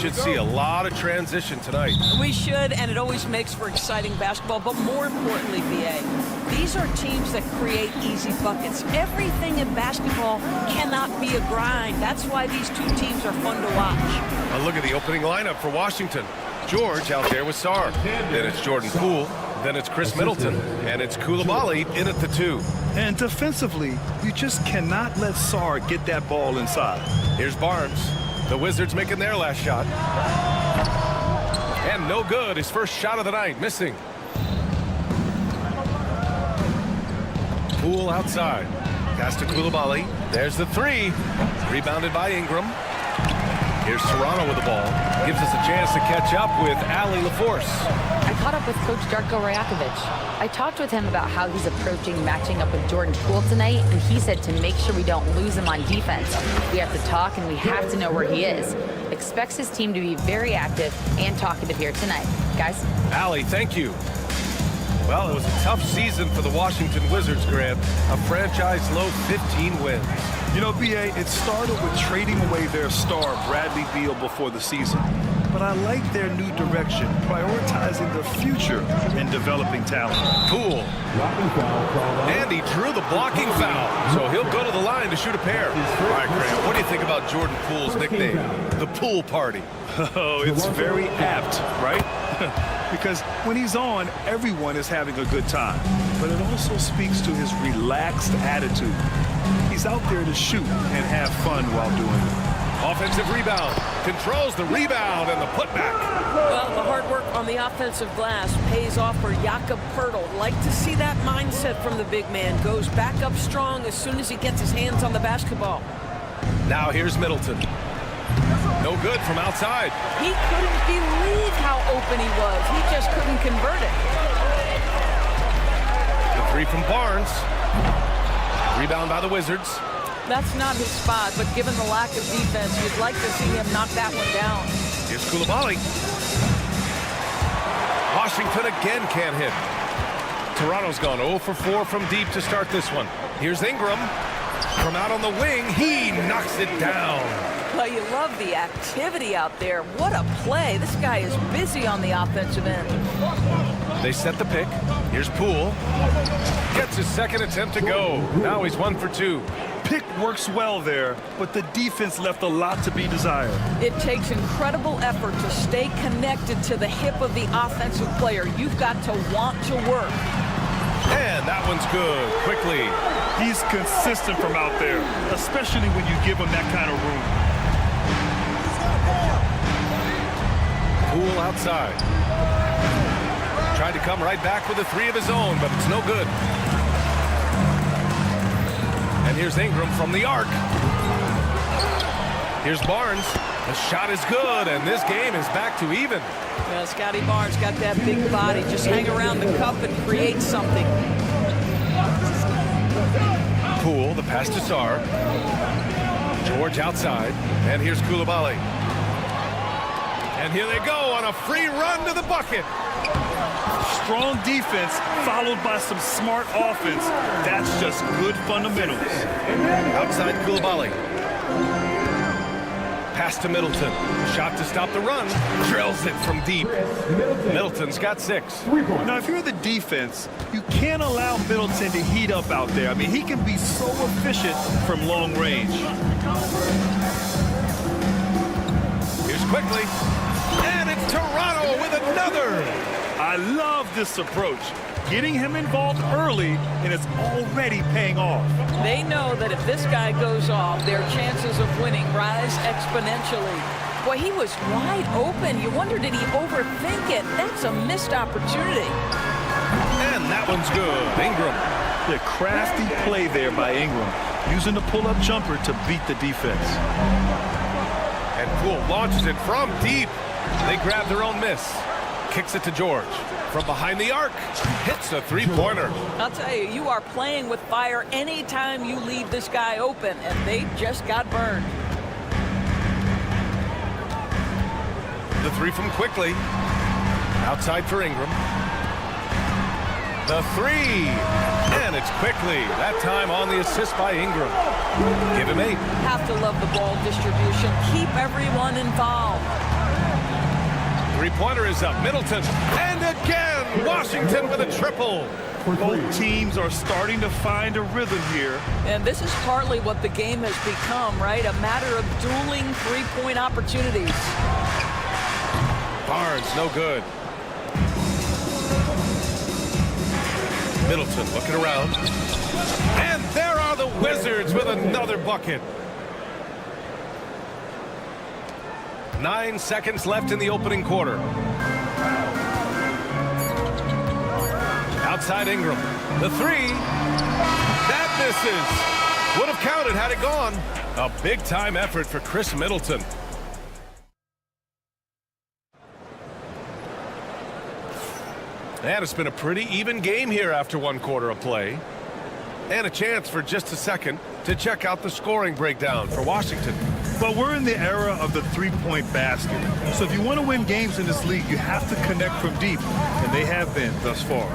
should see a lot of transition tonight. We should, and it always makes for exciting basketball. But more importantly, BA, these are teams that create easy buckets. Everything in basketball cannot be a grind. That's why these two teams are fun to watch. A look at the opening lineup for Washington. George out there with Sarr. Then it's Jordan Poole. Then it's Chris Middleton. And it's Coulibaly in at the 2. And defensively, you just cannot let Sarr get that ball inside. Here's Barnes. The Wizards making their last shot. And no good. His first shot of the night, missing. Poole outside. Pass to Coulibaly. There's the 3. Rebounded by Ingram. Here's Toronto with the ball. Gives us a chance to catch up with Ali LaForce. I caught up with Coach Darko Rajakovic. I talked with him about how he's approaching matching up with Jordan Poole tonight, and he said to make sure we don't lose him on defense. We have to talk, and we have to know where he is. Expects his team to be very active and talkative here tonight. Guys? Ali, thank you. Well, it was a tough season for the Washington Wizards, Grant. A franchise-low 15 wins. You know, B.A., it started with trading away their star, Bradley Beal, before the season. But I like their new direction, prioritizing the future and developing talent. Poole. And he drew the blocking foul, so he'll go to the line to shoot a pair. All right, Grant, what do you think about Jordan Poole's nickname, the Pool Party? Oh, it's very apt, right? Because when he's on, everyone is having a good time. But it also speaks to his relaxed attitude. He's out there to shoot and have fun while doing it. Offensive rebound. Controls the rebound and the putback. Well, the hard work on the offensive glass pays off for Jakob Poeltl. Like to see that mindset from the big man. Goes back up strong as soon as he gets his hands on the basketball. Now here's Middleton. No good from outside. He couldn't believe how open he was. He just couldn't convert it. The 3 from Barnes. Rebound by the Wizards. That's not his spot, but given the lack of defense, you'd like to see him knock that one down. Here's Coulibaly. Washington again can't hit. Toronto's gone 0 for 4 from deep to start this one. Here's Ingram. From out on the wing, he knocks it down. Well, you love the activity out there. What a play. This guy is busy on the offensive end. They set the pick. Here's Poole. Gets his second attempt to go. Now he's 1 for 2. Pick works well there, but the defense left a lot to be desired. It takes incredible effort to stay connected to the hip of the offensive player. You've got to want to work. And that one's good. Quickly. He's consistent from out there, especially when you give him that kind of room. Poole outside. Tried to come right back with a 3 of his own, but it's no good. And here's Ingram from the arc. Here's Barnes. The shot is good, and this game is back to even. Well, Scotty Barnes got that big body. Just hang around the cup and create something. Poole, the pass to Sarr. George outside, and here's Coulibaly. And here they go on a free run to the bucket. Strong defense followed by some smart offense. That's just good fundamentals. Outside Coulibaly. Pass to Middleton. Shot to stop the run. Drills it from deep. Middleton's got 6. Now, if you're the defense, you can't allow Middleton to heat up out there. I mean, he can be so efficient from long range. Here's quickly. And it's Toronto with another. I love this approach. Getting him involved early, and it's already paying off. They know that if this guy goes off, their chances of winning rise exponentially. Boy, he was wide open. You wonder, did he overthink it? That's a missed opportunity. And that one's good. Ingram. The crafty play there by Ingram, using the pull-up jumper to beat the defense. And Poole launches it from deep. They grab their own miss. Kicks it to George. From behind the arc, hits a 3-pointer. I'll tell you, you are playing with fire anytime you leave this guy open, and they just got burned. The 3 from quickly. Outside for Ingram. The 3. And it's quickly. That time on the assist by Ingram. Give him 8. Have to love the ball distribution. Keep everyone involved. Three-pointer is up. Middleton. And again, Washington with a triple. Both teams are starting to find a rhythm here. And this is partly what the game has become, right? A matter of dueling three-point opportunities. Barnes, no good. Middleton looking around. And there are the Wizards with another bucket. 9 seconds left in the opening quarter. Outside Ingram. The three. That misses. Would have counted had it gone. A big-time effort for Chris Middleton. And it's been a pretty even game here after one quarter of play. And a chance for just a second to check out the scoring breakdown for Washington. But we're in the era of the three-point basket. So if you want to win games in this league, you have to connect from deep. And they have been thus far.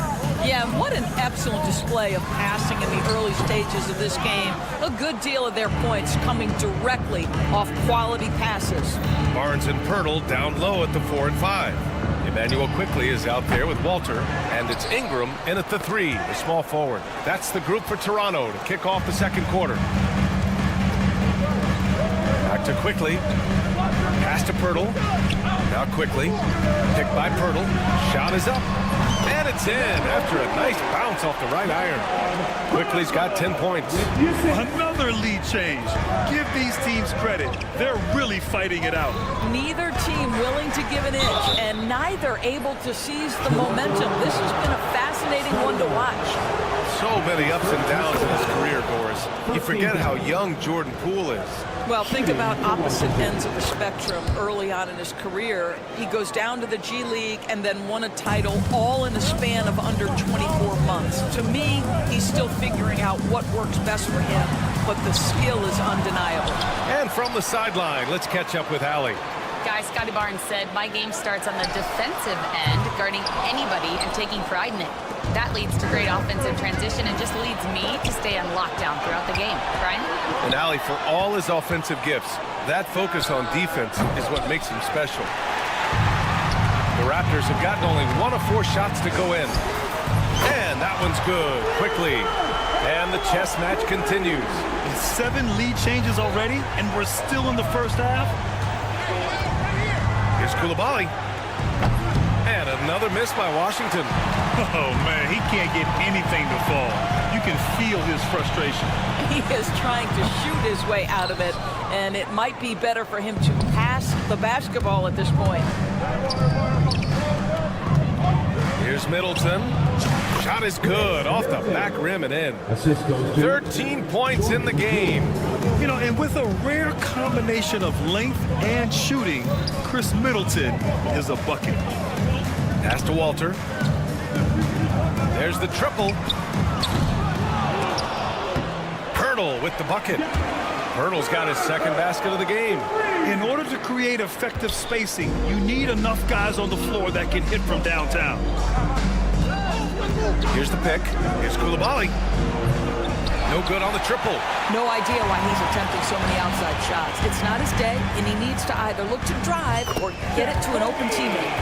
Yeah, what an excellent display of passing in the early stages of this game. A good deal of their points coming directly off quality passes. Barnes and Pirtle down low at the 4 and 5. Emmanuel quickly is out there with Walter, and it's Ingram in at the 3, the small forward. That's the group for Toronto to kick off the second quarter. Back to Quickly. Pass to Pirtle. Now Quickly. Picked by Pirtle. Shot is up. And it's in after a nice bounce off the right iron. Quickly's got 10 points. Another lead change. Give these teams credit. They're really fighting it out. Neither team willing to give an inch, and neither able to seize the momentum. This has been a fascinating one to watch. So many ups and downs in his career, Doris. You forget how young Jordan Poole is. Well, think about opposite ends of the spectrum early on in his career. He goes down to the G League and then won a title all in a span of under 24 months. To me, he's still figuring out what works best for him, but the skill is undeniable. And from the sideline, let's catch up with Allie. Guys, Scotty Barnes said, my game starts on the defensive end, guarding anybody and taking pride in it. That leads to great offensive transition and just leads me to stay on lockdown throughout the game. Brian? And Allie, for all his offensive gifts, that focus on defense is what makes him special. The Raptors have gotten only 1 of 4 shots to go in. And that one's good. Quickly. And the chess match continues. 7 lead changes already, and we're still in the first half. Here's Coulibaly. And another miss by Washington. Oh, man, he can't get anything to fall. You can feel his frustration. He is trying to shoot his way out of it, and it might be better for him to pass the basketball at this point. Here's Middleton. Shot is good. Off the back rim and in. 13 points in the game. You know, and with a rare combination of length and shooting, Chris Middleton is a bucket. Pass to Walter. There's the triple. Pirtle with the bucket. Pirtle's got his second basket of the game. In order to create effective spacing, you need enough guys on the floor that can hit from downtown. Here's the pick. Here's Coulibaly. No good on the triple. No idea why he's attempting so many outside shots. It's not his day, and he needs to either look to drive or get it to an open teammate.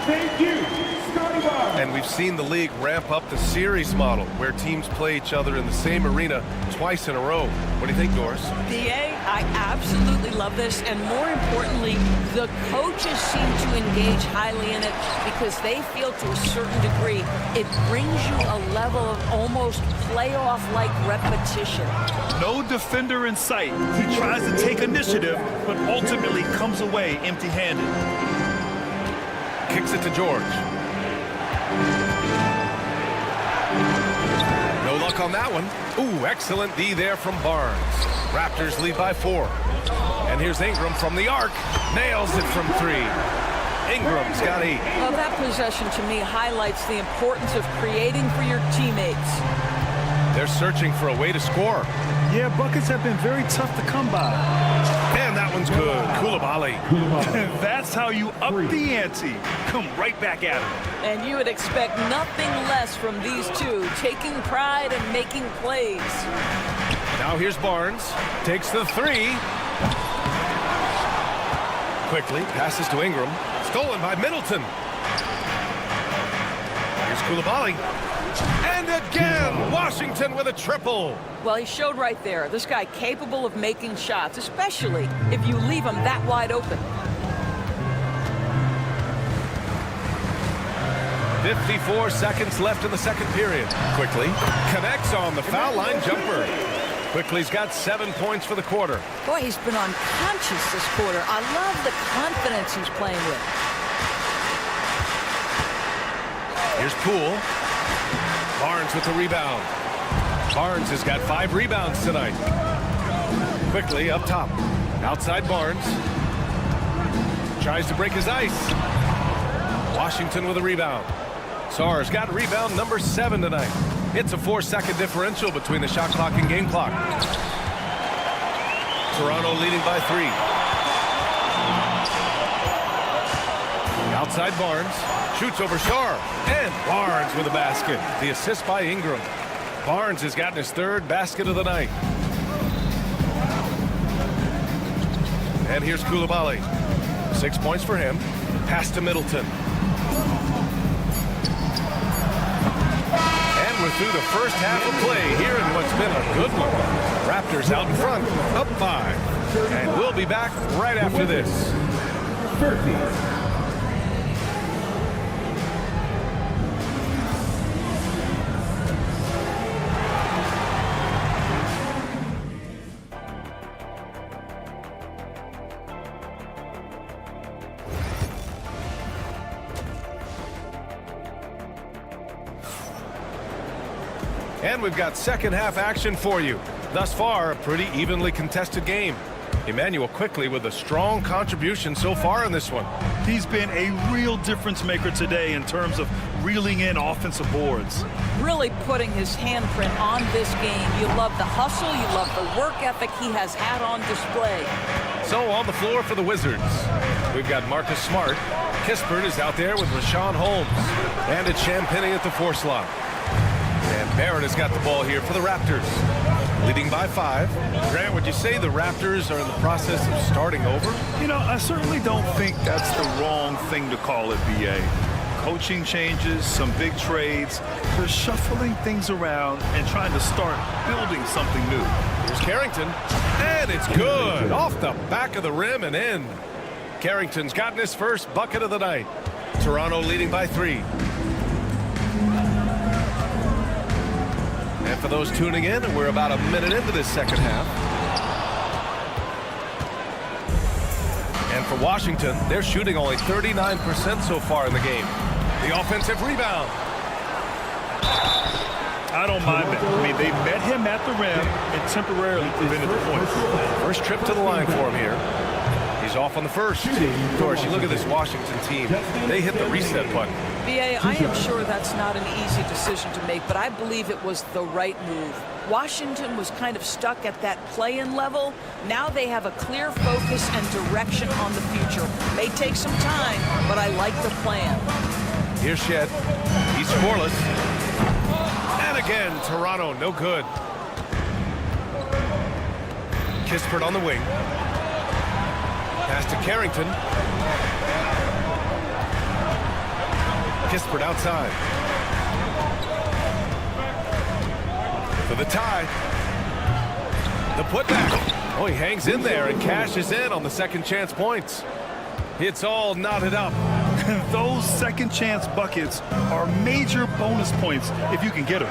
Thank you, Scotty Barnes. And we've seen the league ramp up the series model where teams play each other in the same arena twice in a row. What do you think, Doris? DA, I absolutely love this, and more importantly, the coaches seem to engage highly in it because they feel to a certain degree it brings you a level of almost playoff-like repetition. No defender in sight. He tries to take initiative, but ultimately comes away empty-handed. Kicks it to George. No luck on that one. Ooh, excellent D there from Barnes. Raptors lead by 4. And here's Ingram from the arc. Nails it from 3. Ingram's got 8. Well, that possession to me highlights the importance of creating for your teammates. They're searching for a way to score. Yeah, buckets have been very tough to come by. And that one's good. Coulibaly. That's how you up the ante. Come right back at him. And you would expect nothing less from these two, taking pride and making plays. Now here's Barnes. Takes the 3. Quickly passes to Ingram. Stolen by Middleton. Here's Coulibaly. And again, Washington with a triple. Well, he showed right there. This guy capable of making shots, especially if you leave him that wide open. 54 seconds left in the second period. Quickly connects on the foul line jumper. Quickly's got 7 points for the quarter. Boy, he's been unconscious this quarter. I love the confidence he's playing with. Here's Poole. Barnes with the rebound. Barnes has got 5 rebounds tonight. Quickly up top. Outside Barnes. Tries to break his ice. Washington with a rebound. Sarr's got rebound number 7 tonight. It's a 4-second differential between the shot clock and game clock. Toronto leading by 3. Outside Barnes. Shoots over Sarr. And Barnes with a basket. The assist by Ingram. Barnes has gotten his 3rd basket of the night. And here's Coulibaly. 6 points for him. Pass to Middleton. And we're through the first half of play here in what's been a good one. Raptors out in front, up 5. And we'll be back right after this. 30. And we've got second half action for you. Thus far, a pretty evenly contested game. Emmanuel Quickly with a strong contribution so far in this one. He's been a real difference maker today in terms of reeling in offensive boards. Really putting his handprint on this game. You love the hustle. You love the work ethic he has had on display. So on the floor for the Wizards, we've got Marcus Smart. Kispert is out there with Rashawn Holmes. And it's Champagnie at the 4 slot. And Barrett has got the ball here for the Raptors. Leading by 5. Grant, would you say the Raptors are in the process of starting over? You know, I certainly don't think that's the wrong thing to call it, BA. Coaching changes, some big trades. They're shuffling things around and trying to start building something new. Here's Carrington. And it's good. Off the back of the rim and in. Carrington's gotten his first bucket of the night. Toronto leading by 3. And for those tuning in, we're about a minute into this second half. And for Washington, they're shooting only 39% so far in the game. The offensive rebound. I don't mind that. I mean, they met him at the rim and temporarily prevented the points. First trip to the line for him here. He's off on the first. Of course, you look at this Washington team. They hit the reset button. BA, I am sure that's not an easy decision to make, but I believe it was the right move. Washington was kind of stuck at that play-in level. Now they have a clear focus and direction on the future. May take some time, but I like the plan. Here's Shed. He's scoreless. And again, Toronto, no good. Kispert on the wing. Pass to Carrington. Kispert outside. For the tie. The putback. Oh, he hangs in there and cashes in on the second chance points. It's all knotted up. Those second chance buckets are major bonus points if you can get them.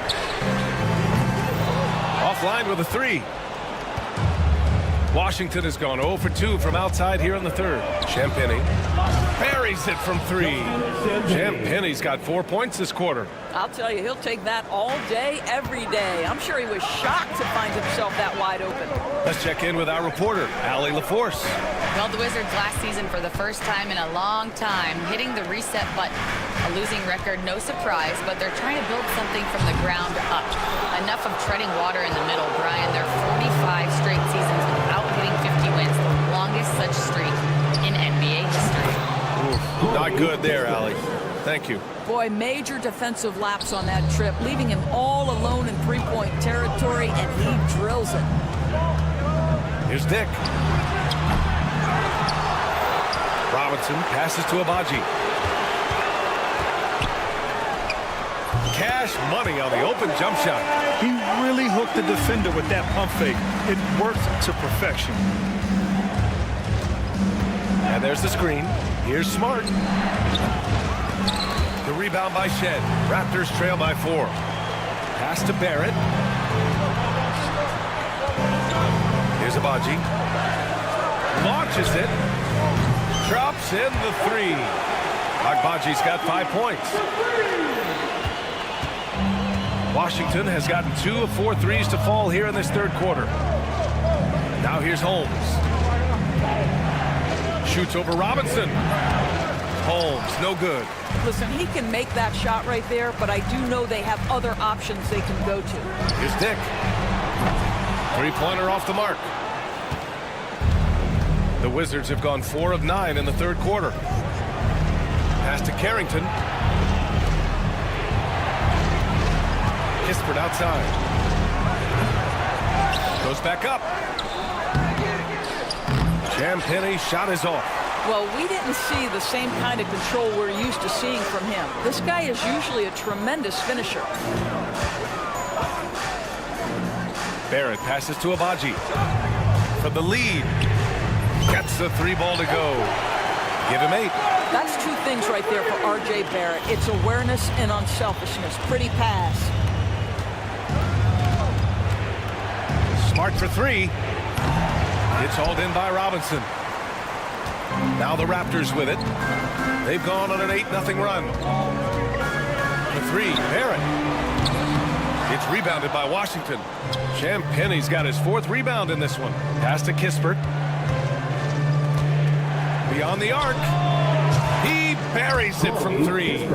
Offline with a 3. Washington has gone 0 for 2 from outside here in the third. Champagnie buries it from 3. Champagnie's got 4 points this quarter. I'll tell you, he'll take that all day, every day. I'm sure he was shocked to find himself that wide open. Let's check in with our reporter, Allie LaForce. Well, the Wizards last season for the first time in a long time hitting the reset button. A losing record, no surprise, but they're trying to build something from the ground up. Enough of treading water in the middle, Brian. They're 45 straight seasons without hitting 50 wins, the longest such streak in NBA history. Ooh, not good there, Allie. Thank you. Boy, major defensive lapse on that trip, leaving him all alone in three-point territory, and he drills it. Here's Dick. Robinson passes to Abaji. Cash money on the open jump shot. He really hooked the defender with that pump fake. It worked to perfection. And there's the screen. Here's Smart. The rebound by Shed. Raptors trail by 4. Pass to Barrett. Here's Abaji. Launches it. Drops in the 3. Agbaji's got 5 points. Washington has gotten 2 of 4 threes to fall here in this third quarter. Now here's Holmes. Shoots over Robinson. Holmes, no good. Listen, he can make that shot right there, but I do know they have other options they can go to. Here's Dick. Three-pointer off the mark. The Wizards have gone 4 of 9 in the third quarter. Pass to Carrington. Kispert outside. Goes back up. Champagne's shot is off. Well, we didn't see the same kind of control we're used to seeing from him. This guy is usually a tremendous finisher. Barrett passes to Abaji. For the lead. Gets the 3 ball to go. Give him 8. That's 2 things right there for R.J. Barrett. It's awareness and unselfishness. Pretty pass. Smart for 3. It's hauled in by Robinson. Now the Raptors with it. They've gone on an 8-0 run. The 3, Barrett. It's rebounded by Washington. Champagne's got his 4th rebound in this one. Pass to Kispert. Beyond the arc. He buries it from 3.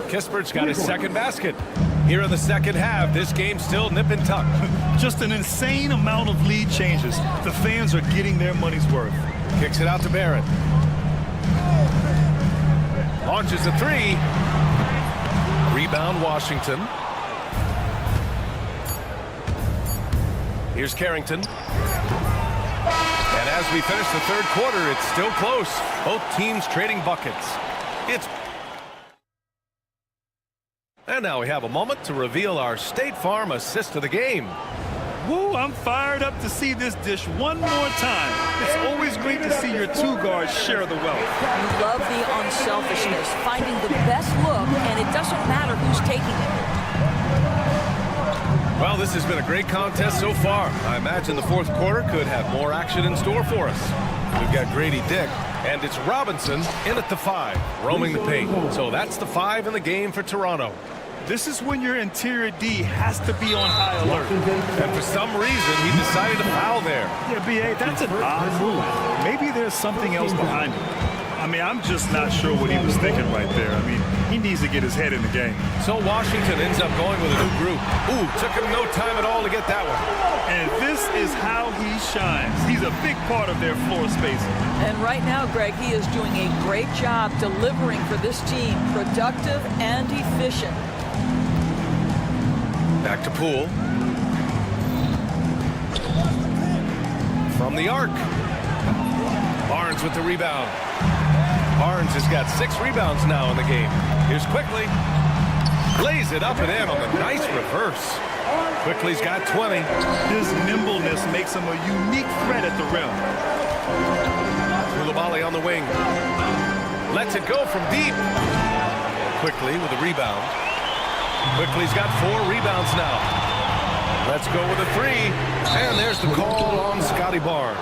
Kispert's got his 2nd basket. Here in the second half, this game's still nip and tuck. Just an insane amount of lead changes. The fans are getting their money's worth. Kicks it out to Barrett. Launches a 3. Rebound Washington. Here's Carrington. And as we finish the third quarter, it's still close. Both teams trading buckets. And now we have a moment to reveal our State Farm assist of the game. Woo, I'm fired up to see this dish one more time. It's always great to see your 2 guards share the wealth. You love the unselfishness, finding the best look, and it doesn't matter who's taking it. Well, this has been a great contest so far. I imagine the fourth quarter could have more action in store for us. We've got Grady Dick, and it's Robinson in at the 5, roaming the paint. So that's the 5 in the game for Toronto. This is when your interior D has to be on high alert. And for some reason, he decided to foul there. Yeah, B.A., that's an odd move. Maybe there's something else behind it. I mean, I'm just not sure what he was thinking right there. I mean, he needs to get his head in the game. So Washington ends up going with a new group. Ooh, took him no time at all to get that one. And this is how he shines. He's a big part of their floor spacing. And right now, Greg, he is doing a great job delivering for this team, productive and efficient. Back to Poole. From the arc. Barnes with the rebound. Barnes has got 6 rebounds now in the game. Here's Quickly. Lays it up and in on the nice reverse. Quickly's got 20. His nimbleness makes him a unique threat at the rim. Koulibaly on the wing. Lets it go from deep. Quickly with a rebound. Quickly's got 4 rebounds now. Let's go with a 3. And there's the call on Scotty Barnes.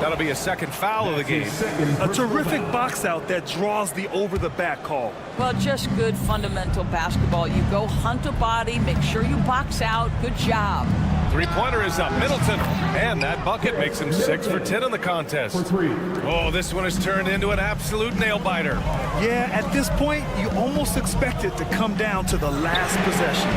That'll be a 2nd foul of the game. A terrific box out that draws the over-the-back call. Well, just good fundamental basketball. You go hunt a body, make sure you box out. Good job. 3-pointer is up. Middleton. And that bucket makes him 6 for 10 in the contest. Oh, this one has turned into an absolute nail-biter. Yeah, at this point, you almost expect it to come down to the last possession.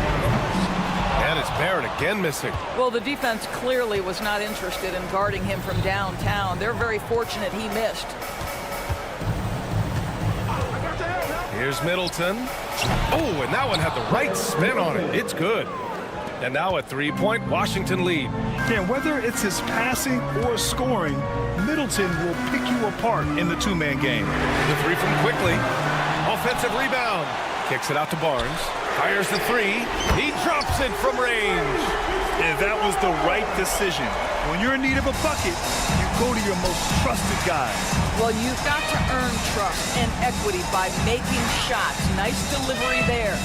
And it's Barrett again missing. Well, the defense clearly was not interested in guarding him from downtown. They're very fortunate he missed. Here's Middleton. Oh, and that one had the right spin on it. It's good. And now a three-point Washington lead. Yeah, whether it's his passing or scoring, Middleton will pick you apart in the two-man game. The three from quickly. Offensive rebound. Kicks it out to Barnes. Fires the three. He drops it from range. And that was the right decision. When you're in need of a bucket, you go to your most trusted guy. Well, you've got to earn trust and equity by making shots. Nice delivery there.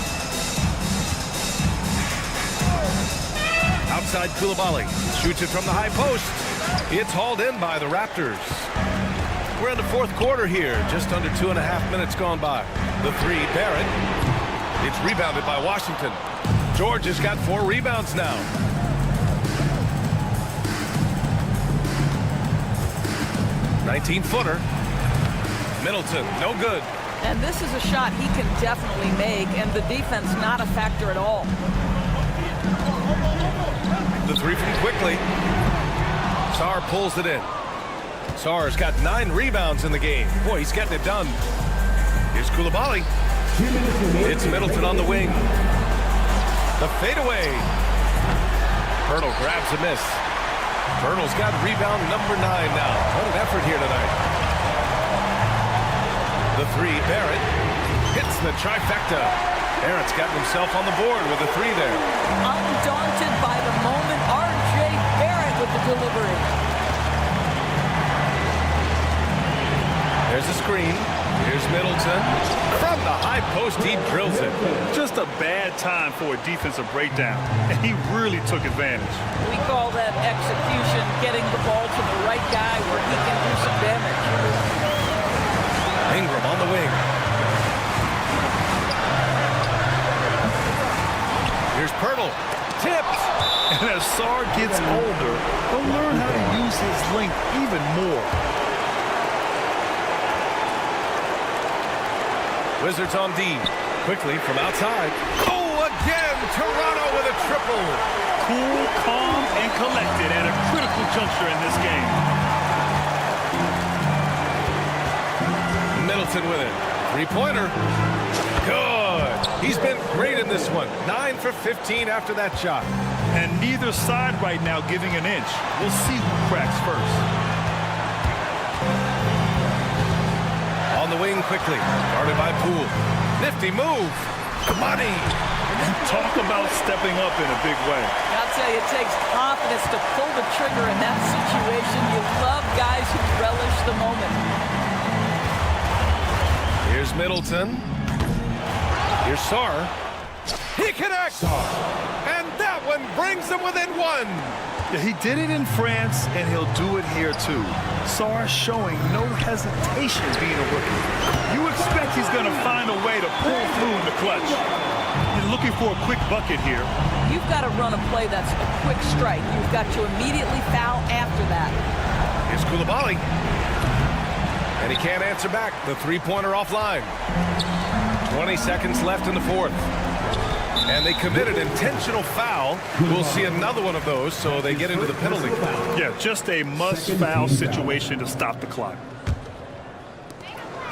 Outside Koulibaly. Shoots it from the high post. It's hauled in by the Raptors. We're in the fourth quarter here. Just under 2.5 minutes gone by. The three, Barrett. It's rebounded by Washington. George has got 4 rebounds now. (19-footer). Middleton, no good. And this is a shot he can definitely make, and the defense not a factor at all. The three from quickly. Sarr pulls it in. Sarr's got 9 rebounds in the game. Boy, he's getting it done. Here's Koulibaly. It's Middleton on the wing. The fadeaway. Pirtle grabs a miss. Pirtle's got rebound number 9 now. What an effort here tonight. The three, Barrett. Hits the trifecta. Barrett's gotten himself on the board with a three there. Undaunted by the moment, R.J. Barrett with the delivery. There's a screen. Here's Middleton. From the high post, he drills it. Just a bad time for a defensive breakdown, and he really took advantage. We call that execution, getting the ball to the right guy where he can do some damage. Ingram on the wing. Here's Pirtle. Tipped. And as Sarr gets older, he'll learn how to use his length even more. Wizards on D. Quickly from outside. Oh, again! Toronto with a triple. Cool, calm, and collected at a critical juncture in this game. Middleton with it. Three-pointer. Good. He's been great in this one. 9 for 15 after that shot. And neither side right now giving an inch. We'll see who cracks first. On the wing quickly. Guarded by Poole. Nifty move. Money. Talk about stepping up in a big way. I'll tell you, it takes confidence to pull the trigger in that situation. You love guys who relish the moment. Here's Middleton. Here's Sarr. He connects. And that one brings them within 1. Yeah, he did it in France, and he'll do it here too. Sarr showing no hesitation being a rookie. You expect he's going to find a way to pull through in the clutch. He's looking for a quick bucket here. You've got to run a play that's a quick strike. You've got to immediately foul after that. Here's Koulibaly. And he can't answer back. The three-pointer offline. 20 seconds left in the fourth. And they committed intentional foul. We'll see another one of those, so they get into the penalty. Yeah, just a must-foul situation to stop the clock.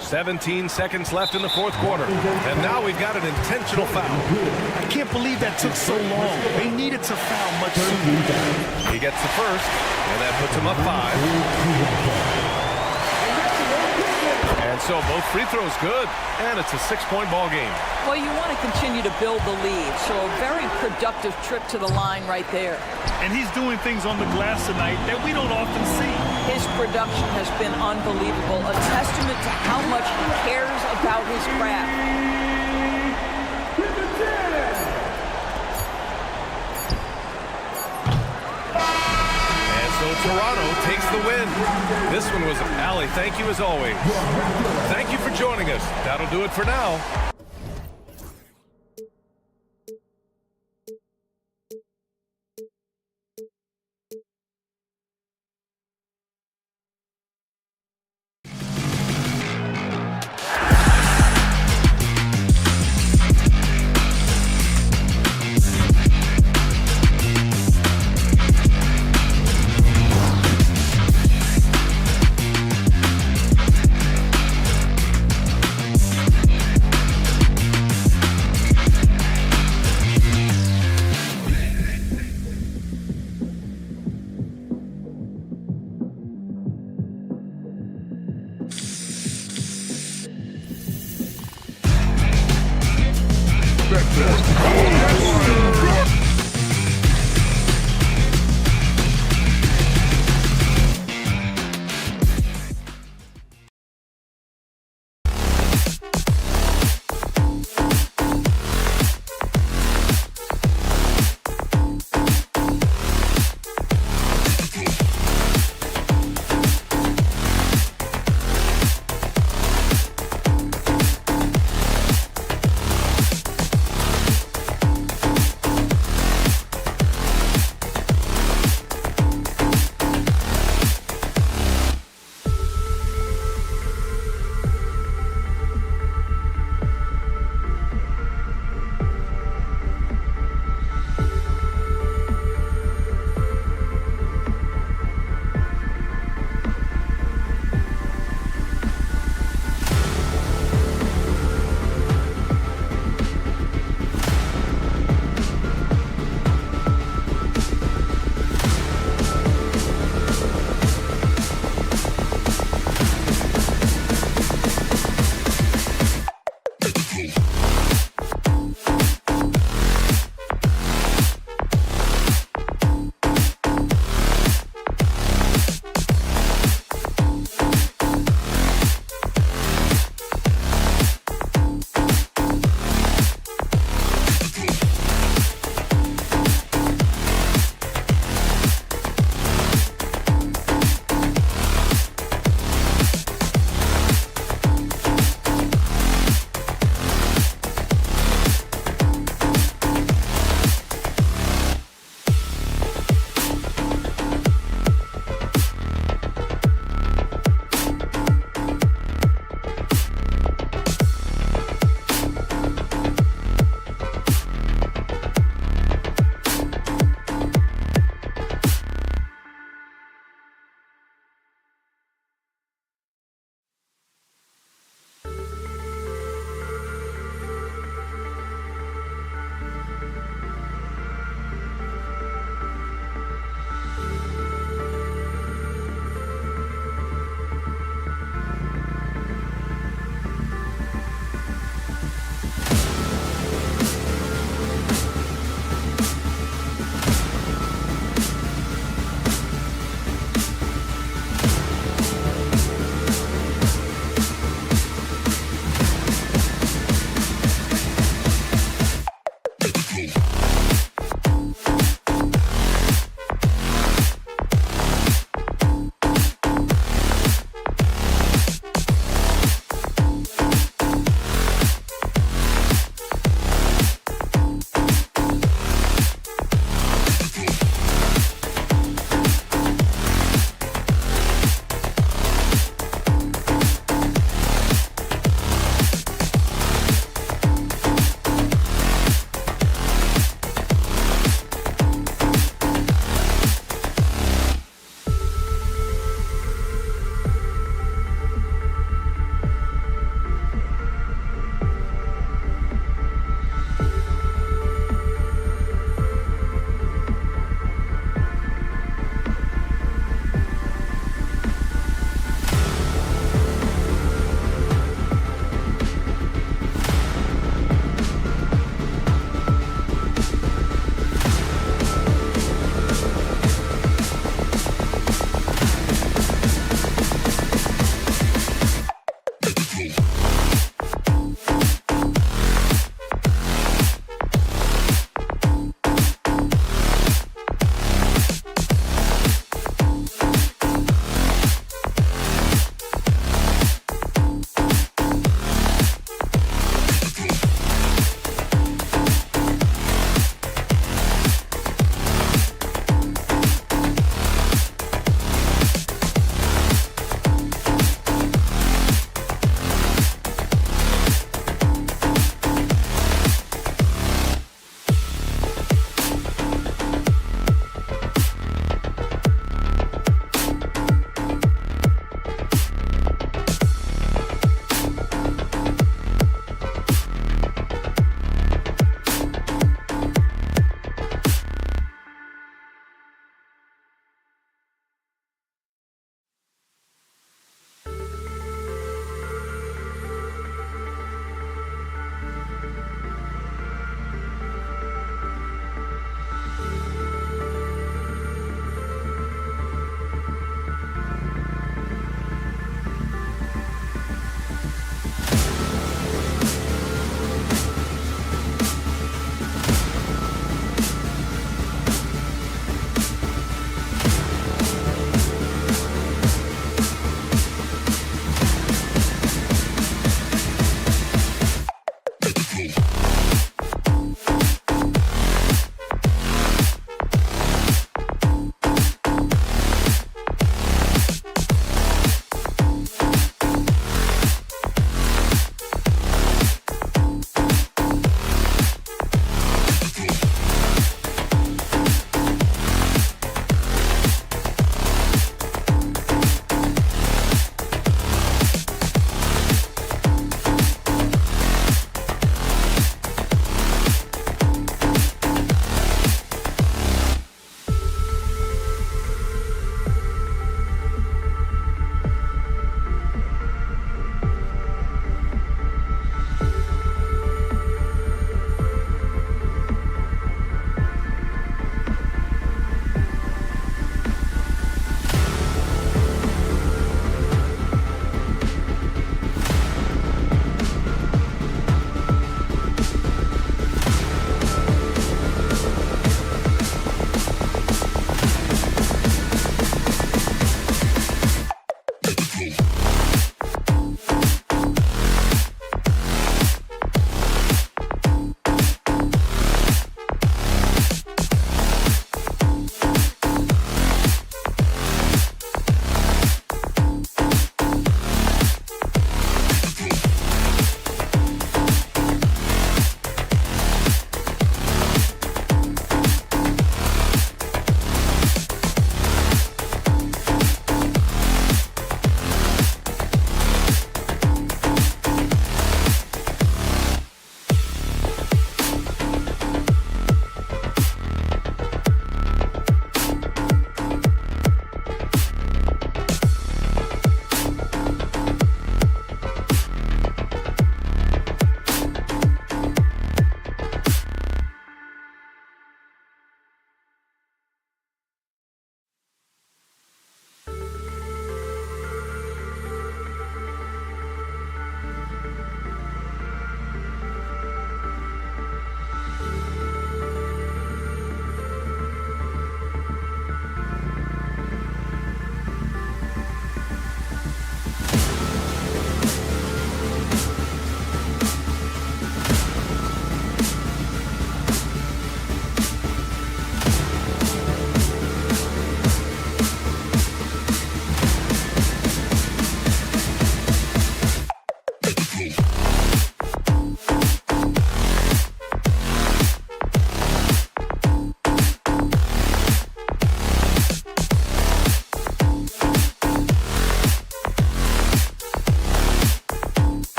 17 seconds left in the fourth quarter. And now we've got an intentional foul. I can't believe that took so long. They needed to foul much sooner. He gets the first, and that puts him up 5. And so both free throws good, and it's a 6-point ball game. Well, you want to continue to build the lead, so a very productive trip to the line right there. And he's doing things on the glass tonight that we don't often see. His production has been unbelievable, a testament to how much he cares about his craft. So Toronto takes the win. This one was Allie. Thank you as always. Thank you for joining us. That'll do it for now.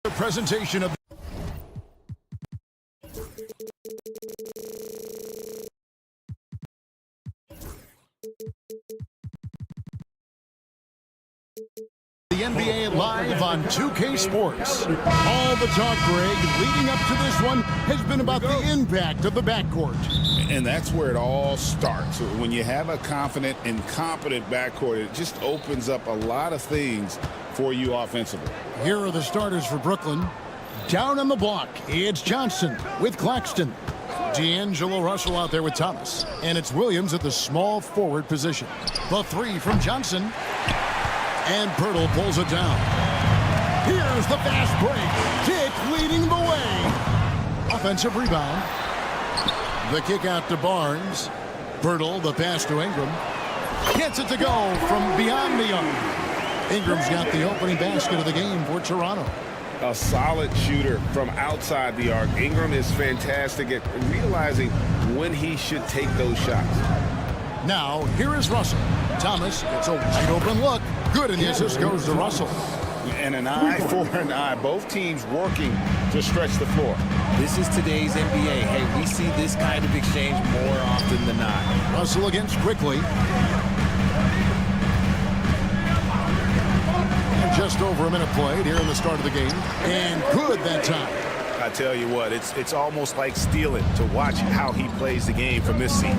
Presentation of the NBA live on 2K Sports. All the talk, Greg, leading up to this one has been about the impact of the backcourt. And that's where it all starts. When you have a confident and competent backcourt, it just opens up a lot of things for you offensively. Here are the starters for Brooklyn. Down on the block, it's Johnson with Claxton. D'Angelo Russell out there with Thomas. And it's Williams at the small forward position. The three from Johnson. And Pirtle pulls it down. Here's the fast break. Dick leading the way. Offensive rebound. The kick out to Barnes. Pirtle, the pass to Ingram. Gets it to go from beyond the arc. Ingram's got the opening basket of the game for Toronto. A solid shooter from outside the arc. Ingram is fantastic at realizing when he should take those shots. Now, here is Russell. Thomas gets a wide open look. Good, and the assist goes to Russell. And an eye for an eye. Both teams working to stretch the floor. This is today's NBA. Hey, we see this kind of exchange more often than not. Russell against Quickly. And just over a minute played here in the start of the game. And good that time. I tell you what, it's almost like stealing to watch how he plays the game from this seat.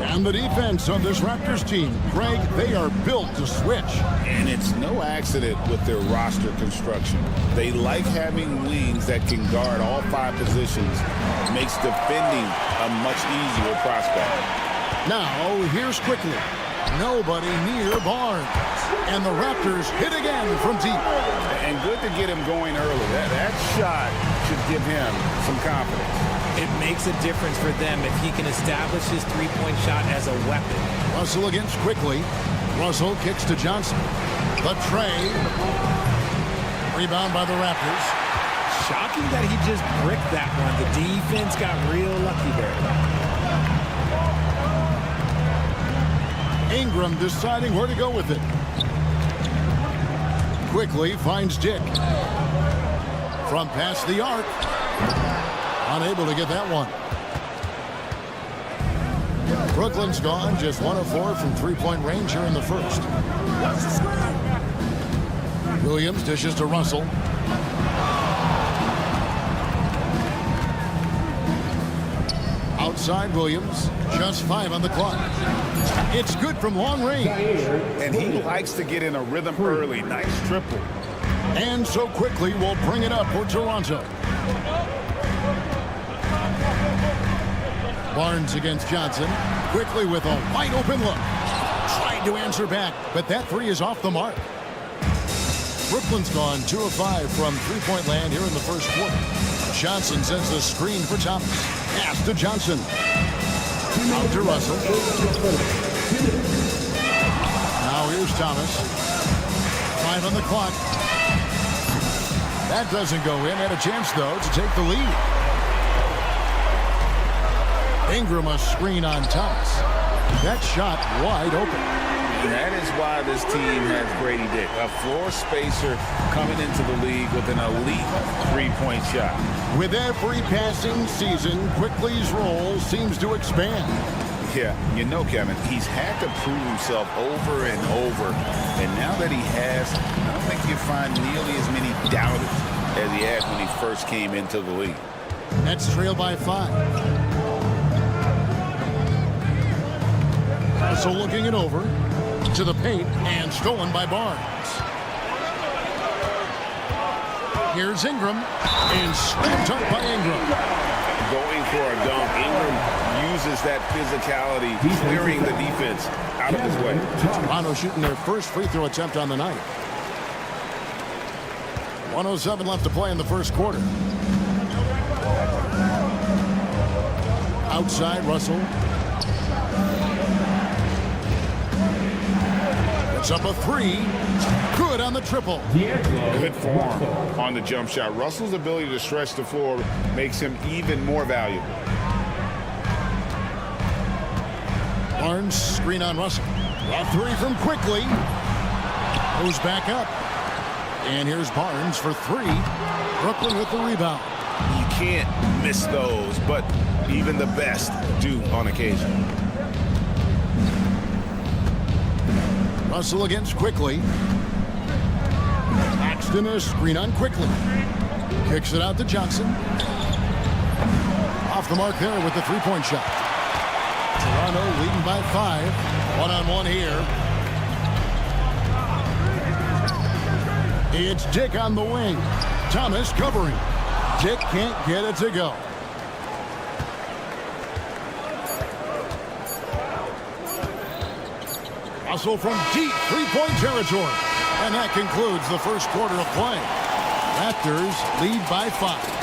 And the defense on this Raptors team, Greg, they are built to switch. And it's no accident with their roster construction. They like having wings that can guard all five positions. Makes defending a much easier prospect. Now, here's Quickly. Nobody near Barnes. And the Raptors hit again from deep. And good to get him going early. That shot should give him some confidence. It makes a difference for them if he can establish his three-point shot as a weapon. Russell against Quickly. Russell kicks to Johnson. The tray. Rebound by the Raptors. Shocking that he just bricked that one. The defense got real lucky there. Ingram deciding where to go with it. Quickly finds Dick. From past the arc. Unable to get that one. Brooklyn's gone. Just 1 of 4 from three-point range here in the first. Williams dishes to Russell. Outside Williams. Just 5 on the clock. It's good from long range. And he likes to get in a rhythm early. Nice triple. And so Quickly will bring it up for Toronto. Barnes against Johnson. Quickly with a wide open look. Tried to answer back, but that three is off the mark. Brooklyn's gone 2 of 5 from three-point land here in the first quarter. Johnson sends the screen for Thomas. Pass to Johnson. Out to Russell. Now here's Thomas. 5 on the clock. That doesn't go in. Had a chance, though, to take the lead. Ingram a screen on Thomas. That shot wide open. And that is why this team has Grady Dick, a floor spacer coming into the league with an elite three-point shot. With every passing season, Quickly's role seems to expand. Yeah, you know, Kevin, he's had to prove himself over and over. And now that he has, I don't think you find nearly as many doubters as he had when he first came into the league. Nets trail by 5. So looking it over to the paint and stolen by Barnes. Here's Ingram and snapped up by Ingram. Going for a dunk. Ingram uses that physicality, clearing the defense out of his way. Toronto shooting their first free throw attempt on the night. 1:07 left to play in the first quarter. Outside Russell. It's up a 3. Good on the triple. Good form on the jump shot. Russell's ability to stretch the floor makes him even more valuable. Barnes screen on Russell. A 3 from Quickly. Goes back up. And here's Barnes for three. Brooklyn with the rebound. You can't miss those, but even the best do on occasion. Russell against Quickly. Paxton is screen on Quickly. Kicks it out to Johnson. Off the mark there with the three-point shot. Toronto leading by 5. One-on-one here. It's Dick on the wing. Thomas covering. Dick can't get it to go. Russell from deep three-point territory. And that concludes the first quarter of play. Raptors lead by 5.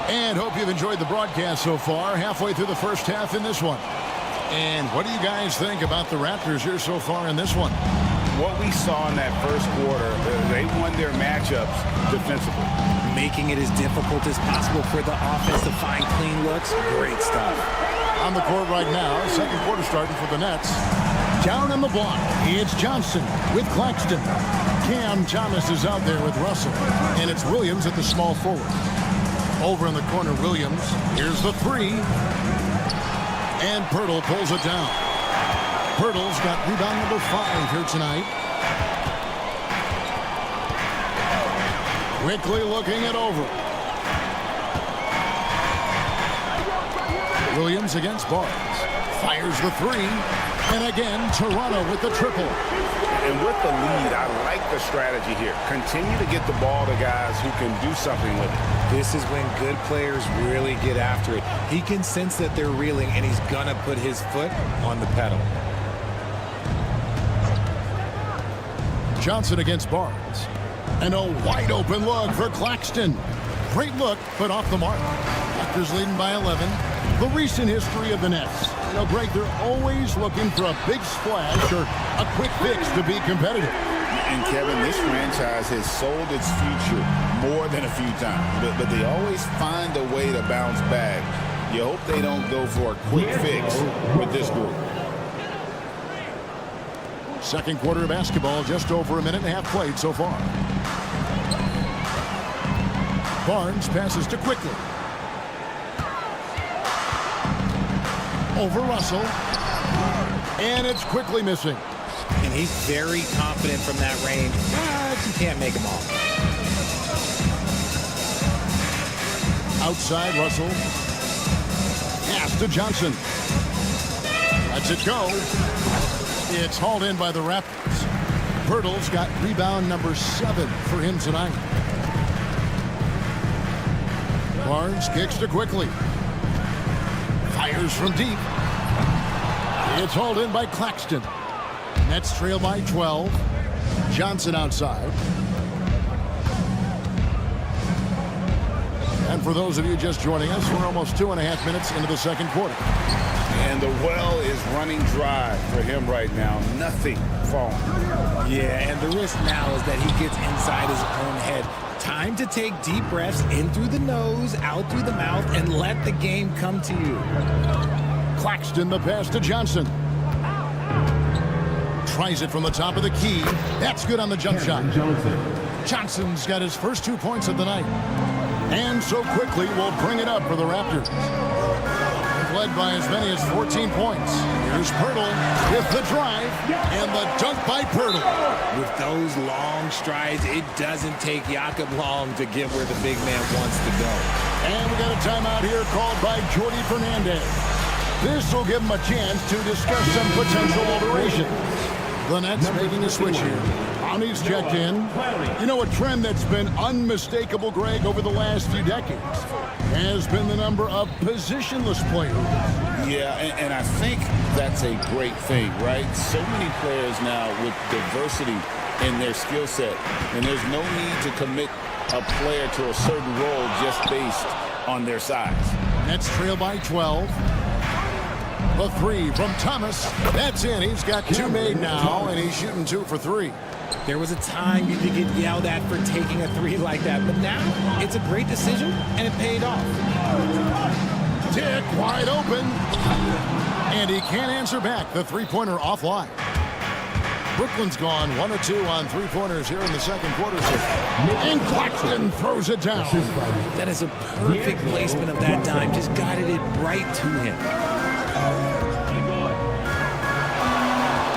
And hope you've enjoyed the broadcast so far. Halfway through the first half in this one. And what do you guys think about the Raptors here so far in this one? What we saw in that first quarter, they won their matchups defensively. Making it as difficult as possible for the offense to find clean looks. Great stuff. On the court right now, second quarter starting for the Nets. Down on the block, it's Johnson with Claxton. Cam Thomas is out there with Russell. And it's Williams at the small forward. Over in the corner, Williams. Here's the three. And Pirtle pulls it down. Pirtle's got rebound number 5 here tonight. Quickly looking it over. Williams against Barnes. Fires the three. And again, Toronto with the triple. And with the lead, I like the strategy here. Continue to get the ball to guys who can do something with it. This is when good players really get after it. He can sense that they're reeling, and he's going to put his foot on the pedal. Johnson against Barnes. And a wide open look for Claxton. Great look, but off the mark. Raptors leading by 11. The recent history of the Nets. You know, Greg, they're always looking for a big splash or a quick fix to be competitive. And Kevin, this franchise has sold its future more than a few times, but they always find a way to bounce back. You hope they don't go for a quick fix with this group. Second quarter of basketball, just over a minute and a half played so far. Barnes passes to Quickly. Over Russell. And it's Quickly missing. And he's very confident from that range, but you can't make him all. Outside Russell. Pass to Johnson. Lets it go. It's hauled in by the Raptors. Pirtle's got rebound number 7 for him tonight. Barnes kicks to Quickly. Fires from deep. It's hauled in by Claxton. Nets trail by 12. Johnson outside. And for those of you just joining us, we're almost 2.5 minutes into the second quarter. And the well is running dry for him right now. Nothing falling. Yeah, and the risk now is that he gets inside his own head. Time to take deep breaths in through the nose, out through the mouth, and let the game come to you. Claxton, the pass to Johnson. Tries it from the top of the key. That's good on the jump shot. Johnson's got his first 2 points of the night. And so Quickly will bring it up for the Raptors. Led by as many as 14 points. Here's Pirtle with the drive and the dunk by Pirtle. With those long strides, it doesn't take Jakob long to get where the big man wants to go. And we got a timeout here called by Jordi Fernandez. This will give him a chance to discuss some potential alterations. The Nets making a switch here. Brownie's checked in. You know, a trend that's been unmistakable, Greg, over the last few decades has been the number of positionless players. Yeah, and I think that's a great thing, right? So many players now with diversity in their skill set, and there's no need to commit a player to a certain role just based on their size. Nets trail by 12. The three from Thomas. That's in. He's got 2 made now, and he's shooting 2 for 3. There was a time you could get yelled at for taking a 3 like that, but now it's a great decision, and it paid off. Dick wide open. And he can't answer back. The three-pointer offline. Brooklyn's gone 1 of 2 on three-pointers here in the second quarter. And Claxton throws it down. That is a perfect placement of that dime. Just guided it right to him.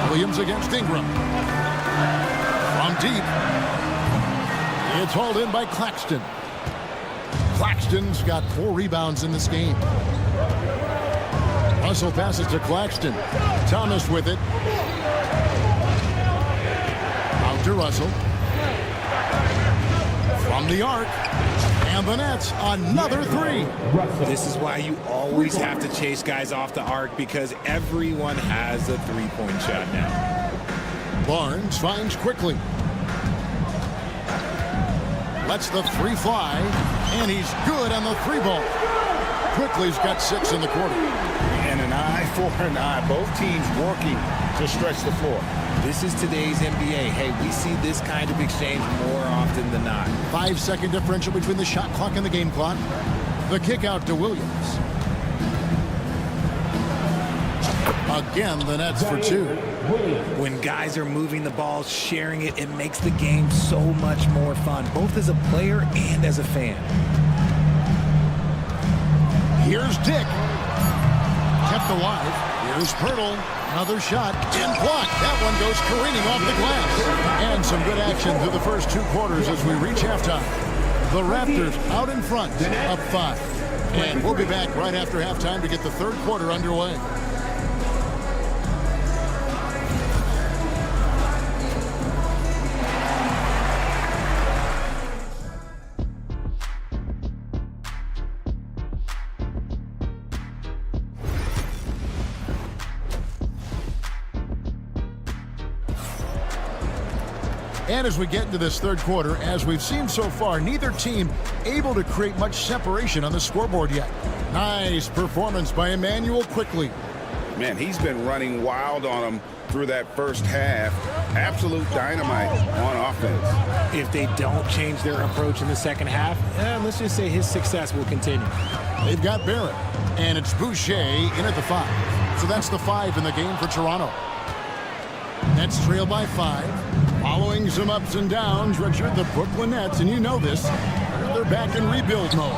Williams against Ingram. From deep. It's hauled in by Claxton. Claxton's got 4 rebounds in this game. Russell passes to Claxton. Thomas with it. Out to Russell. From the arc. And the Nets, another 3. This is why you always have to chase guys off the arc, because everyone has a three-point shot now. Barnes finds Quickly. Lets the 3 fly. And he's good on the 3 ball. Quickly's got 6 in the quarter. And an eye for an eye. Both teams working to stretch the floor. This is today's NBA. Hey, we see this kind of exchange more often than not. 5-second differential between the shot clock and the game clock. The kick out to Williams. Again, the Nets for 2. When guys are moving the ball, sharing it, it makes the game so much more fun, both as a player and as a fan. Here's Dick. Kept alive. Here's Pirtle. Another shot. And blocked. That one goes careening off the glass. And some good action through the first 2 quarters as we reach halftime. The Raptors out in front, up 5. And we'll be back right after halftime to get the third quarter underway. And as we get into this third quarter, as we've seen so far, neither team able to create much separation on the scoreboard yet. Nice performance by Emmanuel Quickly. Man, he's been running wild on them through that first half. Absolute dynamite on offense. If they don't change their approach in the second half, let's just say his success will continue. They've got Barrett, and it's Boucher in at the 5. So that's the 5 in the game for Toronto. Nets trail by 5. Following some ups and downs, Richard, the Brooklyn Nets, and you know this, they're back in rebuild mode.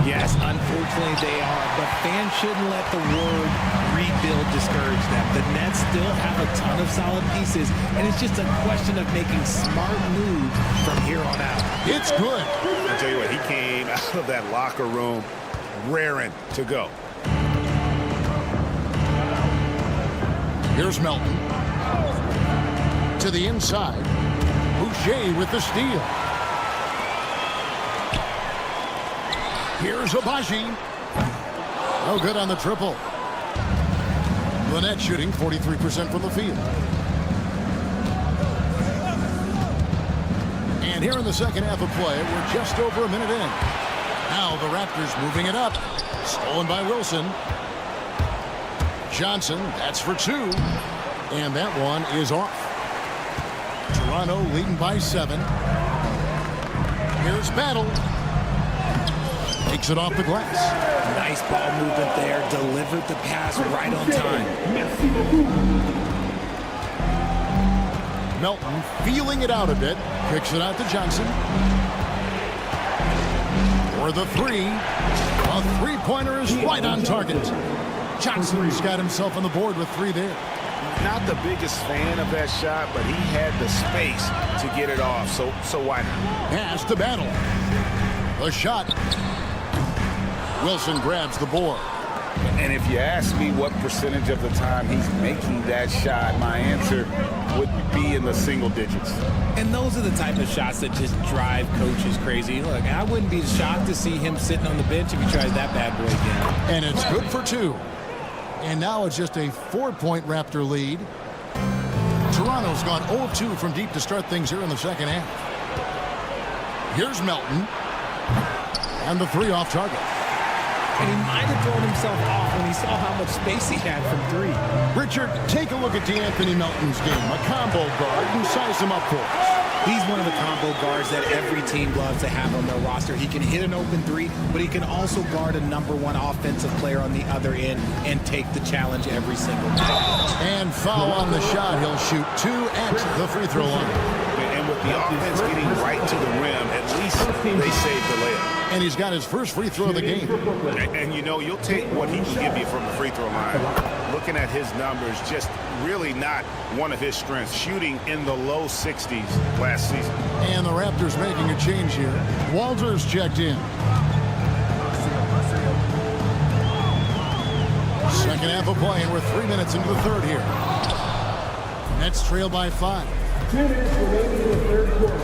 Yes, unfortunately they are, but fans shouldn't let the word rebuild discourage them. The Nets still have a ton of solid pieces, and it's just a question of making smart moves from here on out. It's good. I'll tell you what, he came out of that locker room raring to go. Here's Melton. To the inside. Boucher with the steal. Here's Abaji. No good on the triple. The Nets shooting 43% from the field. And here in the second half of play, we're just over a minute in. Now the Raptors moving it up. Stolen by Wilson. Johnson, that's for 2. And that one is off. Toronto leading by 7. Here's Battle. Takes it off the glass. Nice ball movement there. Delivered the pass right on time. Melton feeling it out a bit. Kicks it out to Johnson. For the 3. A three-pointer is right on target. Johnson's got himself on the board with 3 there. Not the biggest fan of that shot, but he had the space to get it off, so why not? Pass to Battle. The shot. Wilson grabs the board. And if you ask me what percentage of the time he's making that shot, my answer would be in the single digits. And those are the type of shots that just drive coaches crazy. Look, I wouldn't be shocked to see him sitting on the bench if he tries that bad boy again. And it's good for 2. And now it's just a 4-point Raptor lead. Toronto's gone 0-2 from deep to start things here in the second half. Here's Melton. And the 3 off target. and he might have thrown himself off when he saw how much space he had from three. Richard, take a look at DeAnthony Melton's game, a combo guard, and size him up for us. He's one of the combo guards that every team loves to have on their roster. He can hit an open three, but he can also guard a #1 offensive player on the other end and take the challenge every single time. And foul on the shot. He'll shoot 2 at the free throw line. And with the offense getting right to the rim, at least they saved the layup. And he's got his first free throw of the game. And you know, you'll take what he can give you from the free throw line. Looking at his numbers, just really not one of his strengths. Shooting in the low 60s last season. And the Raptors making a change here. Walters checked in. Second half of play, and we're 3 minutes into the third here. Nets trail by 5. 2 minutes remaining in the third quarter.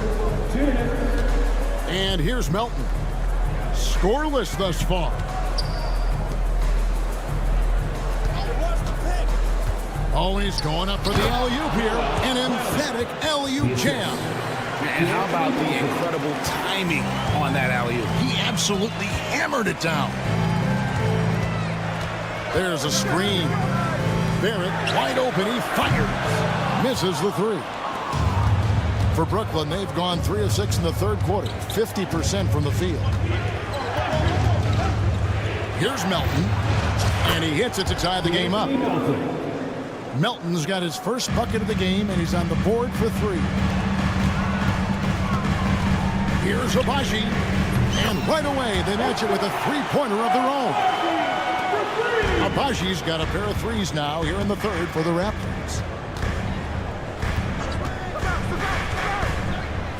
2 minutes. And here's Melton. Scoreless thus far. Always going up for the alley-oop here. An emphatic alley-oop jam. And how about the incredible timing on that alley-oop? He absolutely hammered it down. There's a screen. Barrett wide open. He fires. Misses the three. For Brooklyn, they've gone 3 of 6 in the third quarter. 50% from the field. Here's Melton. And he hits it to tie the game up. Melton's got his first bucket of the game, and he's on the board for 3. Here's Abaji. And right away, they match it with a three-pointer of their own. Abaji's got a pair of threes now here in the third for the Raptors.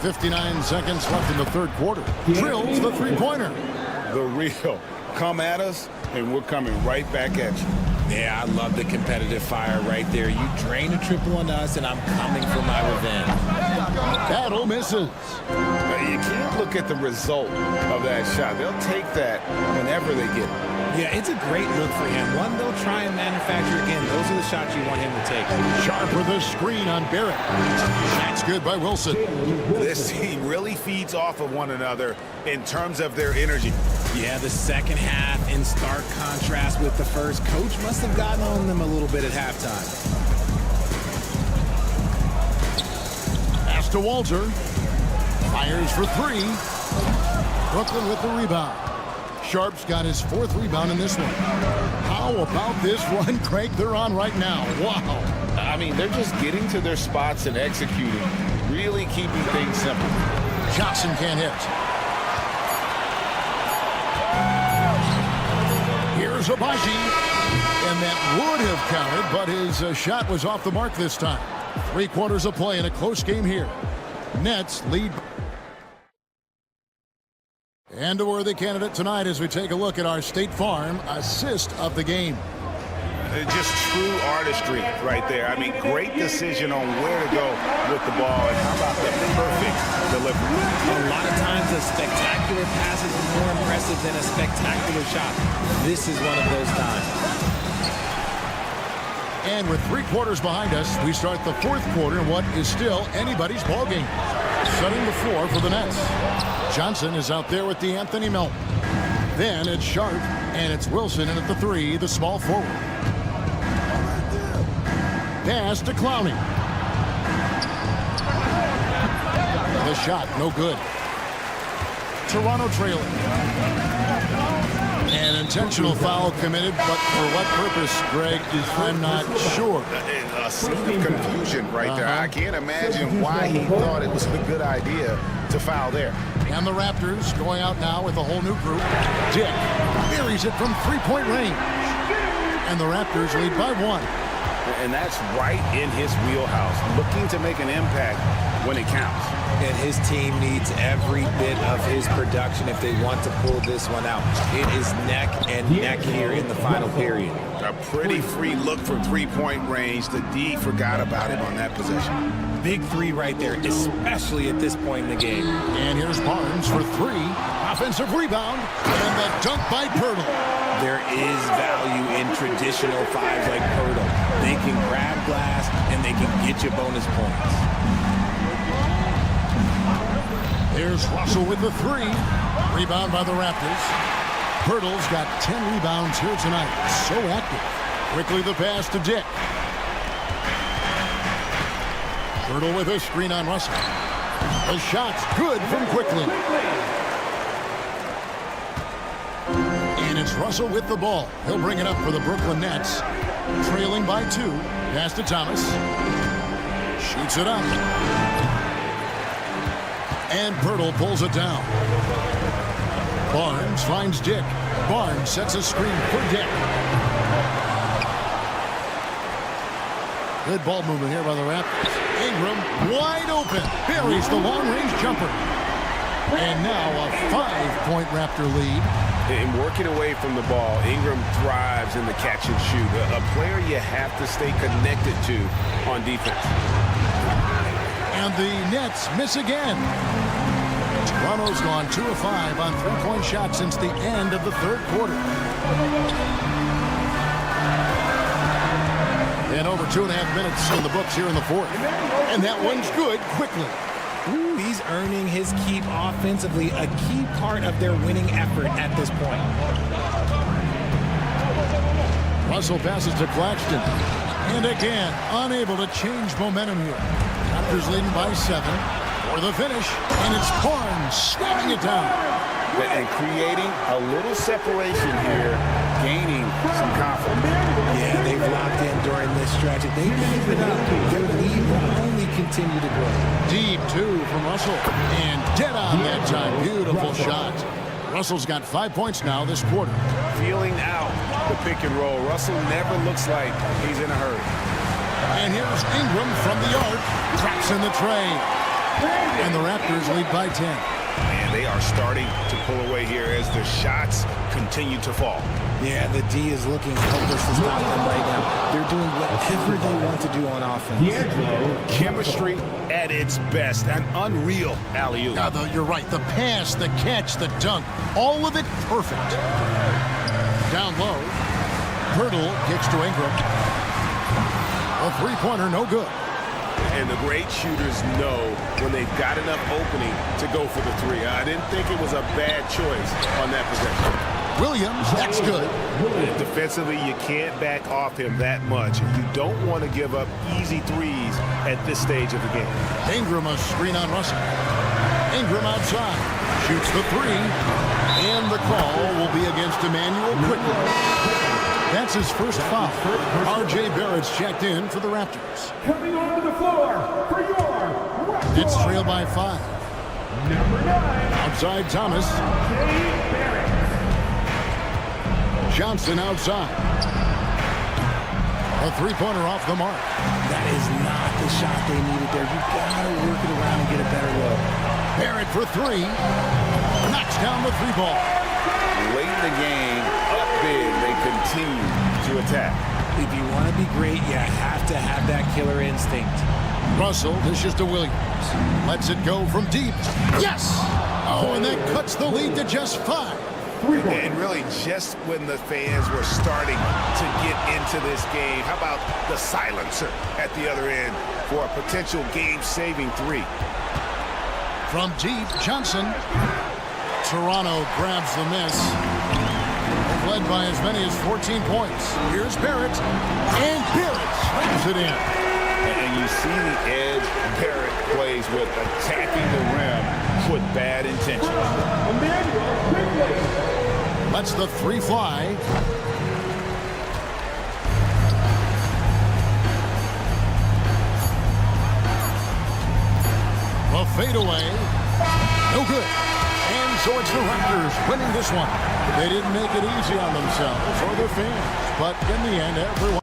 59 seconds left in the third quarter. Drills the three-pointer. The real. Come at us, and we're coming right back at you. Yeah, I love the competitive fire right there. You drain a triple on us, and I'm coming for my revenge. Battle misses. You can't look at the result of that shot. They'll take that whenever they get it. Yeah, it's a great look for him. One they'll try and manufacture again. Those are the shots you want him to take. Sharp with a screen on Barrett. That's good by Wilson. This team really feeds off of one another in terms of their energy. Yeah, the second half in stark contrast with the first. Coach must have gotten on them a little bit at halftime. Pass to Walter. Fires for 3. Brooklyn with the rebound. Sharp's got his 4th rebound in this one. How about this run, Craig, they're on right now? Wow. I mean, they're just getting to their spots and executing, really keeping things simple. Johnson can't hit. Here's Abaji. And that would have counted, but his shot was off the mark this time. 3 quarters of play in a close game here. Nets lead. And a worthy candidate tonight as we take a look at our State Farm assist of the game. Just true artistry right there. I mean, great decision on where to go with the ball, and how about the perfect delivery. A lot of times a spectacular pass is more impressive than a spectacular shot. This is one of those times. And with 3 quarters behind us, we start the 4th quarter in what is still anybody's ball game. Setting the floor for the Nets. Johnson is out there with DeAnthony Melton. Then it's Sharp, and it's Wilson in at the 3, the small forward. Pass to Clowney. The shot, no good. Toronto trailing. An intentional foul committed, but for what purpose, Greg, I'm not sure. A scene of confusion right there. I can't imagine why he thought it was a good idea to foul there. And the Raptors going out now with a whole new group. Dick buries it from 3-point range. And the Raptors lead by 1. And that's right in his wheelhouse, looking to make an impact when it counts. And his team needs every bit of his production if they want to pull this one out. It is neck and neck here in the final period. A pretty free look from 3-point range. The D forgot about him on that possession. Big 3 right there, especially at this point in the game. And here's Barnes for 3. Offensive rebound. And the dunk by Pirtle. There is value in traditional 5s like Pirtle. They can grab glass and they can get you bonus points. Here's Russell with the 3. Rebound by the Raptors. Pirtle's got 10 rebounds here tonight. So active. Quickly the pass to Dick. Pirtle with a screen on Russell. The shot's good from quickly. And it's Russell with the ball. He'll bring it up for the Brooklyn Nets. Trailing by 2. Pass to Thomas. Shoots it up. And Pirtle pulls it down. Barnes finds Dick. Barnes sets a screen for Dick. Good ball movement here by the Raptors. Ingram wide open. Buries the long-range jumper. And now a 5-point Raptor lead. And working away from the ball, Ingram thrives in the catch and shoot. A player you have to stay connected to on defense. And the Nets miss again. Toronto's gone 2 of 5 on 3-point shots since the end of the third quarter. And over 2.5 minutes in the books here in the fourth. And that one's good quickly. Ooh, he's earning his keep offensively, a key part of their winning effort at this point. Russell passes to Claxton. And again, unable to change momentum here. Raptors leading by 7 for the finish. And it's Barnes slamming it down. And creating a little separation here, gaining some confidence. Yeah, they've locked in during this stretch. If they keep it up, their lead will only continue to grow. Deep 2 from Russell. And dead on that time. Beautiful shot. Russell's got 5 points now this quarter. Feeling out the pick and roll. Russell never looks like he's in a hurry. And here's Ingram from the arc. Traps in the tray. And the Raptors lead by 10. And they are starting to pull away here as the shots continue to fall. Yeah, the D is looking hopeless to stop them right now. They're doing whatever they want to do on offense. Chemistry at its best. An unreal alley-oop. You're right. The pass, the catch, the dunk. All of it perfect. Down low. Pirtle kicks to Ingram. A three-pointer, no good. And the great shooters know when they've got enough opening to go for the three. I didn't think it was a bad choice on that possession. Williams, that's good. And defensively, you can't back off him that much. You don't want to give up easy threes at this stage of the game. Ingram a screen on Russell. Ingram outside. Shoots the 3. And the call will be against Emmanuel quickly. That's his first foul. R.J. Barrett's checked in for the Raptors. Coming onto the floor for your Raptors. It's trailed by 5. Number 9. Outside Thomas. Johnson outside. A three-pointer off the mark. That is not the shot they needed there. You've got to work it around and get a better look. Barrett for 3. Knocks down the 3-ball. Late in the game, up big, they continue to attack. If you want to be great, you have to have that killer instinct. Russell dishes to Williams. Lets it go from deep. Yes! Oh, and that cuts the lead to just 5. And really, just when the fans were starting to get into this game, how about the silencer at the other end for a potential game-saving 3? From deep, Johnson. Toronto grabs the miss. Led by as many as 14 points. Here's Barrett. And Barrett slams it in. And you see the edge Barrett plays with, attacking the rim with bad intentions. Lets the 3 fly. A fadeaway. No good. And so it's the Raptors winning this one. They didn't make it easy on themselves or their fans. But in the end, everyone.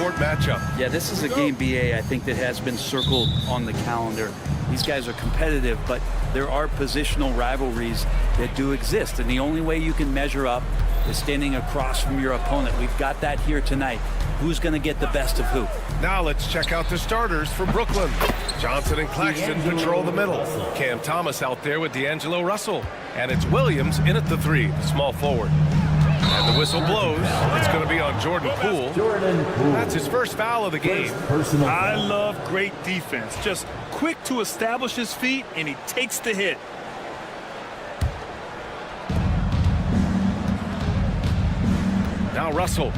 court matchup. Yeah, this is a game, BA, I think that has been circled on the calendar. These guys are competitive, but there are positional rivalries that do exist, and the only way you can measure up is standing across from your opponent. We've got that here tonight. Who's going to get the best of who? Now let's check out the starters for Brooklyn. Johnson and Claxton patrol the middle. Cam Thomas out there with D'Angelo Russell. And it's Williams in at the 3, the small forward. And the whistle blows. It's going to be on Jordan Poole. That's his first foul of the game. I love great defense. Just quick to establish his feet, and he takes the hit. Now Russell.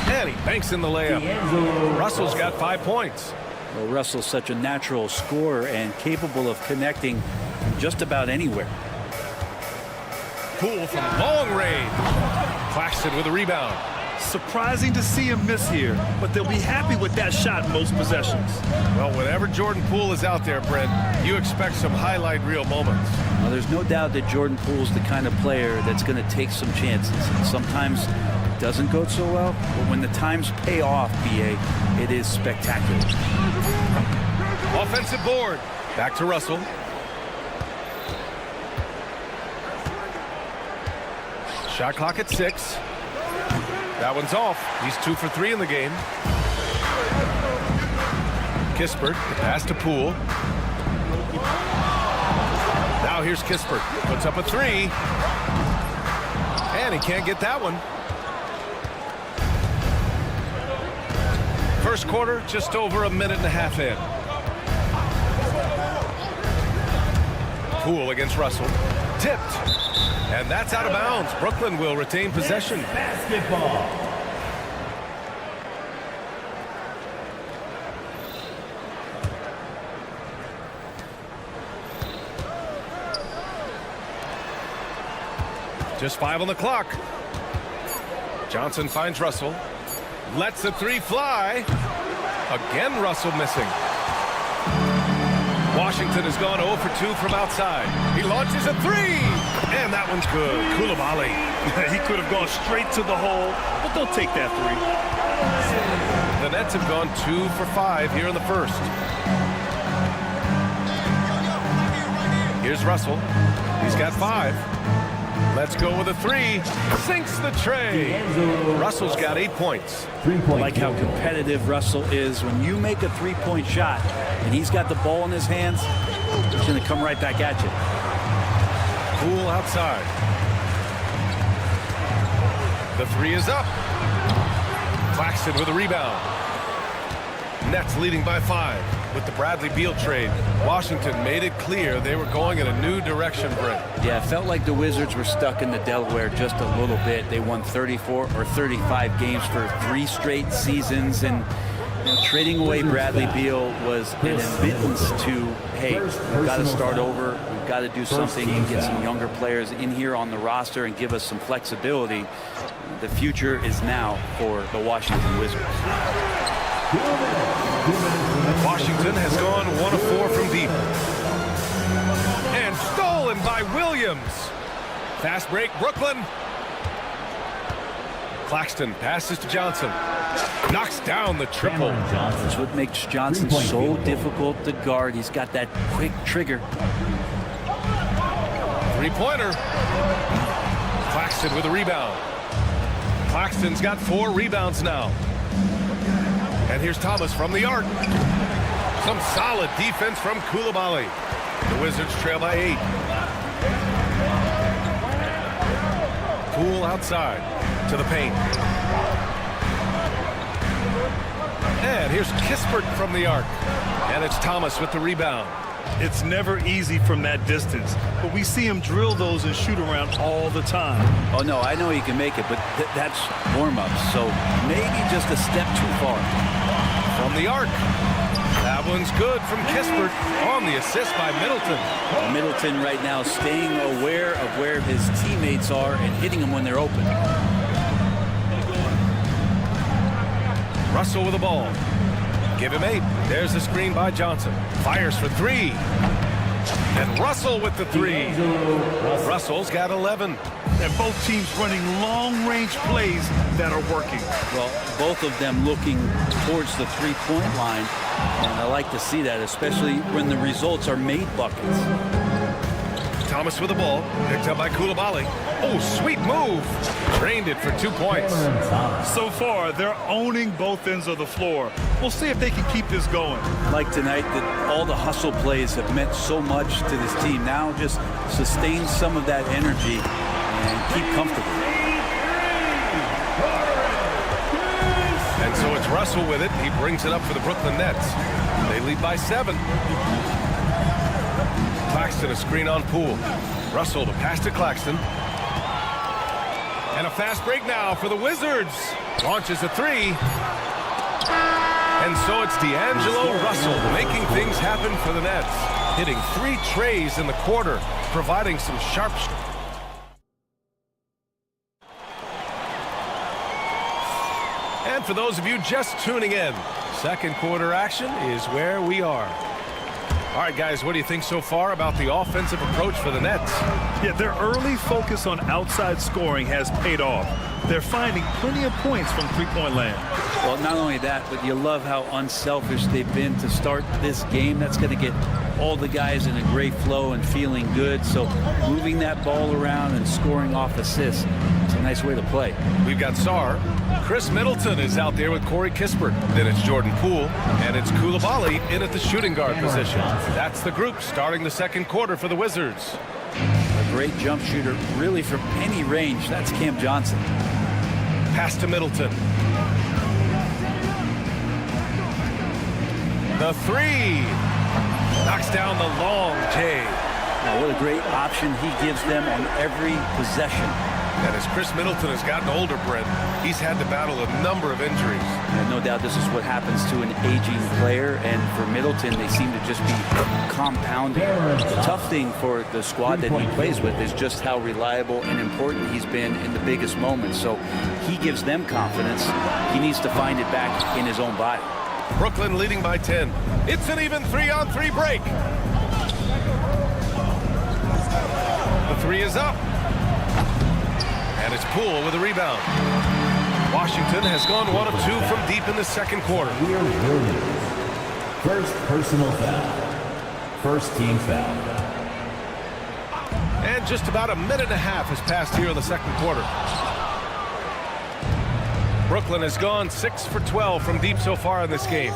And he banks in the layup. Russell's got 5 points. Well, Russell's such a natural scorer and capable of connecting from just about anywhere. Poole from long range. Claxton with a rebound. Surprising to see him miss here, but they'll be happy with that shot most possessions. Well, whenever Jordan Poole is out there, Brent, you expect some highlight reel moments. Well, there's no doubt that Jordan Poole's the kind of player that's going to take some chances. And sometimes it doesn't go so well, but when the times pay off, BA, it is spectacular. Offensive board. Back to Russell. Shot clock at 6. That one's off. He's 2 for 3 in the game. Kispert, the pass to Poole. Now here's Kispert. Puts up a 3. And he can't get that one. First quarter, just over a minute and a half in. Poole against Russell. Tipped. And that's out of bounds. Brooklyn will retain possession. Basketball. Just 5 on the clock. Johnson finds Russell. Lets the 3 fly. Again, Russell missing. Washington has gone 0 for 2 from outside. He launches a 3. And that one's good. Coulibaly. He could have gone straight to the hole, but they'll take that 3. The Nets have gone 2 for 5 here in the first. Here's Russell. He's got 5. Let's go with a 3. Sinks the tray. Russell's got 8 points. I like how competitive Russell is. When you make a 3-point shot and he's got the ball in his hands, he's going to come right back at you. Poole outside. The 3 is up. Claxton with a rebound. Nets leading by 5 with the Bradley Beal trade. Washington made it clear they were going in a new direction, Brent. Yeah, it felt like the Wizards were stuck in the Delaware just a little bit. They won 34 or 35 games for 3 straight seasons, and trading away Bradley Beal was an admittance to, hey, we've got to start over. We've got to do something and get some younger players in here on the roster and give us some flexibility. The future is now for the Washington Wizards. Washington has gone 1 of 4 from deep. And stolen by Williams. Fast break, Brooklyn. Claxton passes to Johnson. Knocks down the triple. That's what makes Johnson so difficult to guard. He's got that quick trigger. 3-pointer. Claxton with a rebound. Claxton's got 4 rebounds now. And here's Thomas from the arc. Some solid defense from Coulibaly. The Wizards trail by 8. Poole outside to the paint. And here's Kispert from the arc. And it's Thomas with the rebound. It's never easy from that distance, but we see him drill those and shoot around all the time. Oh, no, I know he can make it, but that's warm-up, so maybe just a step too far. From the arc. That one's good from Kispert on the assist by Middleton. Middleton right now staying aware of where his teammates are and hitting them when they're open. Russell with the ball. Give him 8. There's the screen by Johnson. Fires for 3. And Russell with the three. Russell's got 11. And both teams running long-range plays that are working. Well, both of them looking towards the three-point line. And I like to see that, especially when the results are made buckets. Thomas with the ball, picked up by Coulibaly. Oh, sweet move. Drained it for 2 points. So far, they're owning both ends of the floor. We'll see if they can keep this going. Like tonight, that all the hustle plays have meant so much to this team. Now just sustain some of that energy and keep comfortable. And so it's Russell with it. He brings it up for the Brooklyn Nets. They lead by 7. Claxton a screen on Poole. Russell to pass to Claxton. And a fast break now for the Wizards. Launches a three. And so it's D'Angelo Russell making things happen for the Nets. Hitting 3 trays in the quarter, providing some sharp. And for those of you just tuning in, second quarter action is where we are. All right, guys, what do you think so far about the offensive approach for the Nets? Yeah, their early focus on outside scoring has paid off. They're finding plenty of points from three-point land. Well, not only that, but you love how unselfish they've been to start this game. That's going to get all the guys in a great flow and feeling good. So moving that ball around and scoring off assists, it's a nice way to play. We've got Sarr. Chris Middleton is out there with Corey Kispert. Then it's Jordan Poole, and it's Coulibaly in at the shooting guard position. That's the group starting the second quarter for the Wizards. A great jump shooter, really from any range. That's Cam Johnson. Pass to Middleton. The three. Knocks down the long J. Now, what a great option he gives them on every possession. And as Chris Middleton has gotten older, Brent, he's had to battle a number of injuries. And no doubt this is what happens to an aging player. And for Middleton, they seem to just be compounding. The tough thing for the squad that he plays with is just how reliable and important he's been in the biggest moments. So he gives them confidence. He needs to find it back in his own body. Brooklyn leading by 10. It's an even 3-on-3 break. The three is up. And it's Poole with a rebound. Washington has gone 1 of 2 from deep in the second quarter. First personal foul. First team foul. And just about a minute and a half has passed here in the second quarter. Brooklyn has gone 6 for 12 from deep so far in this game.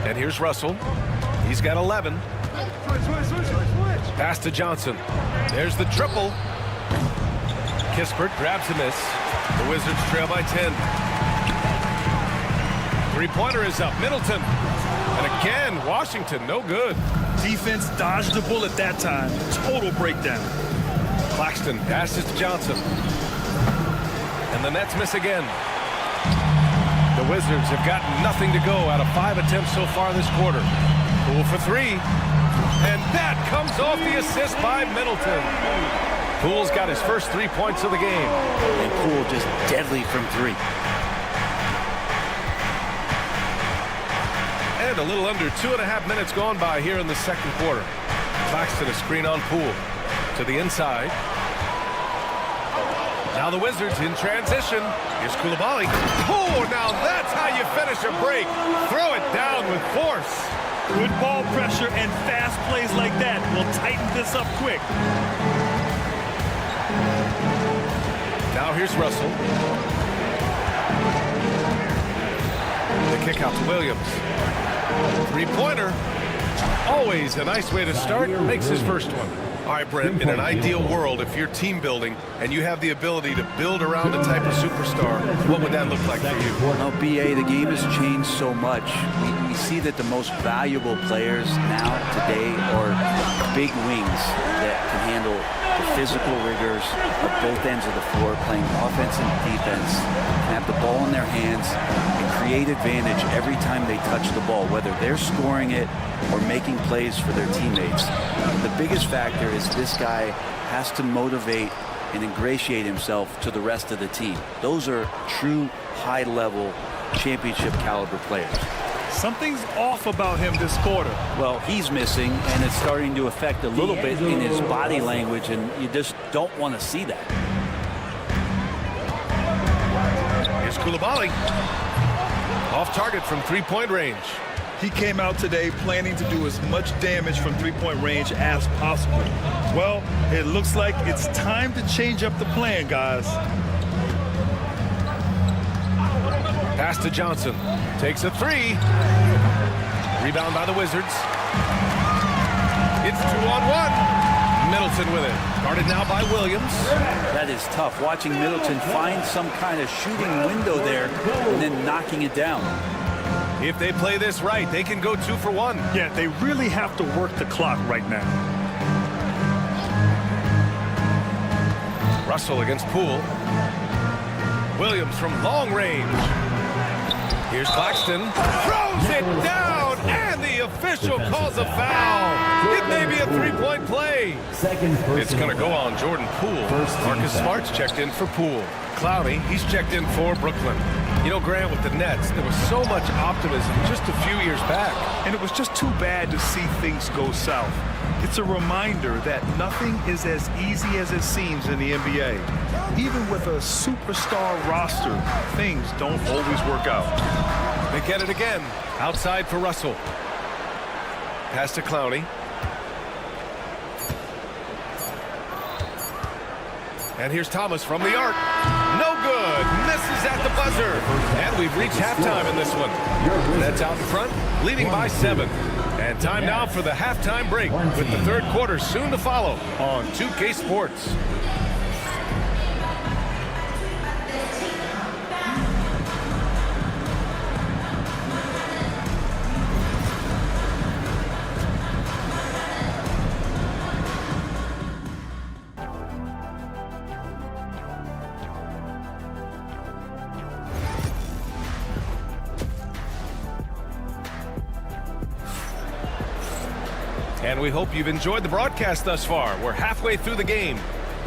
And here's Russell. He's got 11. Pass to Johnson. There's the triple. Kispert grabs a miss. The Wizards trail by 10. Three-pointer is up. Middleton. And again, Washington, no good. Defense dodged the bullet that time. Total breakdown. Claxton passes to Johnson. And the Nets miss again. The Wizards have got nothing to go out of 5 attempts so far this quarter. Poole for 3. And that comes off the assist by Middleton. Poole's got his first 3 points of the game. And Poole just deadly from 3. And a little under 2.5 minutes gone by here in the second quarter. Claxton a screen on Poole. To the inside. Now the Wizards in transition. Here's Coulibaly. Oh, now that's how you finish a break. Throw it down with force. Good ball pressure and fast plays like that will tighten this up quick. Now here's Russell. The kick out to Williams. Three-pointer. Always a nice way to start. Makes his first one. All right, Brent, in an ideal world, if you're team building and you have the ability to build around a type of superstar, what would that look like for you? Well, BA, the game has changed so much. We see that the most valuable players now, today, are big wings that can handle the physical rigors of both ends of the floor, playing offense and defense, and have the ball in their hands and create advantage every time they touch the ball, whether they're scoring it or making plays for their teammates. The biggest factor is this guy has to motivate and ingratiate himself to the rest of the team. Those are true high-level championship caliber players. Something's off about him this quarter. Well, he's missing, and it's starting to affect a little bit in his body language, and you just don't want to see that. Here's Koulibaly. Off target from three-point range. He came out today planning to do as much damage from three-point range as possible. Well, it looks like it's time to change up the plan, guys. Pass to Johnson. Takes a three. Rebound by the Wizards. It's 2-on-1. Middleton with it. Guarded now by Williams. That is tough, watching Middleton find some kind of shooting window there and then knocking it down. If they play this right, they can go 2 for 1. Yeah, they really have to work the clock right now. Russell against Poole. Williams from long range. Here's Claxton. Throws it down, and the official calls a foul. It may be a three-point play. It's going to go on Jordan Poole. Marcus Smart's checked in for Poole. Clowney, he's checked in for Brooklyn. You know, Grant, with the Nets, there was so much optimism just a few years back. And it was just too bad to see things go south. It's a reminder that nothing is as easy as it seems in the NBA. Even with a superstar roster, things don't always work out. They get it again. Outside for Russell. Pass to Clowney. And here's Thomas from the arc. No good. Misses at the buzzer. And we've reached halftime in this one. Nets out in front, leading by 7. And time now for the halftime break, with the third quarter soon to follow on 2K Sports. And we hope you've enjoyed the broadcast thus far. We're halfway through the game.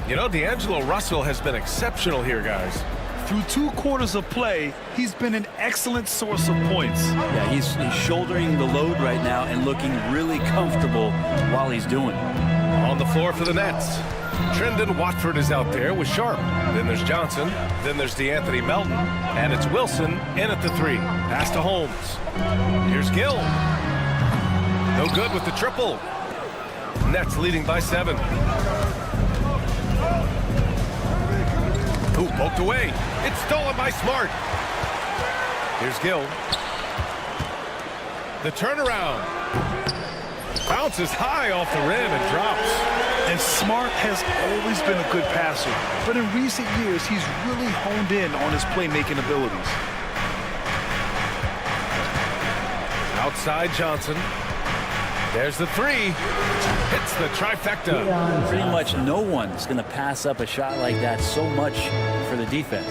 You know, D'Angelo Russell has been exceptional here, guys. Through 2 quarters of play, he's been an excellent source of points. Yeah, he's shouldering the load right now and looking really comfortable while he's doing it. On the floor for the Nets, Trendon Watford is out there with Sharp. Then there's Johnson. Then there's DeAnthony Melton. And it's Wilson in at the 3. Pass to Holmes. Here's Gill. No good with the triple. Nets leading by 7. Ooh, poked away. It's stolen by Smart. Here's Gill. The turnaround. Bounces high off the rim and drops. And Smart has always been a good passer, but in recent years, he's really honed in on his playmaking abilities. Outside Johnson. There's the 3. Hits the trifecta. Pretty much no one's going to pass up a shot like that so much for the defense.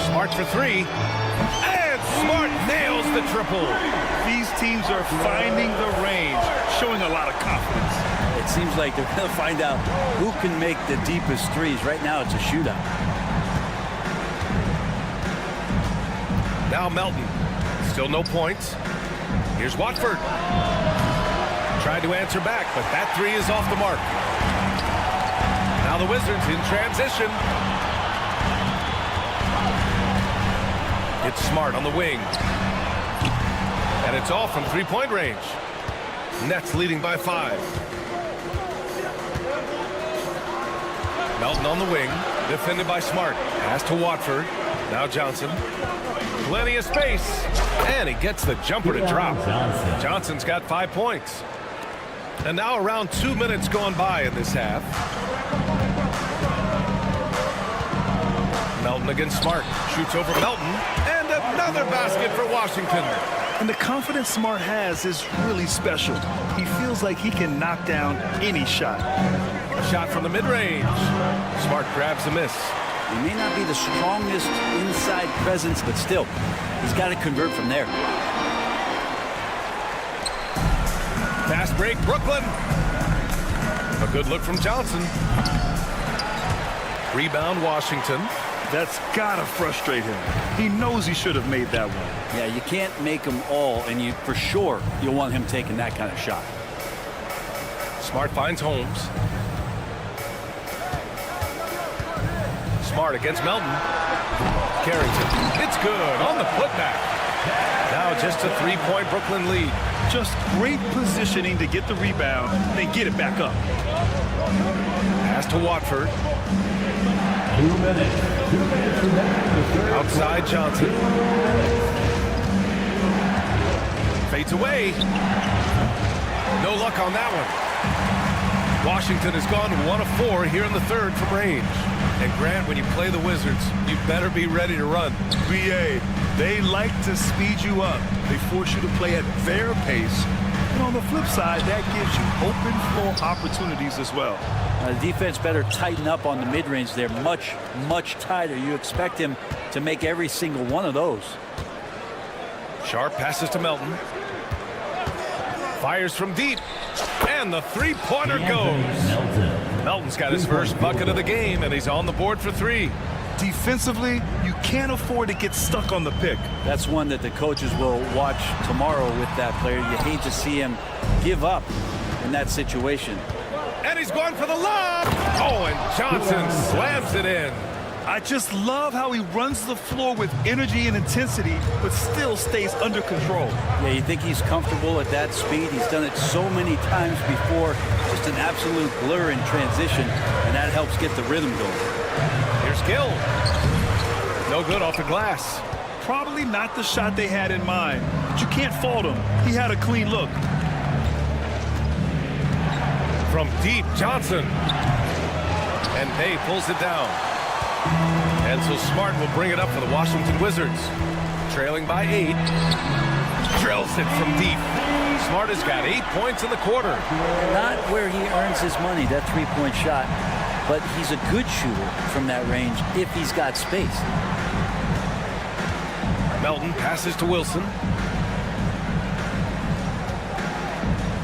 Smart for 3. And Smart nails the triple. These teams are finding the range, showing a lot of confidence. It seems like they're going to find out who can make the deepest threes. Right now, it's a shootout. Now Melton. Still no points. Here's Watford. Tried to answer back, but that 3 is off the mark. Now the Wizards in transition. It's Smart on the wing. And it's off from three-point range. Nets leading by 5. Melton on the wing. Defended by Smart. Pass to Watford. Now Johnson. Plenty of space. And he gets the jumper to drop. Johnson's got 5 points. And now around 2 minutes gone by in this half. Melton against Smart. Shoots over Melton. And another basket for Washington. And the confidence Smart has is really special. He feels like he can knock down any shot. A shot from the mid-range. Smart grabs a miss. He may not be the strongest inside presence, but still, he's got to convert from there. Fast break, Brooklyn. A good look from Johnson. Rebound, Washington. That's gotta frustrate him. He knows he should have made that one. Yeah, you can't make them all, and you for sure you'll want him taking that kind of shot. Smart finds Holmes. Smart against Melton. Carrington. It's good on the putback. Now just a three-point Brooklyn lead. Just great positioning to get the rebound, then get it back up. Pass to Watford. 2 minutes. 2 minutes remaining. Outside Johnson. Fades away. No luck on that one. Washington has gone 1 of 4 here in the third from range. And Grant, when you play the Wizards, you better be ready to run. BA, they like to speed you up. They force you to play at their pace. And on the flip side, that gives you open floor opportunities as well. The defense better tighten up on the mid-range. They're much, much tighter. You expect him to make every single one of those. Sharp passes to Melton. Fires from deep. And the three-pointer goes. Melton's got his first bucket of the game, and he's on the board for 3. Defensively, you can't afford to get stuck on the pick. That's one that the coaches will watch tomorrow with that player. You hate to see him give up in that situation. And he's going for the lob. Oh, and Johnson slams it in. I just love how he runs the floor with energy and intensity, but still stays under control. Yeah, you think he's comfortable at that speed? He's done it so many times before. Just an absolute blur in transition, and that helps get the rhythm going. Here's Gill. No good off the glass. Probably not the shot they had in mind, but you can't fault him. He had a clean look. From deep, Johnson. And Bay pulls it down. And so Smart will bring it up for the Washington Wizards. Trailing by 8. Drills it from deep. Smart has got 8 points in the quarter. Not where he earns his money, that three-point shot. But he's a good shooter from that range if he's got space. Melton passes to Wilson.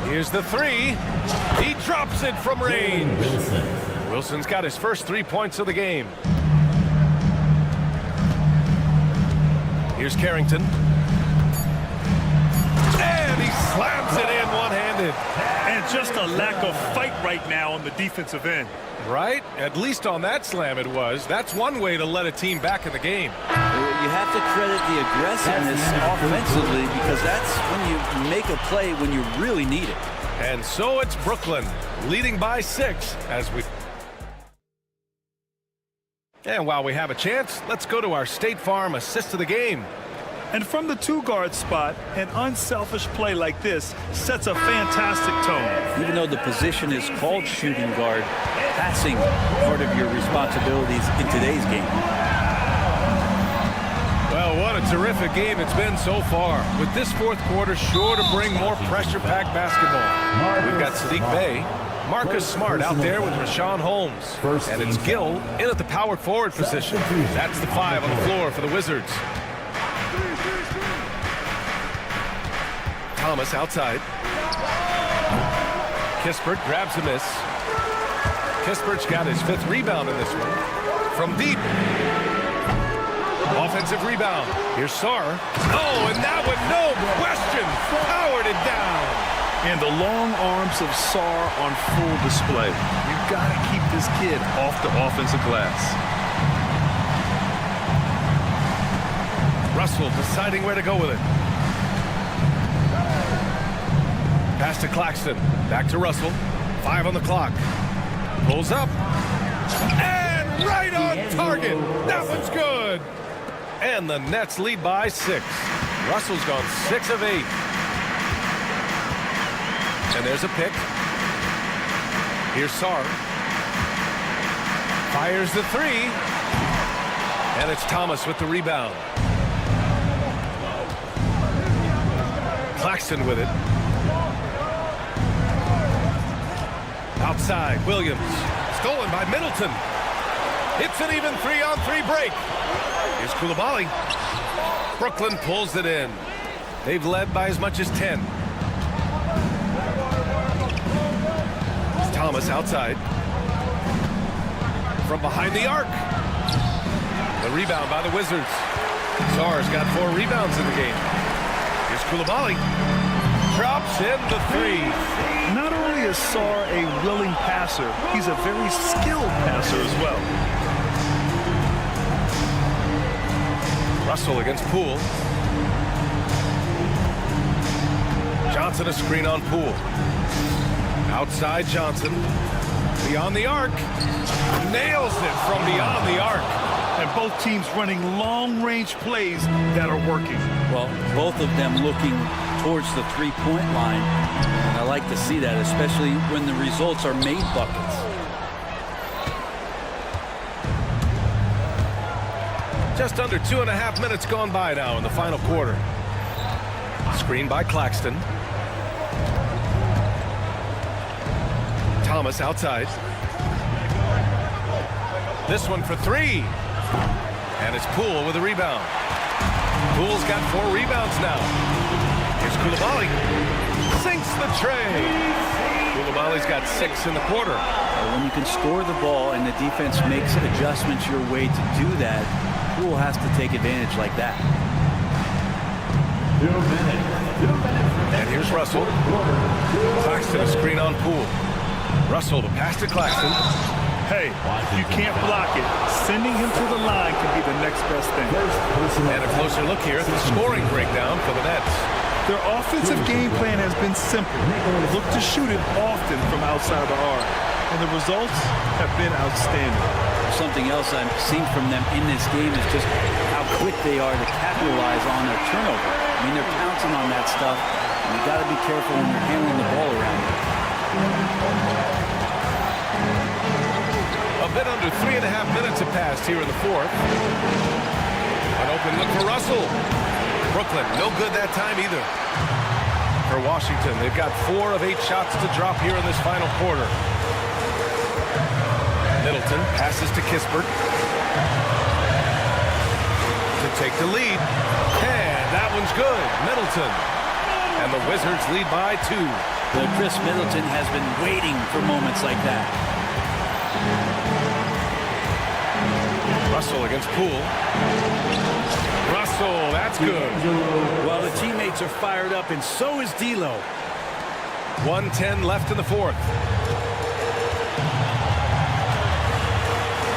Here's the 3. He drops it from range. Wilson's got his first 3 points of the game. Here's Carrington. And he slams it in one-handed. And just a lack of fight right now on the defensive end. Right? At least on that slam it was. That's one way to let a team back in the game. You have to credit the aggressiveness offensively, because that's when you make a play when you really need it. And so it's Brooklyn leading by 6 as we... And while we have a chance, let's go to our State Farm assist of the game. And from the 2-guard spot, an unselfish play like this sets a fantastic tone. Even though the position is called shooting guard, passing part of your responsibilities in today's game. Well, what a terrific game it's been so far. With this fourth quarter sure to bring more pressure-packed basketball. We've got Sadiq Bey, Marcus Smart out there with Rashawn Holmes. And it's Gill in at the power forward position. That's the 5 on the floor for the Wizards. Thomas outside. Kispert grabs a miss. Kispert's got his 5th rebound in this one. From deep. Offensive rebound. Here's Sarr. Oh, and that one, no question, powered it down. And the long arms of Sarr on full display. You've got to keep this kid off the offensive glass. Russell deciding where to go with it. Pass to Claxton. Back to Russell. 5 on the clock. Pulls up. And right on target. That one's good. And the Nets lead by 6. Russell's gone 6 of 8. And there's a pick. Here's Sarr. Fires the 3. And it's Thomas with the rebound. Claxton with it. Outside, Williams. Stolen by Middleton. It's an even 3-on-3 break. Here's Coulibaly. Brooklyn pulls it in. They've led by as much as 10. It's Thomas outside. From behind the arc. The rebound by the Wizards. Sarr's got 4 rebounds in the game. Here's Coulibaly. Drops in the 3. Not only is Sarr a willing passer, he's a very skilled passer as well. Russell against Poole. Johnson a screen on Poole. Outside Johnson. Beyond the arc. Nails it from beyond the arc. And both teams running long-range plays that are working. Well, both of them looking towards the three-point line. And I like to see that, especially when the results are made buckets. Just under 2.5 minutes gone by now in the final quarter. Screen by Claxton. Thomas outside. This one for 3. And it's Poole with a rebound. Poole's got 4 rebounds now. Here's Coulibaly. Sinks the tray. Coulibaly's got 6 in the quarter. When you can score the ball and the defense makes adjustments your way to do that, Poole has to take advantage like that. 2 minutes. 2 minutes. And here's Russell. Claxton a screen on Poole. Russell to pass to Claxton. Hey, if you can't block it, sending him to the line can be the next best thing. And a closer look here at the scoring breakdown for the Nets. Their offensive game plan has been simple. Look to shoot it often from outside the arc. And the results have been outstanding. Something else I've seen from them in this game is just how quick they are to capitalize on their turnover. I mean, they're pouncing on that stuff. And you got to be careful when you're handling the ball around. A bit under 3.5 minutes have passed here in the fourth. An open look for Russell. Brooklyn, no good that time either. For Washington, they've got 4 of 8 shots to drop here in this final quarter. Middleton passes to Kispert to take the lead. And that one's good. Middleton. And the Wizards lead by 2. Well, Chris Middleton has been waiting for moments like that. Russell against Poole. Russell, that's good. Well, the teammates are fired up, and so is D'Lo. 1:10 left in the fourth.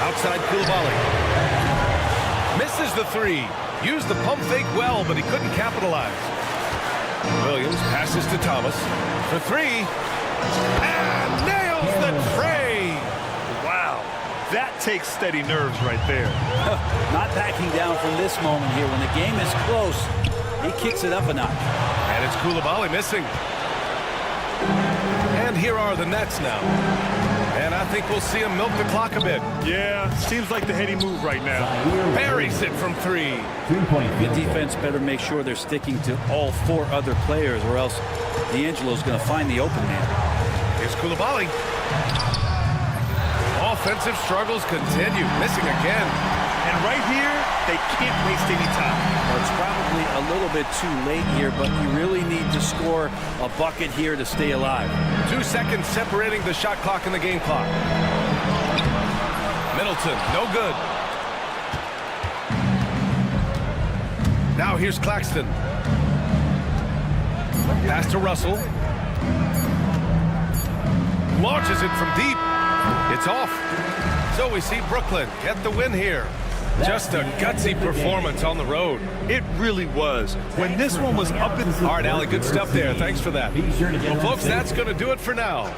Outside Coulibaly. Misses the 3. Used the pump fake well, but he couldn't capitalize. Williams passes to Thomas for 3. And nails the tray. Wow, that takes steady nerves right there. Not backing down from this moment here. When the game is close, he kicks it up a notch. And it's Coulibaly missing. And here are the Nets now. And I think we'll see him milk the clock a bit. Yeah, seems like the heady move right now. Buries it from 3. The defense better make sure they're sticking to all 4 other players, or else D'Angelo's going to find the open man. Here's Coulibaly. Offensive struggles continue. Missing again. And right here, they can't waste any time. Well, it's probably a little bit too late here, but you really need to score a bucket here to stay alive. 2 seconds separating the shot clock and the game clock. Middleton, no good. Now here's Claxton. Pass to Russell. Launches it from deep. It's off. So we see Brooklyn get the win here. Just a gutsy performance on the road. It really was. When this one was up in the... All right, Allie, good stuff there. Thanks for that. Well, folks, that's going to do it for now.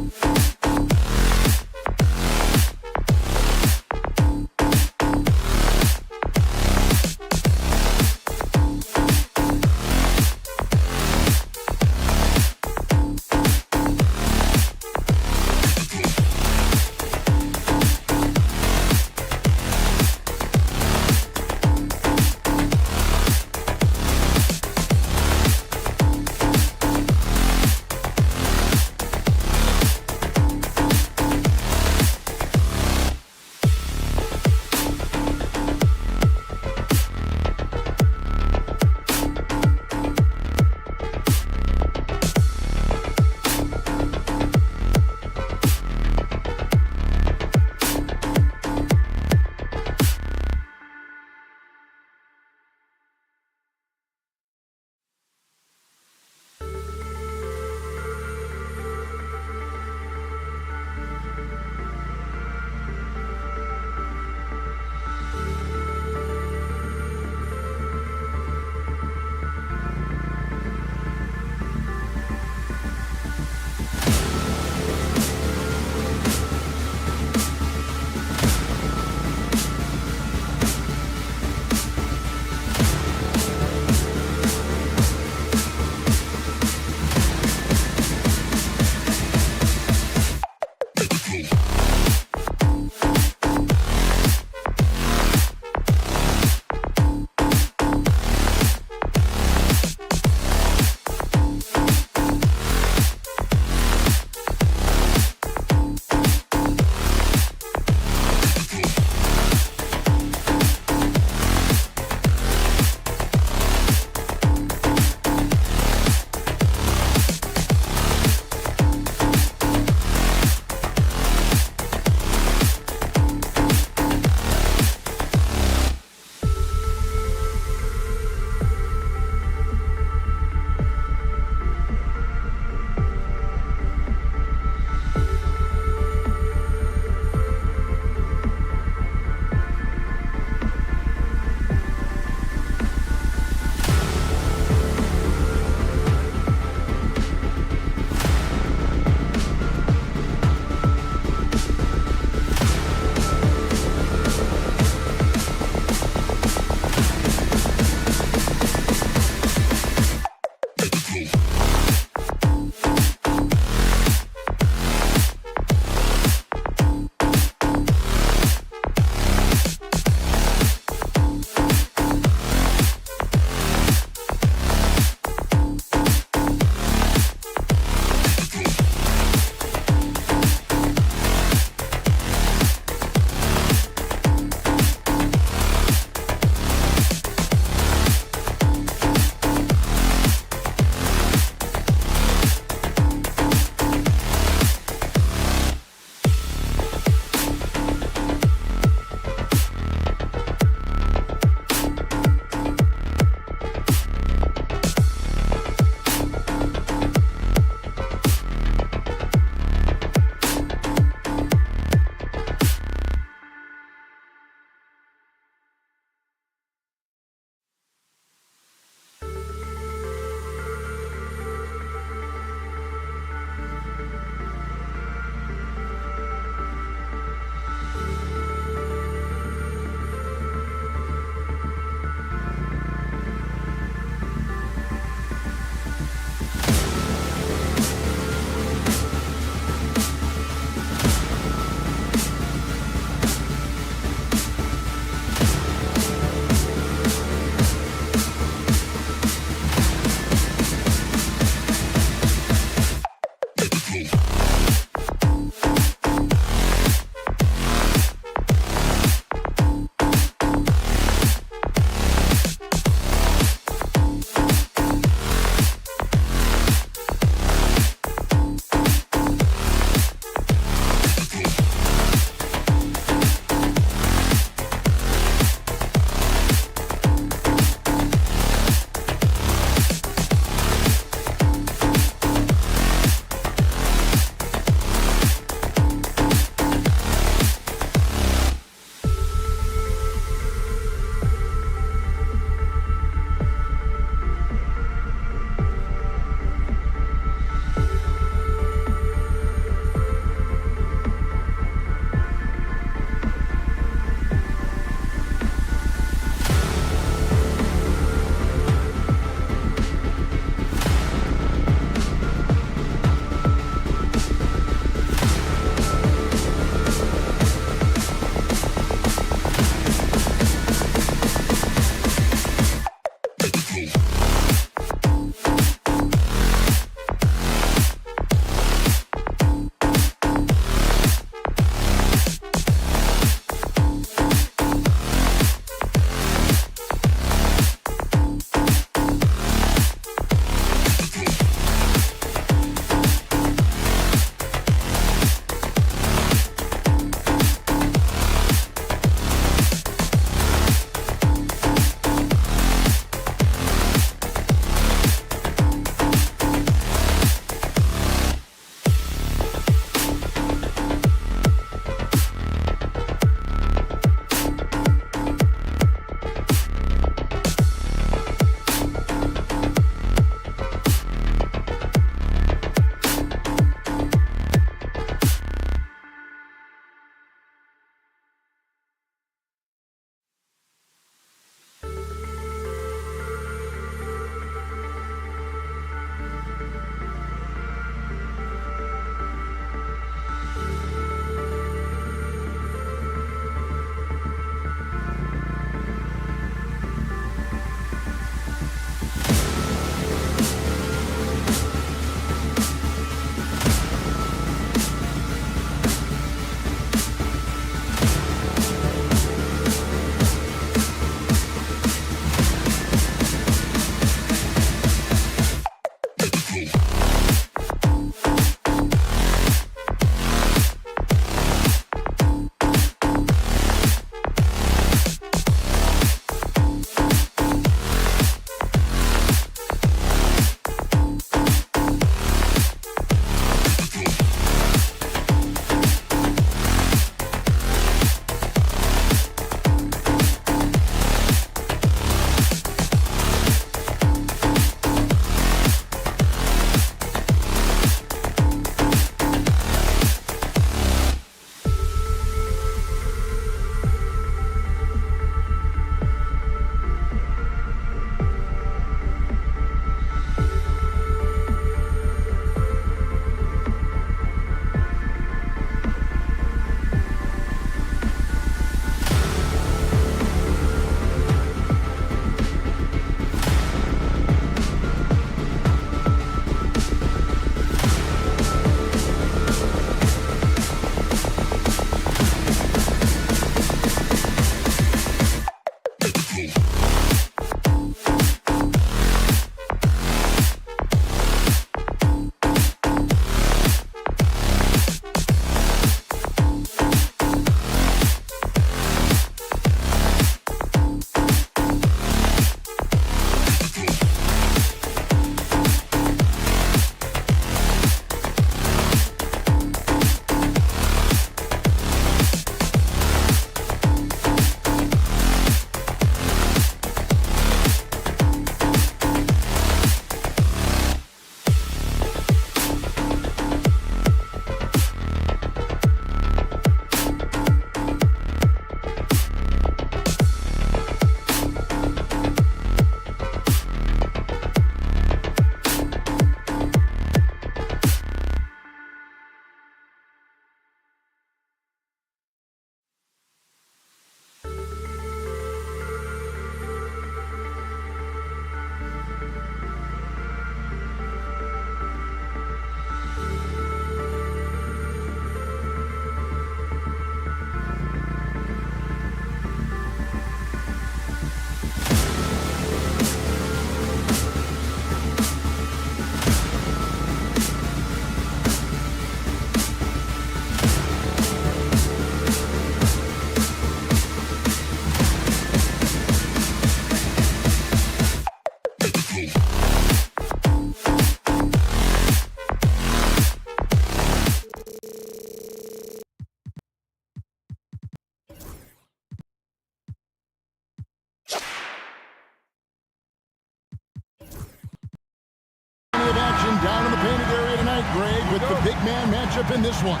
with the big man matchup in this one.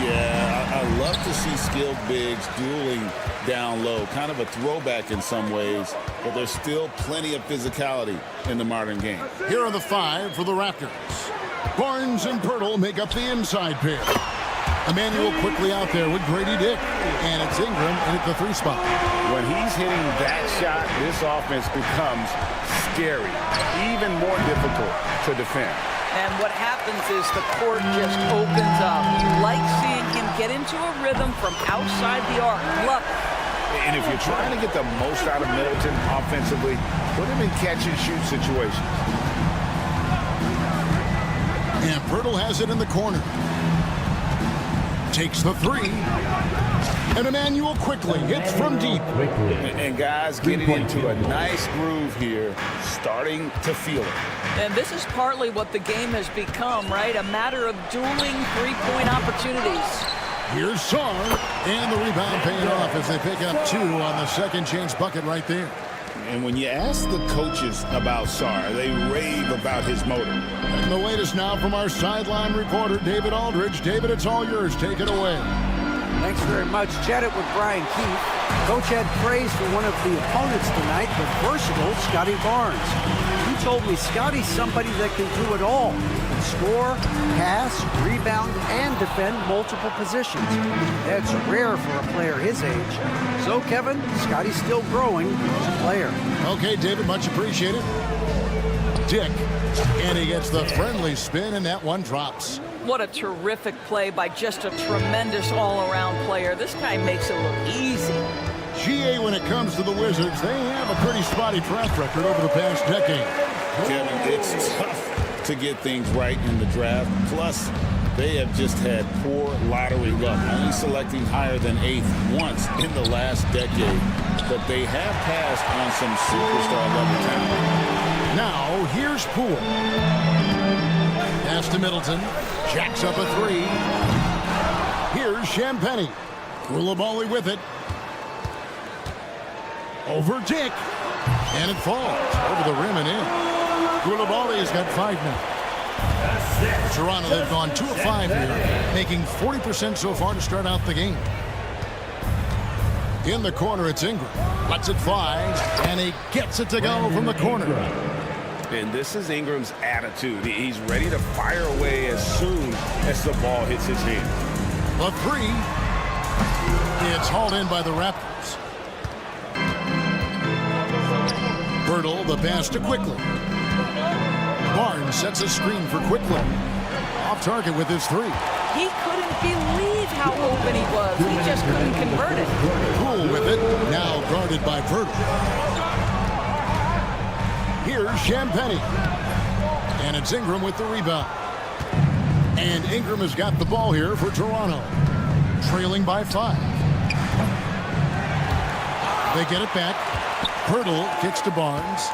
Yeah, I love to see skilled bigs dueling down low. Kind of a throwback in some ways, but there's still plenty of physicality in the modern game. Here are the 5 for the Raptors. Barnes and Pirtle make up the inside pair. Emmanuel quickly out there with Grady Dick. And it's Ingram in at the 3 spot. When he's hitting that shot, this offense becomes scary, even more difficult to defend. And what happens is the court just opens up. You like seeing him get into a rhythm from outside the arc. Love it. And if you're trying to get the most out of Middleton offensively, put him in catch-and-shoot situations. And Pirtle has it in the corner. Takes the 3. And Emmanuel quickly hits from deep. And guys getting into a nice groove here, starting to feel it. And this is partly what the game has become, right? A matter of dueling three-point opportunities. Here's Sarr, and the rebound paying off as they pick up 2 on the second chance bucket right there. And when you ask the coaches about Sarr, they rave about his motor. And the latest now from our sideline reporter, David Aldridge. David, it's all yours. Take it away. Thanks very much. Chatted with Brian Keefe. Coach had praise for one of the opponents tonight, the versatile Scotty Barnes. He told me Scotty's somebody that can do it all. Can score, pass, rebound, and defend multiple positions. That's rare for a player his age. So, Kevin, Scotty's still growing as a player. Okay, David, much appreciated. Dick, and he gets the friendly spin, and that one drops. What a terrific play by just a tremendous all-around player. This guy makes it look easy. GA, when it comes to the Wizards, they have a pretty spotty track record over the past decade. Kevin, it's tough to get things right in the draft. Plus, they have just had poor lottery luck, only selecting higher than 8th once in the last decade. But they have passed on some superstar-level talent. Now, here's Poole. Pass to Middleton. Jacks up a 3. Here's Champagnie. Koulibaly with it. Over Dick. And it falls over the rim and in. Koulibaly's got 5 now. Toronto, they've gone 2 of 5 here, making 40% so far to start out the game. In the corner, it's Ingram. Lets it fly, and he gets it to go from the corner. And this is Ingram's attitude. He's ready to fire away as soon as the ball hits his hand. The 3. It's hauled in by the Raptors. Pirtle, the pass to Quickly. Barnes sets a screen for Quickly. Off target with his 3. He couldn't believe how open he was. He just couldn't convert it. Poole with it, now guarded by Pirtle. Here's Champagnie. And it's Ingram with the rebound. And Ingram has got the ball here for Toronto. Trailing by 5. They get it back. Pirtle kicks to Barnes.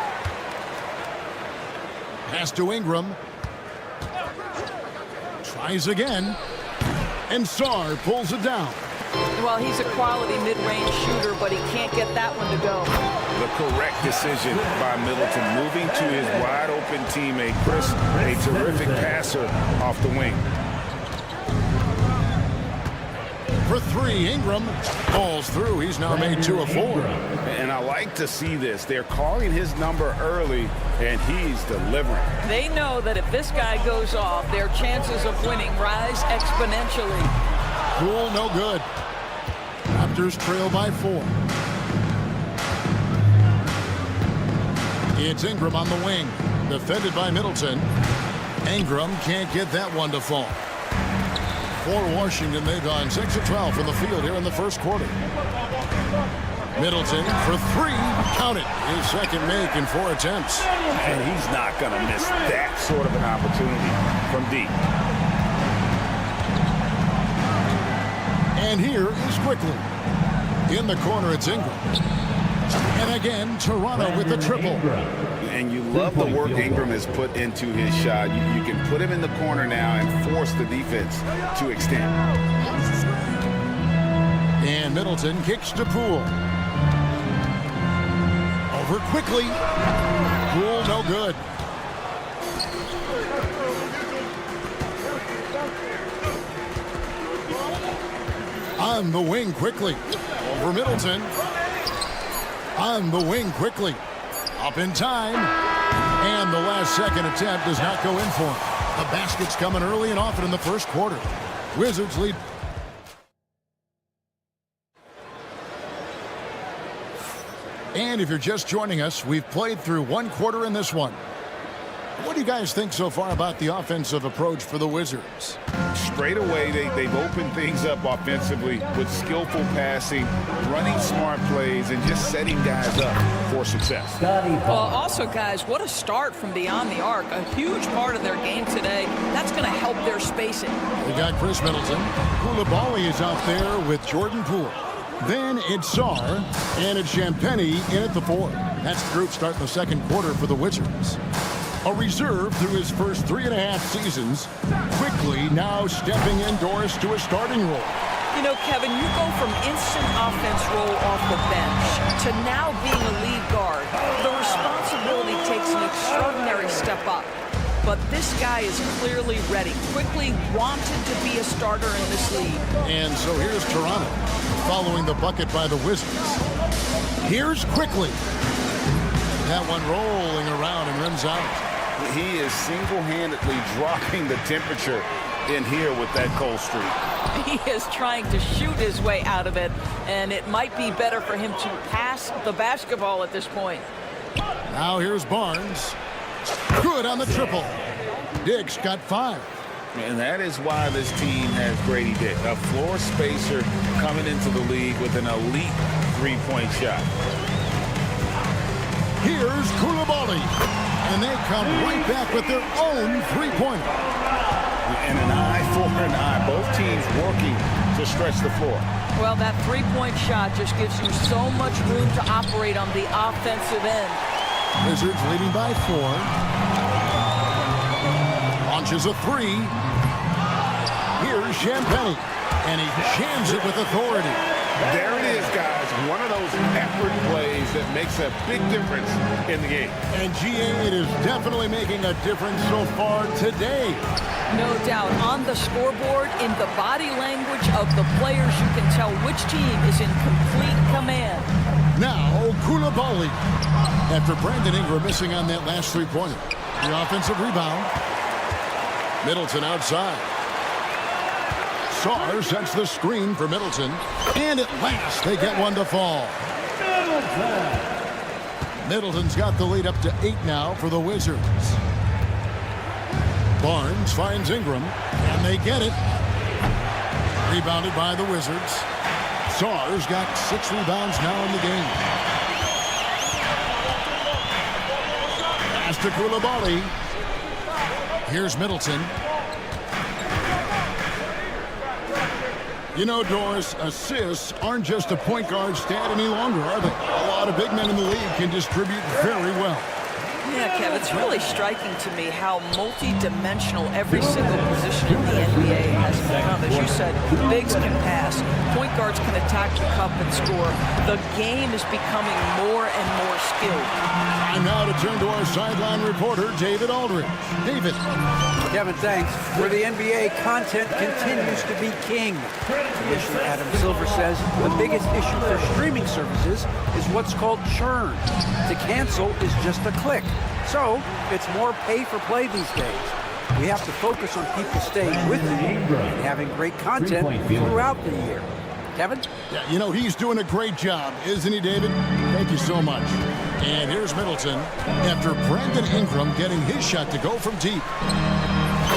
Pass to Ingram. Tries again. And Sarr pulls it down. Well, he's a quality mid-range shooter, but he can't get that one to go. The correct decision by Middleton, moving to his wide-open teammate, Chris, a terrific passer off the wing. For 3, Ingram falls through. He's now made 2 of 4. And I like to see this. They're calling his number early, and he's delivering. They know that if this guy goes off, their chances of winning rise exponentially. Poole, no good. Raptors trail by 4. It's Ingram on the wing. Defended by Middleton. Ingram can't get that one to fall. For Washington, they've gone 6 of 12 from the field here in the first quarter. Middleton for 3. Count it. His second make in 4 attempts. And he's not going to miss that sort of an opportunity from deep. And here is Quickly. In the corner, it's Ingram. And again, Toronto with the triple. And you love the work Ingram has put into his shot. You can put him in the corner now and force the defense to extend. And Middleton kicks to Poole. Over Quickly. Poole, no good. On the wing quickly. Over Middleton. On the wing quickly. Up in time. And the last second attempt does not go in for him. The basket's coming early and often in the first quarter. Wizards lead. And if you're just joining us, we've played through one quarter in this one. What do you guys think so far about the offensive approach for the Wizards? Straight away, they've opened things up offensively with skillful passing, running smart plays, and just setting guys up for success. Well, also, guys, what a start from beyond the arc. A huge part of their game today. That's going to help their spacing. We got Chris Middleton. Koulibaly is out there with Jordan Poole. Then it's Sarr, and it's Champagnie in at the 4. That's the group starting the second quarter for the Wizards. A reserve through his first 3.5 seasons, quickly now stepping indoors to a starting role. You know, Kevin, you go from instant offense role off the bench to now being a lead guard. The responsibility takes an extraordinary step up. But this guy is clearly ready, quickly wanted to be a starter in this league. And so here's Toronto, following the bucket by the Wizards. Here's quickly. That one rolling around and rims out. He is single-handedly dropping the temperature in here with that cold streak. He is trying to shoot his way out of it, and it might be better for him to pass the basketball at this point. Now here's Barnes. Good on the triple. Dick's got 5. And that is why this team has Grady Dick, a floor spacer coming into the league with an elite three-point shot. Here's Koulibaly. And they come right back with their own three-pointer. And an eye for an eye. Both teams working to stretch the floor. Well, that three-point shot just gives you so much room to operate on the offensive end. Wizards leading by 4. Launches a 3. Here's Champagnie. And he jams it with authority. There it is, guys. One of those effort plays that makes a big difference in the game. And GA, it is definitely making a difference so far today. No doubt. On the scoreboard, in the body language of the players, you can tell which team is in complete command. Now, Koulibaly. After Brandon Ingram missing on that last three-pointer. The offensive rebound. Middleton outside. Sarr sets the screen for Middleton. And at last, they get one to fall. Middleton's got the lead up to 8 now for the Wizards. Barnes finds Ingram, and they get it. Rebounded by the Wizards. Sarr's got 6 rebounds now in the game. Pass to Koulibaly. Here's Middleton. You know, Doris, assists aren't just a point guard stat any longer, are they? A lot of big men in the league can distribute very well. Yeah, Kev, it's really striking to me how multi-dimensional every single position in the NBA has become. As you said, bigs can pass, point guards can attack the cup and score. The game is becoming more and more skilled. Time now to turn to our sideline reporter, David Aldridge. David. Kevin, thanks. For the NBA, content continues to be king. Commissioner Adam Silver says the biggest issue for streaming services is what's called churn. To cancel is just a click. So it's more pay for play these days. We have to focus on people staying with you and having great content throughout the year. Kevin? Yeah, you know, he's doing a great job, isn't he, David? Thank you so much. And here's Middleton after Brandon Ingram getting his shot to go from deep.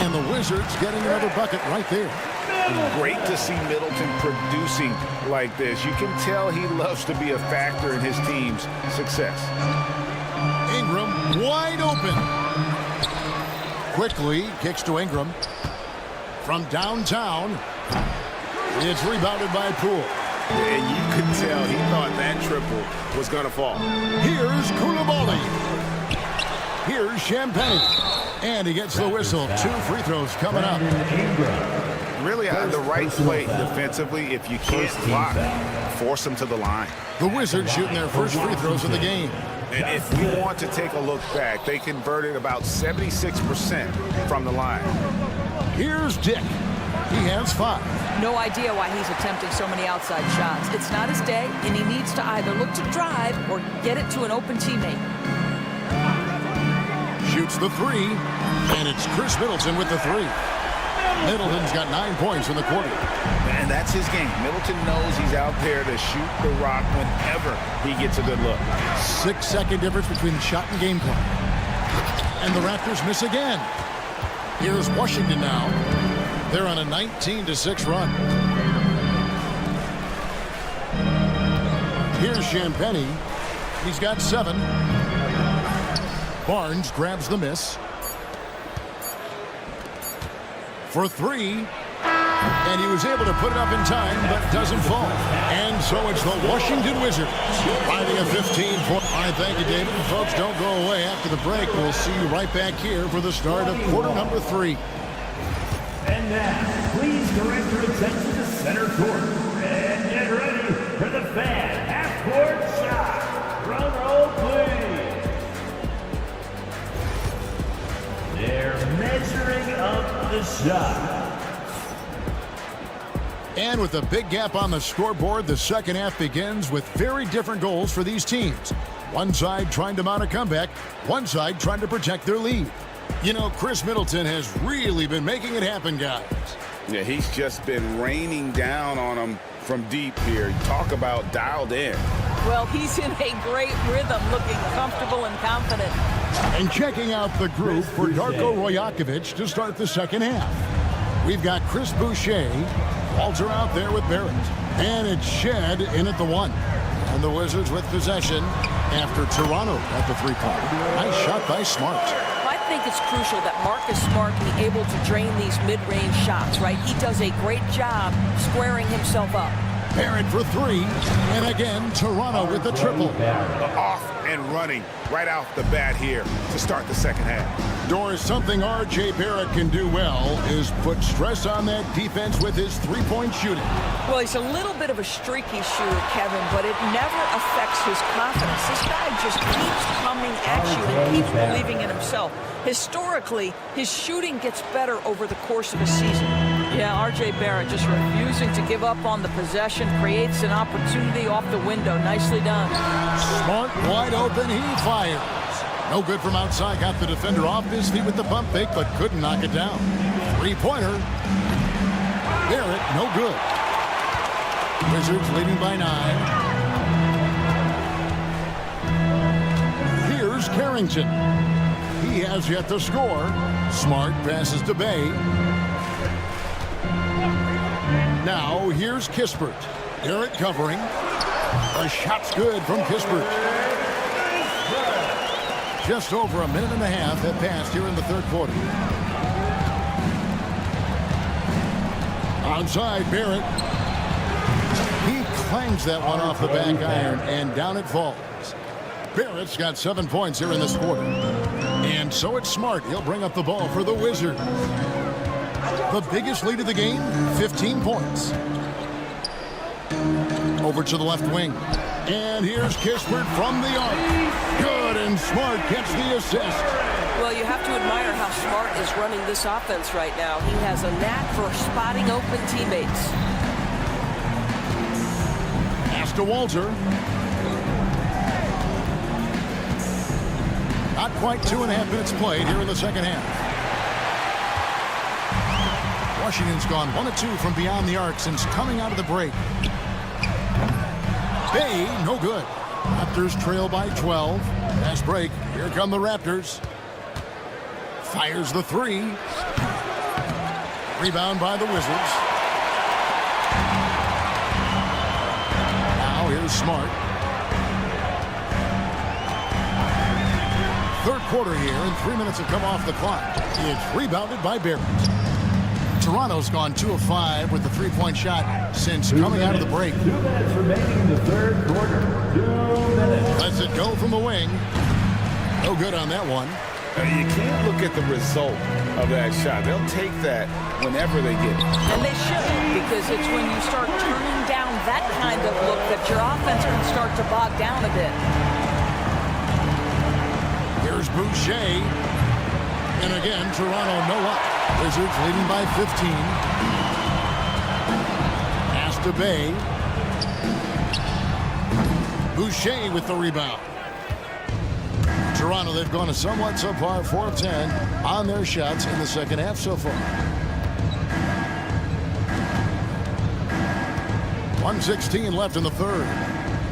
And the Wizards getting another bucket right there. Great to see Middleton producing like this. You can tell he loves to be a factor in his team's success. Ingram wide open. Quickly kicks to Ingram. From downtown. It's rebounded by Poole. And you could tell he thought that triple was going to fall. Here's Koulibaly. Here's Champagnie. And he gets the whistle. 2 free throws coming up. Really the right play defensively. If you can't block, force them to the line. The Wizards shooting their first free throws of the game. And if we want to take a look back, they converted about 76% from the line. Here's Dick. He has 5. No idea why he's attempting so many outside shots. It's not his day, and he needs to either look to drive or get it to an open teammate. Shoots the 3, and it's Chris Middleton with the 3. Middleton's got 9 points in the quarter. And that's his game. Middleton knows he's out there to shoot the rock whenever he gets a good look. 6-second difference between shot and game clock. And the Raptors miss again. Here's Washington now. They're on a 19-6 run. Here's Champagny. He's got 7. Barnes grabs the miss. For 3. And he was able to put it up in time, but doesn't fall. And so it's the Washington Wizards riding a 15-point. All right, thank you, David. Folks, don't go away. After the break, we'll see you right back here for the start of quarter number 3. And now, please direct your attention to center court. And get ready for the fan half-court shot. Drum roll, please. They're measuring up the shot. And with a big gap on the scoreboard, the second half begins with very different goals for these teams. One side trying to mount a comeback, one side trying to protect their lead. You know, Chris Middleton has really been making it happen, guys. Yeah, he's just been raining down on them from deep here. Talk about dialed in. Well, he's in a great rhythm, looking comfortable and confident. And checking out the group for Darko Rajakovic to start the second half. We've got Chris Boucher, Walter out there with Barrett. And it's Shed in at the 1. And the Wizards with possession after Toronto at the 3-point. Nice shot by Smart. I think it's crucial that Marcus Smart be able to drain these mid-range shots, right? He does a great job squaring himself up. Barrett for 3. And again, Toronto with the triple. Off and running right off the bat here to start the second half. Doris, something R.J. Barrett can do well is put stress on that defense with his 3-point shooting. Well, he's a little bit of a streaky shooter, Kevin, but it never affects his confidence. This guy just keeps coming at you and keeps believing in himself. Historically, his shooting gets better over the course of a season. Yeah, R.J. Barrett just refusing to give up on the possession, creates an opportunity off the window. Nicely done. Smart wide open, he fires. No good from outside, got the defender off his feet with the pump fake, but couldn't knock it down. 3-pointer. Barrett, no good. Wizards leading by 9. Here's Carrington. He has yet to score. Smart passes to Bay. Now here's Kispert. Barrett covering. The shot's good from Kispert. Just over a minute and a half have passed here in the third quarter. Outside, Barrett. He clangs that one off the back iron, and down it falls. Barrett's got 7 points here in this quarter. And so it's Smart. He'll bring up the ball for the Wizards. The biggest lead of the game, 15 points. Over to the left wing. And here's Kispert from the arc. Good, and Smart gets the assist. Well, you have to admire how Smart is running this offense right now. He has a knack for spotting open teammates. Pass to Walter. Not quite 2.5 minutes played here in the second half. Washington's gone 1 of 2 from beyond the arc since coming out of the break. Bay, no good. Raptors trail by 12. Last break. Here come the Raptors. Fires the 3. Rebound by the Wizards. Now here's Smart. Third quarter here, and 3 minutes have come off the clock. It's rebounded by Barrett. Toronto's gone 2 of 5 with the 3-point shot since coming out of the break. 2 minutes remaining in the third quarter. 2 minutes. Lets it go from the wing. No good on that one. You can't look at the result of that shot. They'll take that whenever they get it. And they should, because it's when you start turning down that kind of look that your offense can start to bog down a bit. Here's Boucher. And again, Toronto no up. Wizards leading by 15. Pass to Bay. Boucher with the rebound. Toronto, they've gone a somewhat subpar 4 of 10 on their shots in the second half so far. 1:16 left in the third.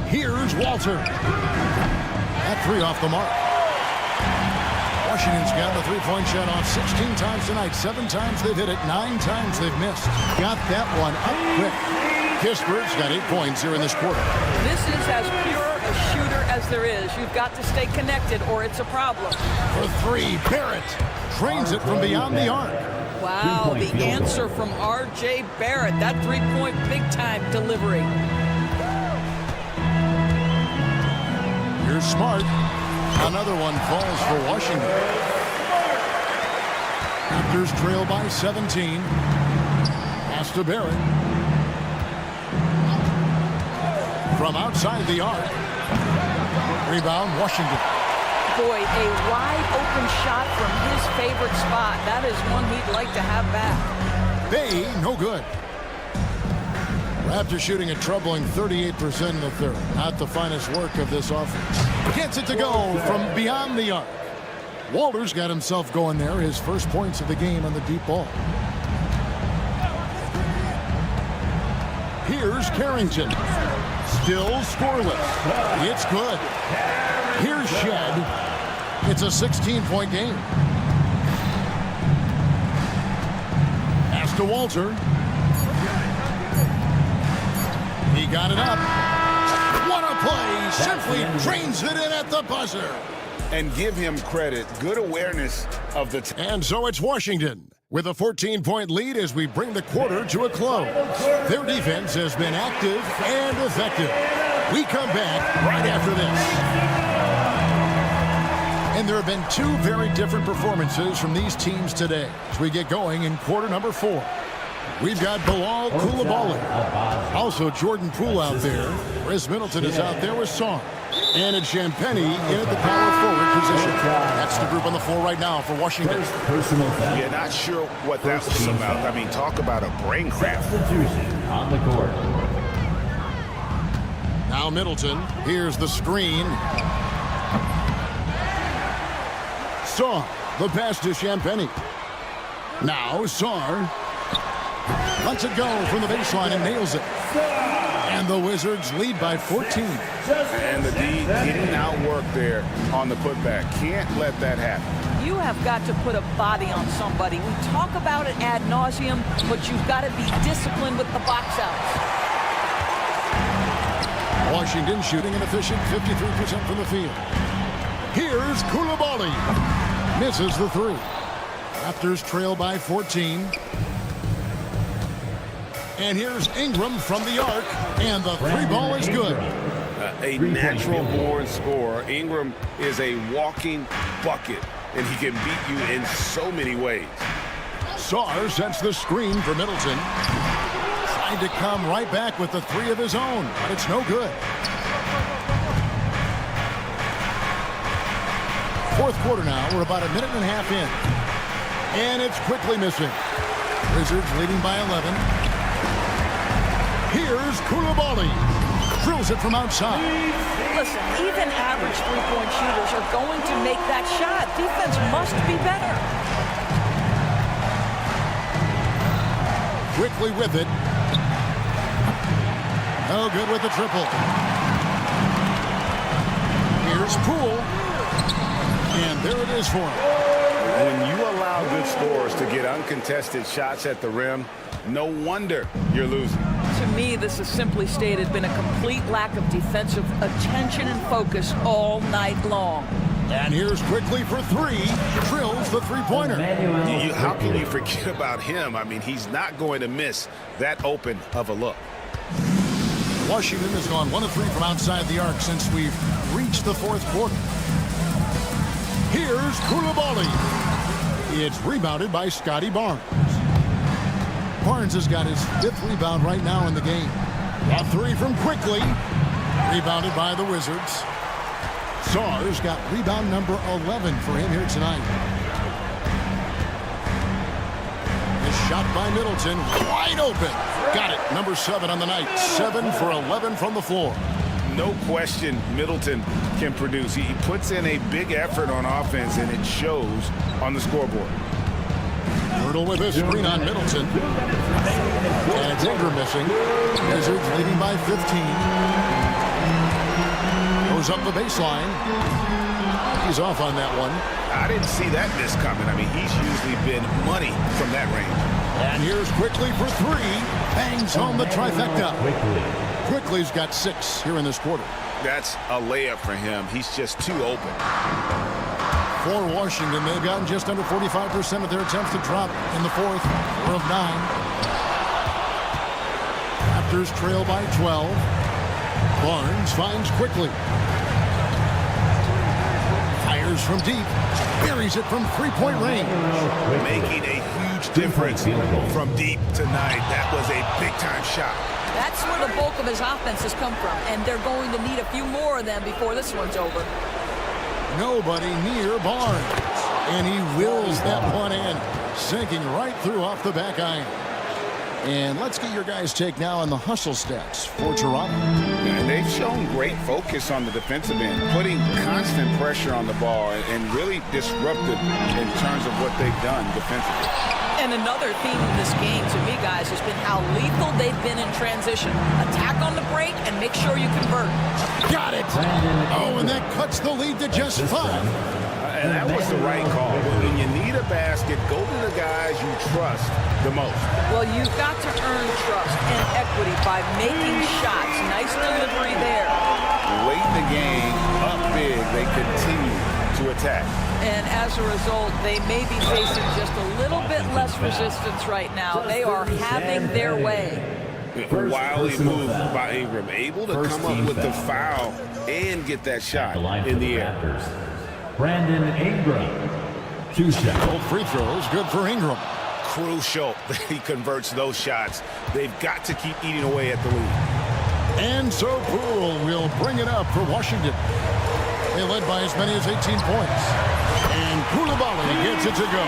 Here's Walter. That three off the mark. Washington's got the three-point shot off 16 times tonight. 7 times they've hit it, 9 times they've missed. Got that one up quick. Kisper's got 8 points here in this quarter. This is as pure a shooter as there is. You've got to stay connected or it's a problem. For 3, Barrett trains it from beyond the arc. Wow, the answer from R.J. Barrett. That three-point big-time delivery. Here's Smart. Another one falls for Washington. Raptors trail by 17. Pass to Barrett. From outside the arc. Rebound, Washington. Boy, a wide-open shot from his favorite spot. That is one he'd like to have back. Bay, no good. Raptors shooting a troubling 38% in the third. Not the finest work of this offense. Gets it to go from beyond the arc. Walter's got himself going there. His first points of the game on the deep ball. Here's Carrington. Still scoreless. It's good. Here's Shed. It's a 16-point game. Pass to Walter. He got it up. What a play. Simply drains it in at the buzzer. And give him credit. Good awareness of the And so it's Washington with a 14-point lead as we bring the quarter to a close. Their defense has been active and effective. We come back right after this. And there have been 2 very different performances from these teams today as we get going in quarter number 4. We've got Bilal Coulibaly. Also Jordan Poole out there. Chris Middleton is out there with Song. And it's Champagnie in at the power forward position. That's the group on the floor right now for Washington. Yeah, not sure what that was about. I mean, talk about a brain cramp. On the court. Now Middleton. Here's the screen. Song. The pass to Champagnie. Now Sar. Lets it go from the baseline and nails it. And the Wizards lead by 14. And the D getting outwork there on the putback. Can't let that happen. You have got to put a body on somebody. We talk about it ad nauseum, but you've got to be disciplined with the box outs. Washington shooting an efficient 53% from the field. Here's Coulibaly. Misses the 3. Raptors trail by 14. And here's Ingram from the arc, and the 3 ball is good. A natural-born scorer. Ingram is a walking bucket, and he can beat you in so many ways. Sar sets the screen for Middleton. Tried to come right back with the 3 of his own, but it's no good. Fourth quarter now. We're about a minute and a half in. And it's quickly missing. Wizards leading by 11. Here's Coulibaly. Drills it from outside. Listen, even average three-point shooters are going to make that shot. Defense must be better. Quickly with it. No good with the triple. Here's Poole. And there it is for him. When you allow good scorers to get uncontested shots at the rim, no wonder you're losing. To me, this is simply stated been a complete lack of defensive attention and focus all night long. And here's quickly for 3. Drills the three-pointer. How can you forget about him? I mean, he's not going to miss that open of a look. Washington has gone 1 of 3 from outside the arc since we've reached the fourth quarter. Here's Coulibaly. It's rebounded by Scotty Barnes. Barnes has got his 5th rebound right now in the game. A 3 from Quickly. Rebounded by the Wizards. Sar's got rebound number 11 for him here tonight. Shot by Middleton. Wide open. Got it. Number 7 on the night. 7 for 11 from the floor. No question Middleton can produce. He puts in a big effort on offense, and it shows on the scoreboard. Hurdle with this screen on Middleton. And it's Ingram missing. Wizards leading by 15. Goes up the baseline. He's off on that one. I didn't see that miss coming. I mean, he's usually been money from that range. And here's Quickly for 3. Bangs home the trifecta. Quickly's got 6 here in this quarter. That's a layup for him. He's just too open. For Washington, they've gotten just under 45% of their attempts to drop in the 4th. 4 of 9. Raptors trail by 12. Barnes finds Quickly. Fires from deep. Buries it from 3-point range. Making a huge difference from deep tonight. That was a big-time shot. That's where the bulk of his offense has come from, and they're going to need a few more of them before this one's over. Nobody near Barnes. And he wills that one in, sinking right through off the back iron. And let's get your guys' take now on the hustle stats for Toronto. And they've shown great focus on the defensive end, putting constant pressure on the ball and really disruptive in terms of what they've done defensively. And another theme of this game to me, guys, has been how lethal they've been in transition. Attack on the break and make sure you convert. Got it. Oh, and that cuts the lead to just 5. And that was the right call. When you need a basket, go to the guys you trust the most. Well, you've got to earn trust and equity by making shots. Nice delivery there. Late in the game, up big, they continue to attack. And as a result, they may be facing just a little bit less resistance right now. They are having their way. Wily move by Ingram, able to come up with the foul and get that shot in the air. Brandon Ingram. 2 shots. Both free throws, good for Ingram. Crucial that he converts those shots. They've got to keep eating away at the lead. And so Poole will bring it up for Washington. They led by as many as 18 points. And Koulibaly gets it to go.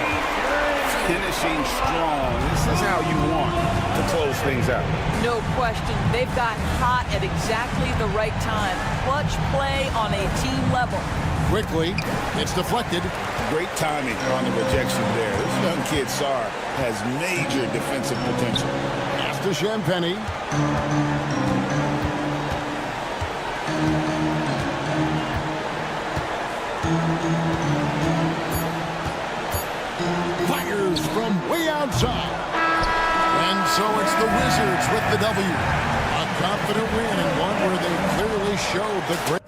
Finishing strong. This is how you want to close things out. No question. They've gotten hot at exactly the right time. Clutch play on a team level. Quickly, it's deflected. Great timing on the rejection there. This young kid, Sarr, has major defensive potential. Pass to Champagny. Fires from way outside. And so it's the Wizards with the W. A confident win and one where they clearly showed the great.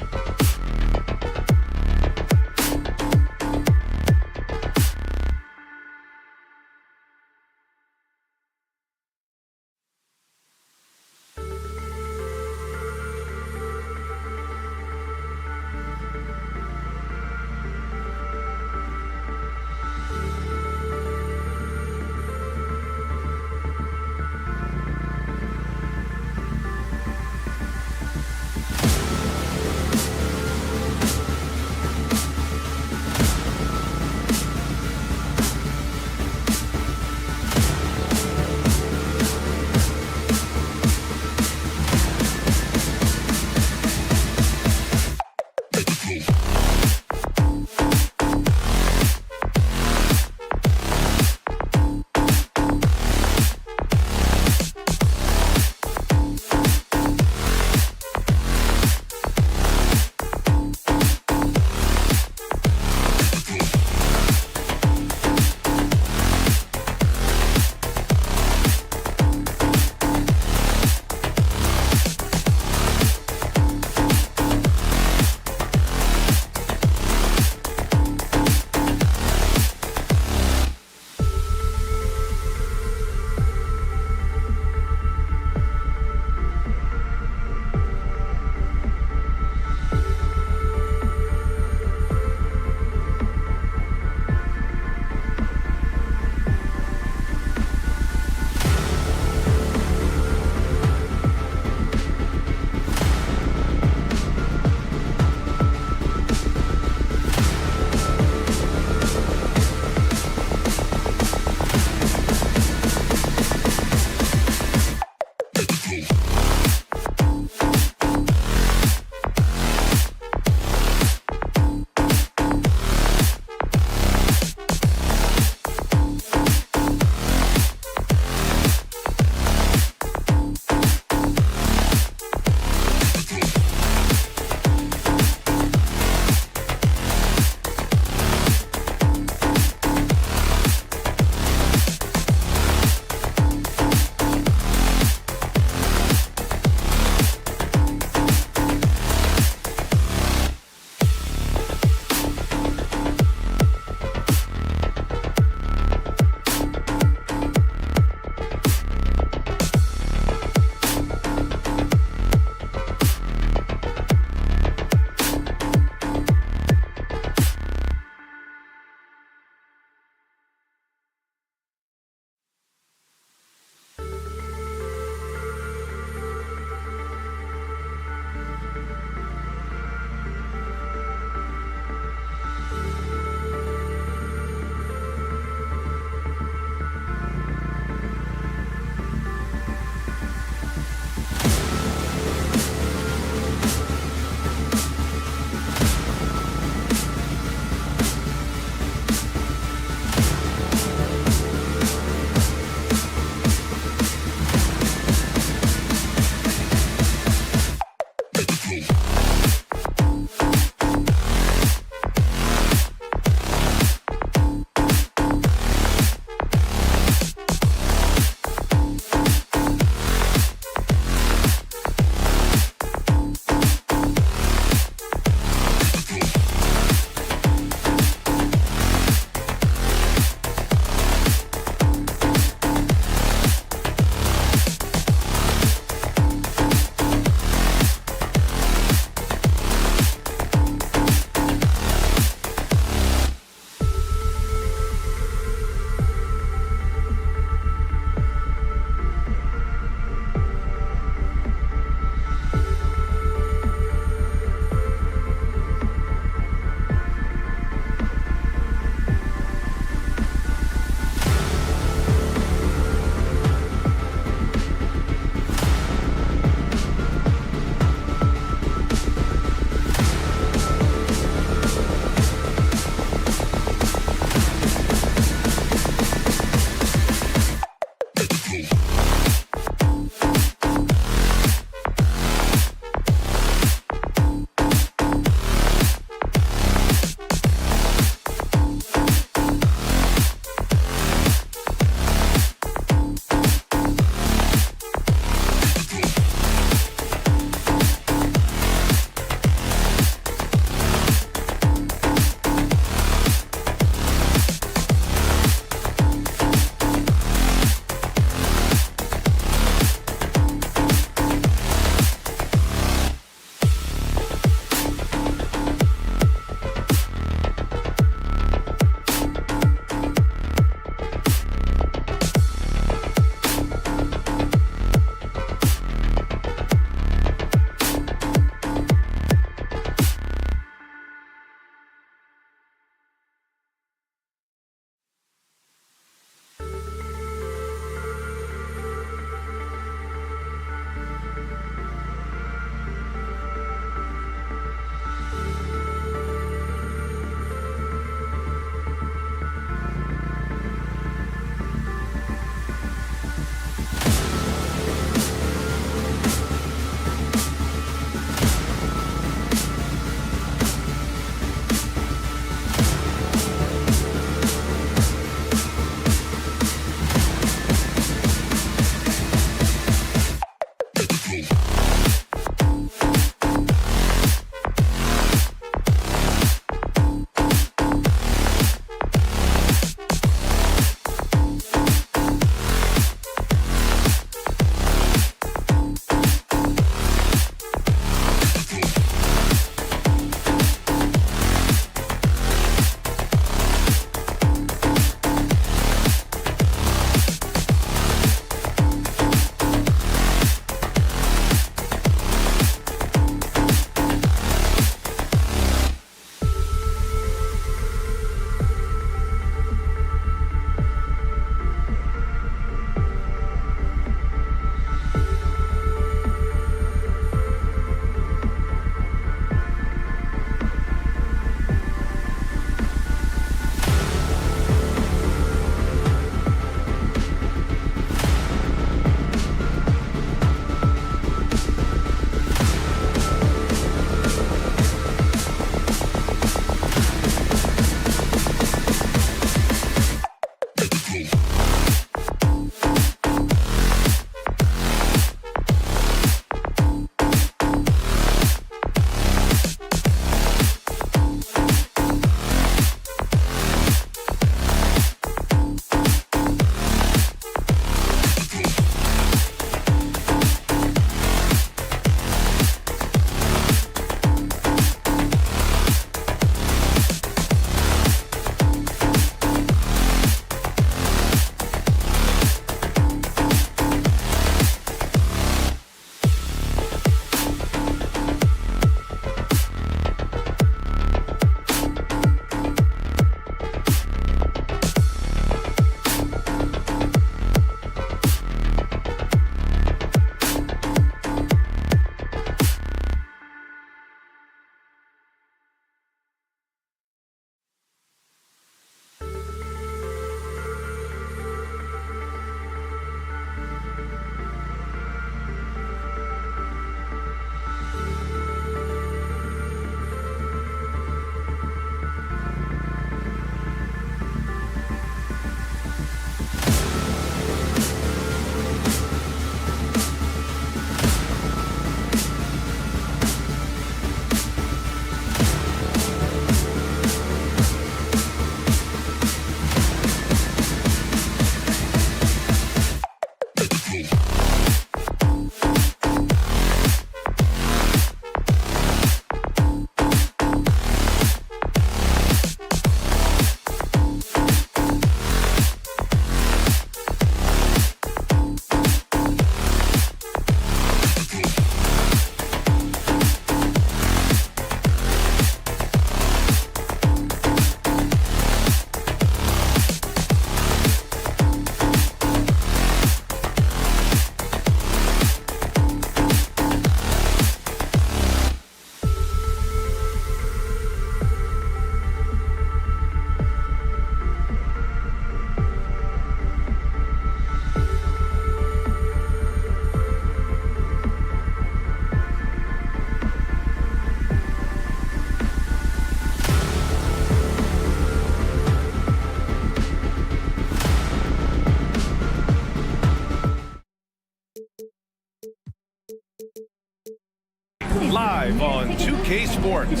Sports.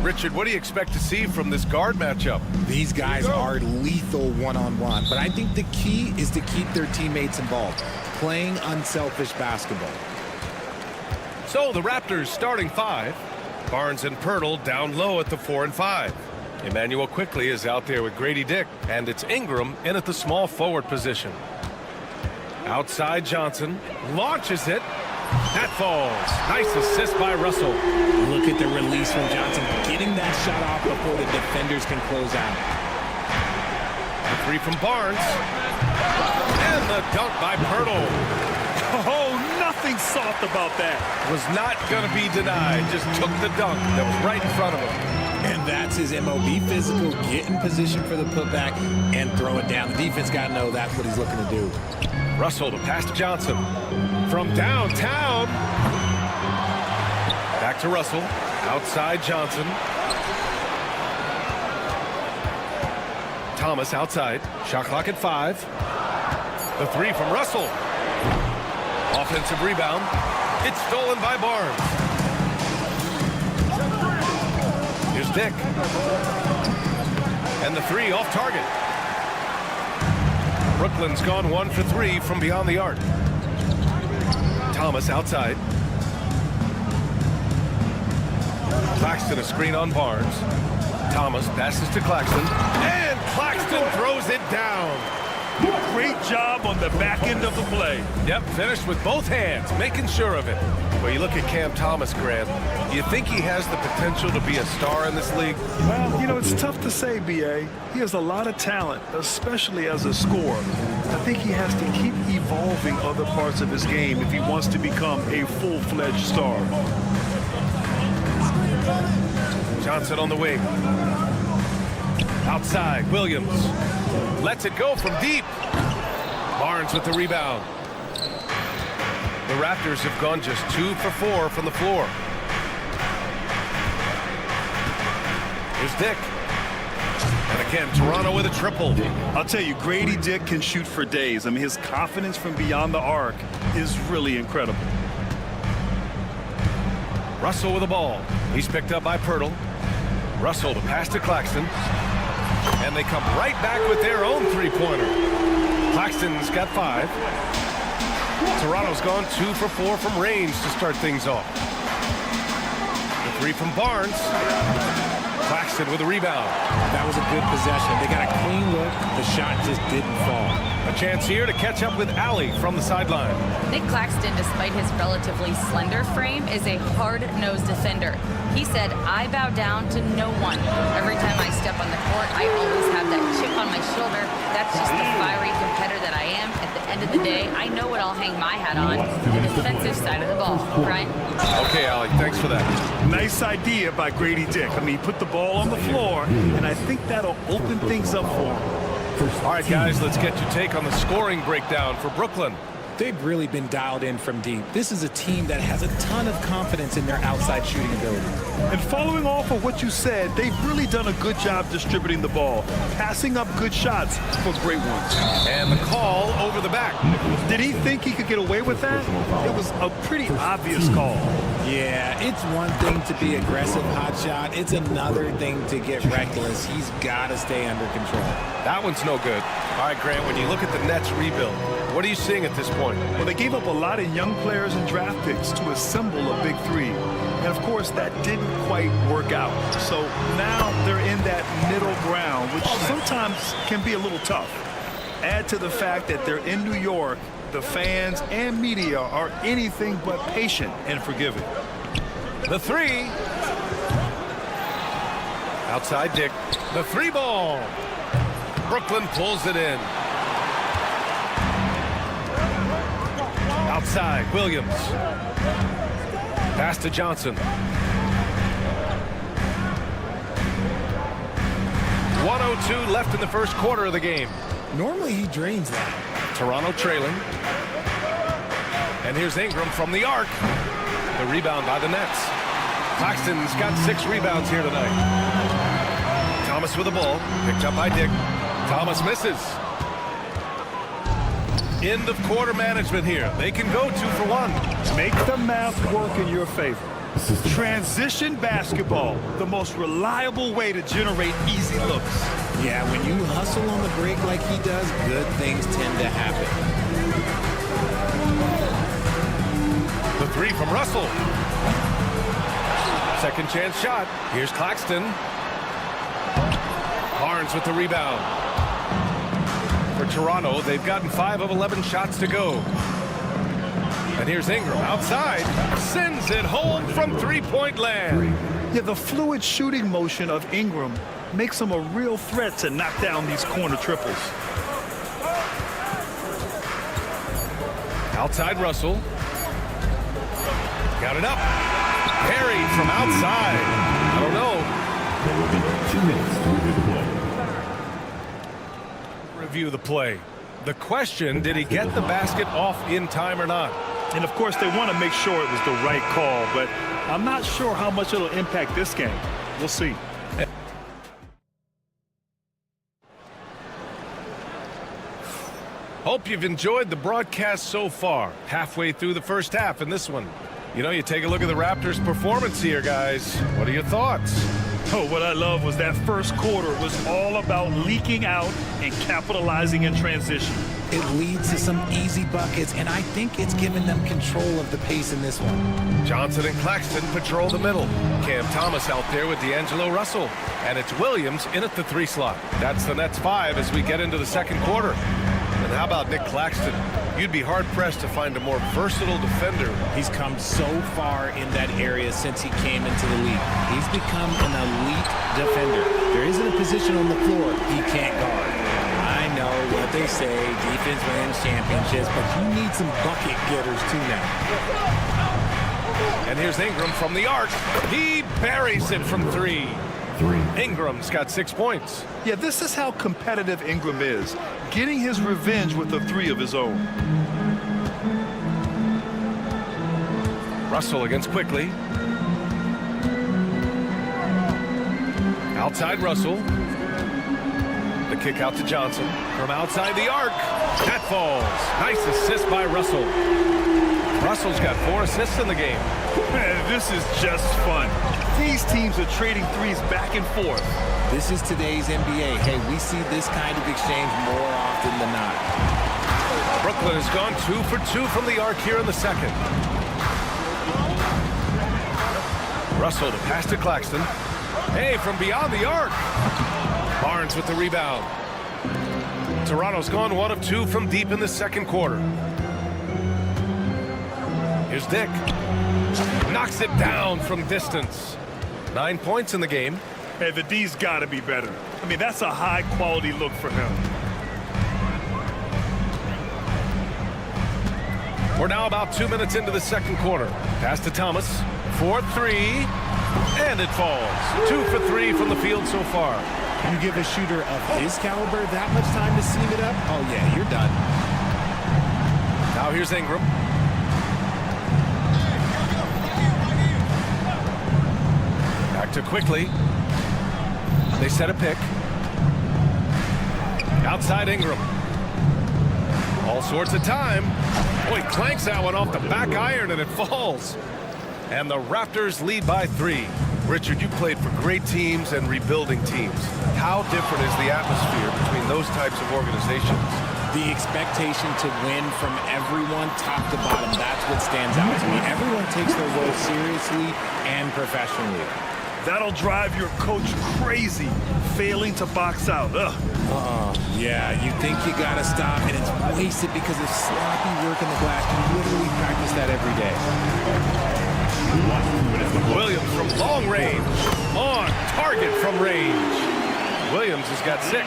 Richard, what do you expect to see from this guard matchup? These guys are lethal one-on-one, but I think the key is to keep their teammates involved, playing unselfish basketball. So the Raptors starting 5. Barnes and Pirtle down low at the 4 and 5. Emmanuel quickly is out there with Grady Dick, and it's Ingram in at the small forward position. Outside Johnson launches it. That falls. Nice assist by Russell. Look at the release from Johnson, getting that shot off before the defenders can close out. The 3 from Barnes. And the dunk by Pirtle. Oh, nothing soft about that. Was not going to be denied. Just took the dunk that was right in front of him. And that's his MO. Be physical, get in position for the putback, and throw it down. The defense got to know that's what he's looking to do. Russell to pass to Johnson. From downtown. Back to Russell. Outside Johnson. Thomas outside. Shot clock at 5. The 3 from Russell. Offensive rebound. It's stolen by Barnes. Here's Dick. And the 3 off target. Brooklyn's gone 1 for 3 from beyond the arc. Thomas outside. Claxton a screen on Barnes. Thomas passes to Claxton. And Claxton throws it down. Great job on the back end of the play. Yep, finished with both hands, making sure of it. Well, you look at Cam Thomas, Grant. Do you think he has the potential to be a star in this league? Well, you know, it's tough to say, B.A. He has a lot of talent, especially as a scorer. I think he has to keep evolving other parts of his game if he wants to become a full-fledged star. Johnson on the wing. Outside, Williams. Lets it go from deep. Barnes with the rebound. The Raptors have gone just 2 for 4 from the floor. Here's Dick. And again, Toronto with a triple. I'll tell you, Grady Dick can shoot for days. I mean, his confidence from beyond the arc is really incredible. Russell with the ball. He's picked up by Pirtle. Russell to pass to Claxton. And they come right back with their own three-pointer. Claxton's got 5. Toronto's gone 2 for 4 from range to start things off. The 3 from Barnes. Claxton with a rebound. That was a good possession. They got a clean look. The shot just didn't fall. A chance here to catch up with Allie from the sideline. Nick Claxton, despite his relatively slender frame, is a hard-nosed defender. He said, "I bow down to no one. Every time I step on the court, I always have that chip on my shoulder. That's just the fiery competitor that I am. At the end of the day, I know what I'll hang my hat on, the defensive side of the ball." Brian? Okay, Allie, thanks for that. Nice idea by Grady Dick. I mean, he put the ball on the floor, and I think that'll open things up for him. All right, guys, let's get your take on the scoring breakdown for Brooklyn. They've really been dialed in from deep. This is a team that has a ton of confidence in their outside shooting ability. And following off of what you said, they've really done a good job distributing the ball, passing up good shots for great ones. And the call over the back. Did he think he could get away with that? It was a pretty obvious call. Yeah, it's one thing to be aggressive hot shot. It's another thing to get reckless. He's got to stay under control. That one's no good. All right, Grant, when you look at the Nets rebuild, what are you seeing at this point? Well, they gave up a lot of young players and draft picks to assemble a big 3. And, of course, that didn't quite work out. So now they're in that middle ground, which sometimes can be a little tough. Add to the fact that they're in New York, the fans and media are anything but patient and forgiving. The 3. Outside Dick. The 3 ball. Brooklyn pulls it in. Outside, Williams. Pass to Johnson. 1:02 left in the first quarter of the game. Normally he drains that. Toronto trailing. And here's Ingram from the arc. The rebound by the Nets. Claxton's got 6 rebounds here tonight. Thomas with the ball. Picked up by Dick. Thomas misses. End of quarter management here. They can go 2 for 1. Make the math work in your favor. Transition basketball, the most reliable way to generate easy looks. Yeah, when you hustle on the break like he does, good things tend to happen. The three from Russell. Second chance shot. Here's Claxton. Barnes with the rebound. For Toronto, they've gotten 5 of 11 shots to go. And here's Ingram outside. Sends it home from three-point land. Yeah, the fluid shooting motion of Ingram makes him a real threat to knock down these corner triples. Outside Russell. Got it up. Parried from outside. I don't know. There will be 2 minutes to review the play. Review the play. The question, did he get the basket off in time or not? And of course, they want to make sure it was the right call, but I'm not sure how much it'll impact this game. We'll see. Hope you've enjoyed the broadcast so far. Halfway through the first half in this one. You know, you take a look at the Raptors' performance here, guys. What are your thoughts? Oh, what I love was that first quarter was all about leaking out and capitalizing in transition. It leads to some easy buckets, and I think it's given them control of the pace in this one. Johnson and Claxton patrol the middle. Cam Thomas out there with D'Angelo Russell. And it's Williams in at the 3 slot. That's the Nets 5 as we get into the second quarter. And how about Nick Claxton? You'd be hard-pressed to find a more versatile defender. He's come so far in that area since he came into the league. He's become an elite defender. There isn't a position on the floor he can't guard. I know what they say, defense wins championships, but you need some bucket getters too now. And here's Ingram from the arc. He buries it from 3. Ingram's got 6 points. Yeah, this is how competitive Ingram is, getting his revenge with a 3 of his own. Russell against Quickly. Outside Russell. The kick out to Johnson. From outside the arc. That falls. Nice assist by Russell. Russell's got 4 assists in the game. Man, this is just fun. These teams are trading threes back and forth. This is today's NBA. Hey, we see this kind of exchange more often than not. Brooklyn has gone 2 for 2 from the arc here in the second. Russell to pass to Claxton. Hey, from beyond the arc. Barnes with the rebound. Toronto's gone 1 of 2 from deep in the second quarter. Here's Dick. Knocks it down from distance. 9 points in the game. Hey, the D's got to be better. I mean, that's a high-quality look for him. We're now about 2 minutes into the second quarter. Pass to Thomas. 4-3. And it falls. 2 for 3 from the field so far. You give a shooter of his caliber that much time to seam it up? Oh, yeah, you're done. Now here's Ingram. Back to Quickly. They set a pick. Outside Ingram. All sorts of time. Boy, clanks that one off the back iron and it falls. And the Raptors lead by 3. Richard, you played for great teams and rebuilding teams. How different is the atmosphere between those types of organizations? The expectation to win from everyone, top to bottom, that's what stands out to me. Everyone takes their role seriously and professionally. That'll drive your coach crazy, failing to box out. Yeah, you think you got to stop, and it's wasted because of sloppy work in the glass. You literally practice that every day. Williams from long range. On target from range. Williams has got 6.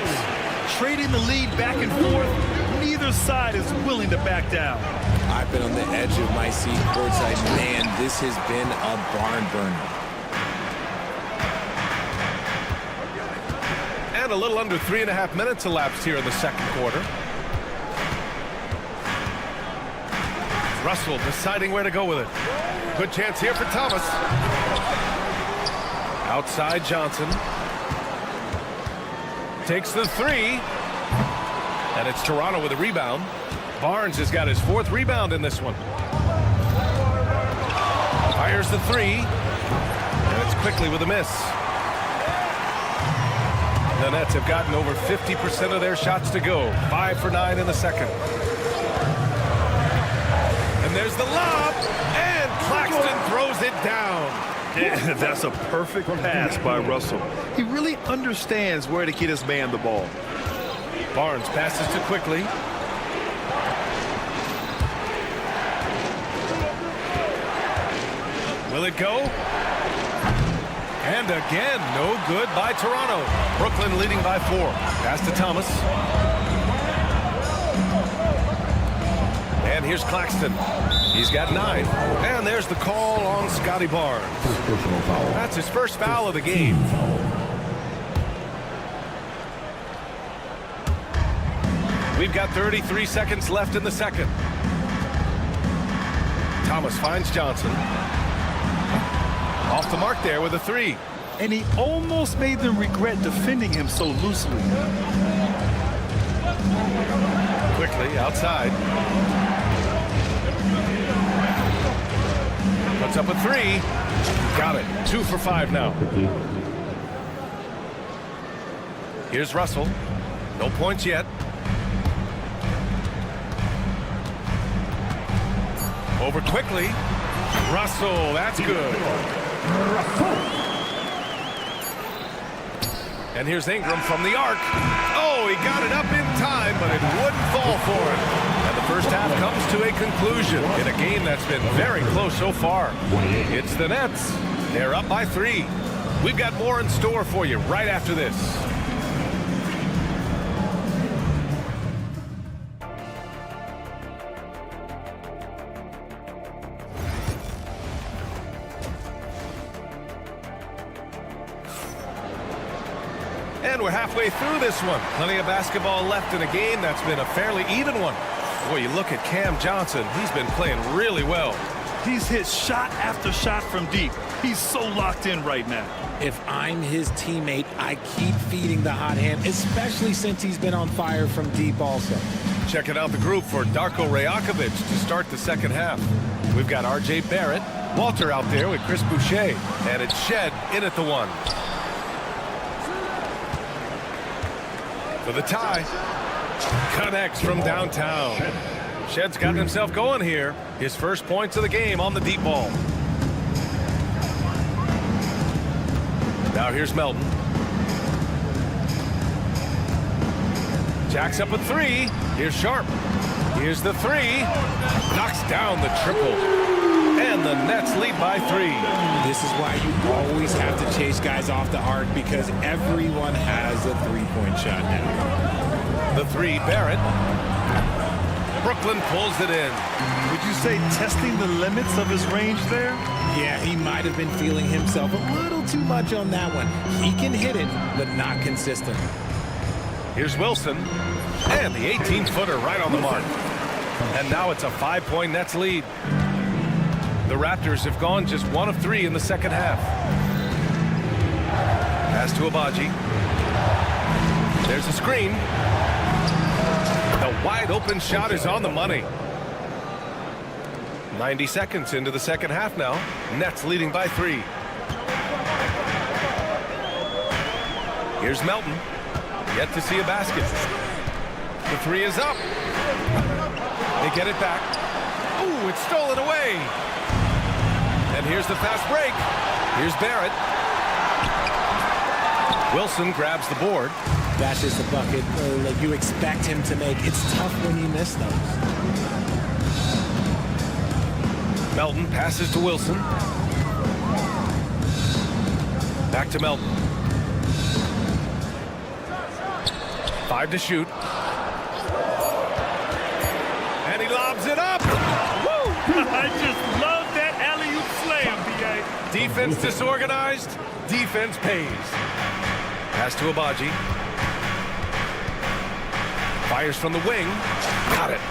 Trading the lead back and forth, neither side is willing to back down. I've been on the edge of my seat courtside. Man, this has been a barn burner. And a little under 3.5 minutes elapsed here in the second quarter. Russell deciding where to go with it. Good chance here for Thomas. Outside Johnson. Takes the 3. And it's Toronto with a rebound. Barnes has got his 4th rebound in this one. Fires the 3. quickly with a miss. The Nets have gotten over 50% of their shots to go. 5 for 9 in the second. And there's the lob, and Claxton throws it down. Yeah, that's a perfect pass by Russell. He really understands where to get his man the ball. Barnes passes to quickly. Will it go? And again, no good by Toronto. Brooklyn leading by 4. Pass to Thomas. And here's Claxton. He's got 9. And there's the call on Scotty Barnes. That's his first foul of the game. We've got 33 seconds left in the second. Thomas finds Johnson. Off the mark there with a 3. And he almost made them regret defending him so loosely. Quickly outside. Puts up a 3. Got it. 2 for 5 now. Here's Russell. No points yet. Over quickly. Russell, that's good. And here's Ingram from the arc. Oh, he got it up in time, but it wouldn't fall for him. And the first half comes to a conclusion in a game that's been very close so far. It's the Nets. They're up by 3. We've got more in store for you right after this. And we're halfway through this one. Plenty of basketball left in a game that's been a fairly even one. Boy, you look at Cam Johnson. He's been playing really well. He's hit shot after shot from deep. He's so locked in right now. If I'm his teammate, I keep feeding the hot hand, especially since he's been on fire from deep also. Checking out the group for Darko Rajakovic to start the second half. We've got R.J. Barrett, Walter out there with Chris Boucher, and it's Shed in at the 1. For the tie. Connects from downtown. Shed's gotten himself going here. His first points of the game on the deep ball. Now here's Melton. Jacks up a 3. Here's Sharp. Here's the 3. Knocks down the triple. And the Nets lead by 3. This is why you always have to chase guys off the arc, because everyone has a three-point shot now. The 3, Barrett. Brooklyn pulls it in. Would you say testing the limits of his range there? Yeah, he might have been feeling himself a little too much on that one. He can hit it, but not consistent. Here's Wilson. And the 18-footer right on the mark. And now it's a 5-point Nets lead. The Raptors have gone just 1 of 3 in the second half. Pass to Abaji. There's a screen. The wide open shot is on the money. 90 seconds into the second half now. Nets leading by 3. Here's Melton. Yet to see a basket. The 3 is up. They get it back. Ooh, it's stolen away. And here's the fast break. Here's Barrett. Wilson grabs the board. That's just the bucket that you expect him to make. It's tough when you miss those. Melton passes to Wilson. Back to Melton. 5 to shoot. And he lobs it up. Woo! I just love that alley-oop slam, B.A. Defense disorganized. Defense pays. Pass to Abaji. Fires from the wing. Got it.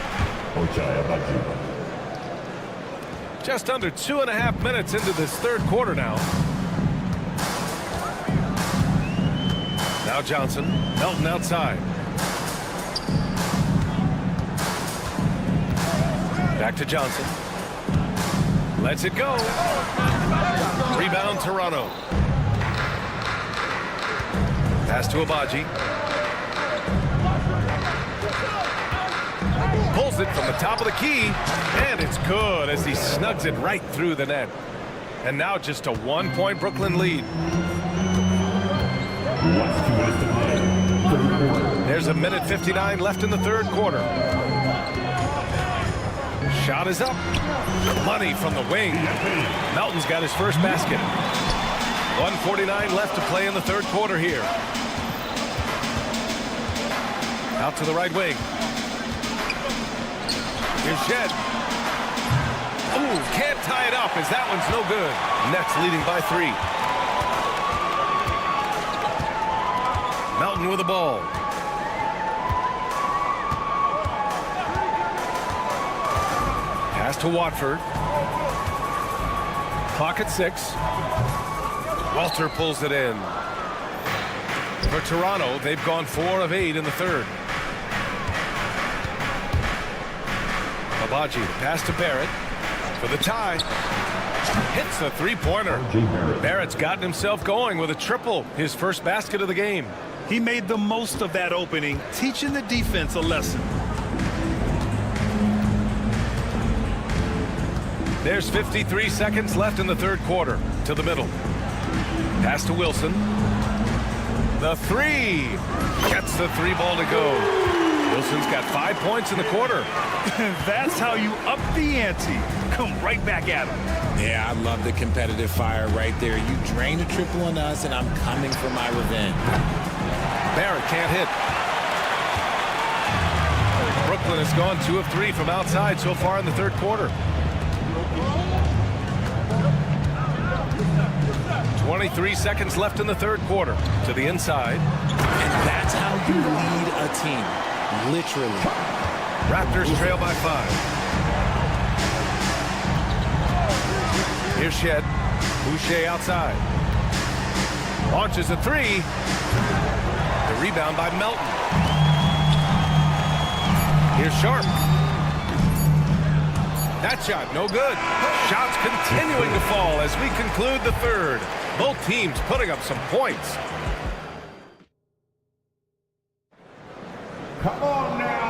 Just under 2.5 minutes into this third quarter now. Now Johnson. Melton outside. Back to Johnson. Lets it go. Rebound Toronto. Pass to Abaji. Pulls it from the top of the key, and it's good as he snugs it right through the net. And now just a 1-point Brooklyn lead. There's a minute 59 left in the third quarter. Shot is up. Money from the wing. Melton's got his first basket. 1:49 left to play in the third quarter here. Out to the right wing. Here's Shed. Ooh, can't tie it up as that one's no good. Nets leading by 3. Melton with the ball. Pass to Watford. Clock at 6. Walter pulls it in. For Toronto, they've gone 4 of 8 in the third. Abaji, pass to Barrett for the tie. Hits a three-pointer. Barrett's gotten himself going with a triple, his first basket of the game. He made the most of that opening, teaching the defense a lesson. There's 53 seconds left in the third quarter. To the middle. Pass to Wilson. The 3. Gets the 3 ball to go. Wilson's got 5 points in the quarter. That's how you up the ante. Come right back at him. Yeah, I love the competitive fire right there. You drain a triple on us, and I'm coming for my revenge. Barrett can't hit. Brooklyn has gone 2 of 3 from outside so far in the third quarter. 23 seconds left in the third quarter. To the inside. And that's how you lead a team. Literally. Raptors trail by 5. Here's Shed. Boucher outside. Launches a 3. The rebound by Melton. Here's Sharp. That shot, no good. Shots continuing to fall as we conclude the third. Both teams putting up some points.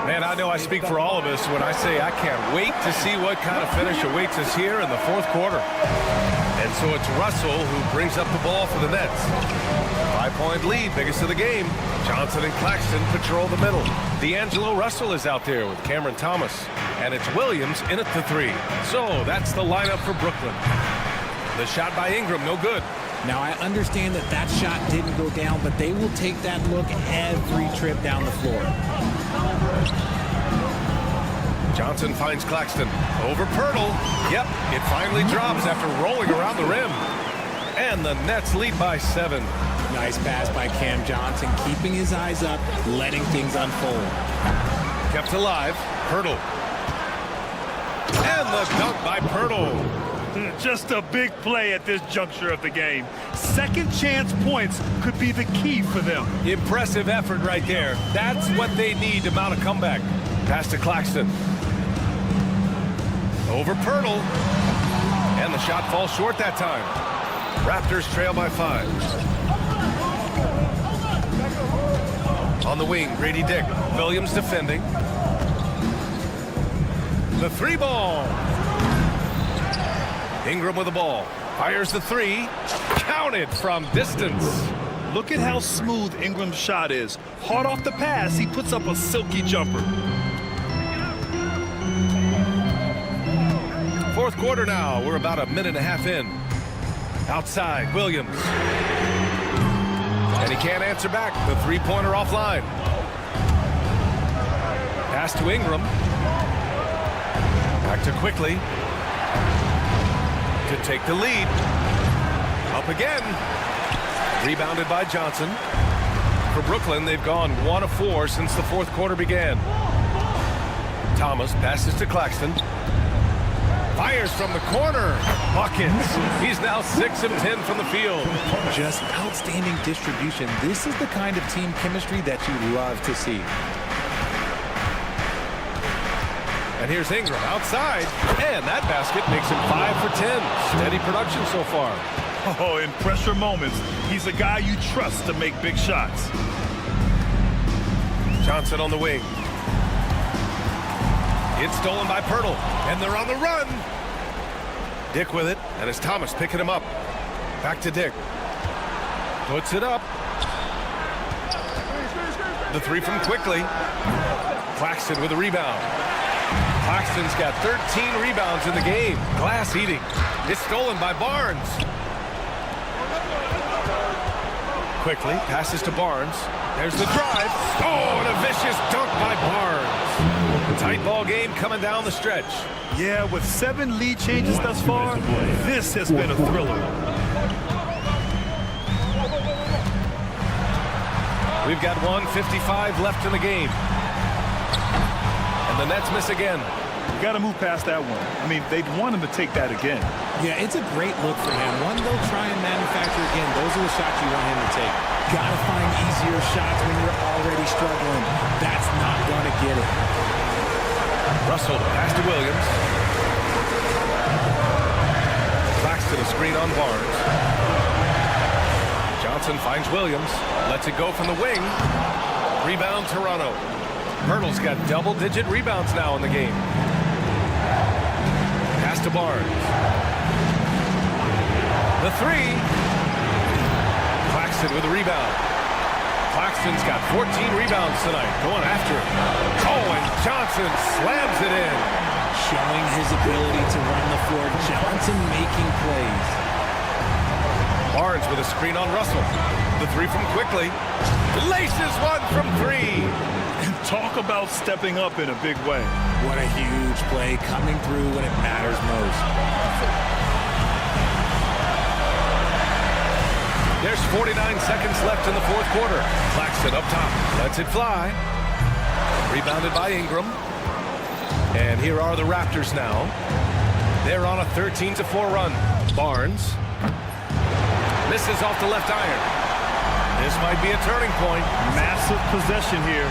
Man, I know I speak for all of us when I say I can't wait to see what kind of finish awaits us here in the fourth quarter. And so it's Russell who brings up the ball for the Nets. 5-point lead, biggest of the game. Johnson and Claxton patrol the middle. D'Angelo Russell is out there with Cameron Thomas. And it's Williams in at the 3. So that's the lineup for Brooklyn. The shot by Ingram, no good. Now, I understand that that shot didn't go down, but they will take that look every trip down the floor. Johnson finds Claxton. Over Pirtle. Yep, it finally drops after rolling around the rim. And the Nets lead by 7. Nice pass by Cam Johnson, keeping his eyes up, letting things unfold. Kept alive. Pirtle. And the dunk by Pirtle. Just a big play at this juncture of the game. Second chance points could be the key for them. Impressive effort right there. That's what they need to mount a comeback. Pass to Claxton. Over Pirtle. And the shot falls short that time. Raptors trail by 5. On the wing, Grady Dick. Williams defending. The 3 ball. Ingram with the ball. Fires the 3. Counted from distance. Look at how smooth Ingram's shot is. Hard off the pass, he puts up a silky jumper. Fourth quarter now. We're about a minute and a half in. Outside, Williams. And he can't answer back. The 3-pointer offline. Pass to Ingram. Back to Quickly. To take the lead. Up again. Rebounded by Johnson. For Brooklyn, they've gone 1 of 4 since the fourth quarter began. Thomas passes to Claxton. Fires from the corner. Buckets. He's now 6 of 10 from the field. Just outstanding distribution. This is the kind of team chemistry that you love to see. And here's Ingram outside. And that basket makes him 5 for 10. Steady production so far. Oh, in pressure moments, he's a guy you trust to make big shots. Johnson on the wing. It's stolen by Pirtle, and they're on the run. Dick with it, and it's Thomas picking him up. Back to Dick. Puts it up. The three from Quickly. Claxton with a rebound. Claxton's got 13 rebounds in the game. Glass eating. It's stolen by Barnes. Quickly passes to Barnes. There's the drive. Oh, and a vicious dunk by Barnes. Tight ball game coming down the stretch. Yeah, with 7 lead changes thus far, this has been a thriller. We've got 1:55 left in the game. And the Nets miss again. You got to move past that one. I mean, they'd want him to take that again. Yeah, it's a great look for him. One they'll try and manufacture again. Those are the shots you want him to take. Got to find easier shots when you're already struggling. That's not going to get it. Russell, pass to Williams. Claxton a screen on Barnes. Johnson finds Williams. Lets it go from the wing. Rebound Toronto. Pirtle's got double-digit rebounds now in the game. Pass to Barnes. The three. Claxton with a rebound. Claxton's got 14 rebounds tonight. Going after it. Oh, and Johnson slams it in. Showing his ability to run the floor. Johnson making plays. Barnes with a screen on Russell. The three from Quickly. Laces one from three. And talk about stepping up in a big way. What a huge play coming through when it matters most. There's 49 seconds left in the fourth quarter. Claxton up top. Lets it fly. Rebounded by Ingram. And here are the Raptors now. They're on a 13-4 run. Barnes. Misses off the left iron. This might be a turning point. Massive possession here.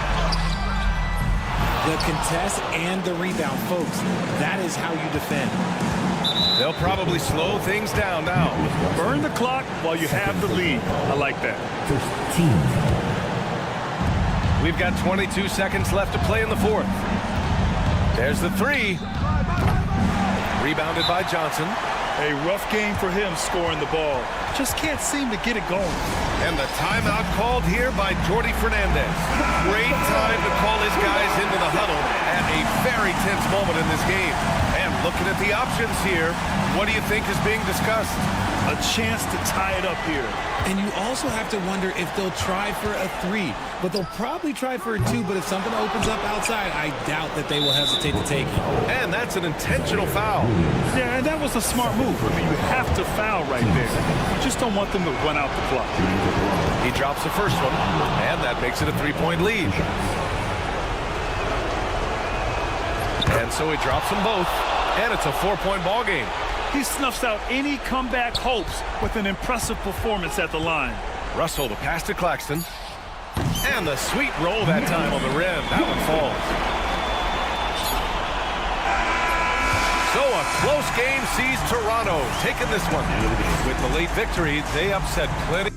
The contest and the rebound, folks. That is how you defend. They'll probably slow things down now. Burn the clock while you have the lead. I like that. We've got 22 seconds left to play in the fourth. There's the three. Rebounded by Johnson. A rough game for him scoring the ball. Just can't seem to get it going. And the timeout called here by Jordi Fernandez. Great time to call his guys into the huddle at a very tense moment in this game. And looking at the options here, what do you think is being discussed? A chance to tie it up here. And you also have to wonder if they'll try for a three. But they'll probably try for a two. But if something opens up outside, I doubt that they will hesitate to take it. And that's an intentional foul. Yeah, and that was a smart move. I mean, you have to foul right there. You just don't want them to run out the clock. He drops the first one, and that makes it a three-point lead. And so he drops them both, and it's a four-point ball game. He snuffs out any comeback hopes with an impressive performance at the line. Russell, the pass to Claxton. And the sweet roll that time on the rim. That one falls. So a close game sees Toronto taking this one. With the late victory, they upset plenty.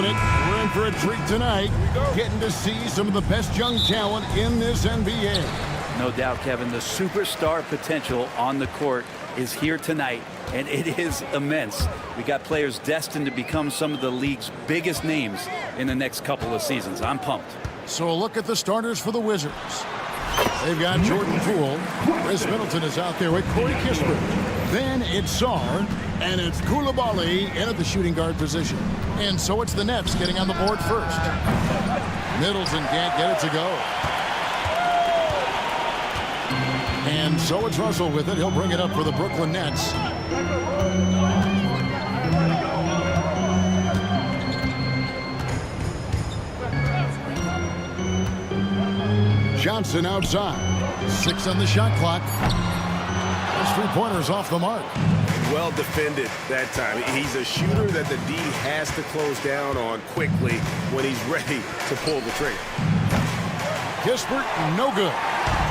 doing it. We're in for a treat tonight. Getting to see some of the best young talent in this NBA. No doubt, Kevin, the superstar potential on the court is here tonight, and it is immense. We got players destined to become some of the league's biggest names in the next couple of seasons. I'm pumped. So a look at the starters for the Wizards. They've got Jordan Poole. Chris Middleton is out there with Corey Kispert. Then it's Sarr, and it's Koulibaly in at the shooting guard position. And so it's the Nets getting on the board first. Middleton can't get it to go. And so it's Russell with it. He'll bring it up for the Brooklyn Nets. Johnson outside. 6 on the shot clock. Those three-pointers off the mark. Well defended that time. He's a shooter that the D has to close down on quickly when he's ready to pull the trigger. Kispert, no good.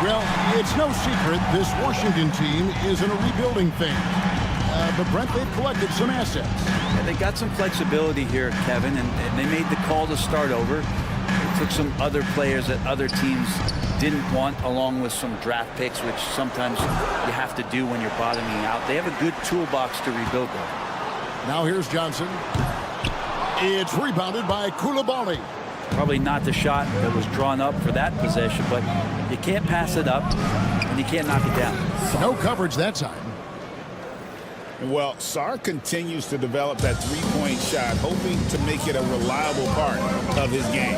Well, it's no secret this Washington team is in a rebuilding phase. But Brent, they've collected some assets. Yeah, they got some flexibility here, Kevin, and they made the call to start over. They took some other players that other teams didn't want, along with some draft picks, which sometimes you have to do when you're bottoming out. They have a good toolbox to rebuild them. Now here's Johnson. It's rebounded by Koulibaly. Probably not the shot that was drawn up for that possession, but you can't pass it up, and you can't knock it down. No coverage that time. Well, Sarr continues to develop that three-point shot, hoping to make it a reliable part of his game.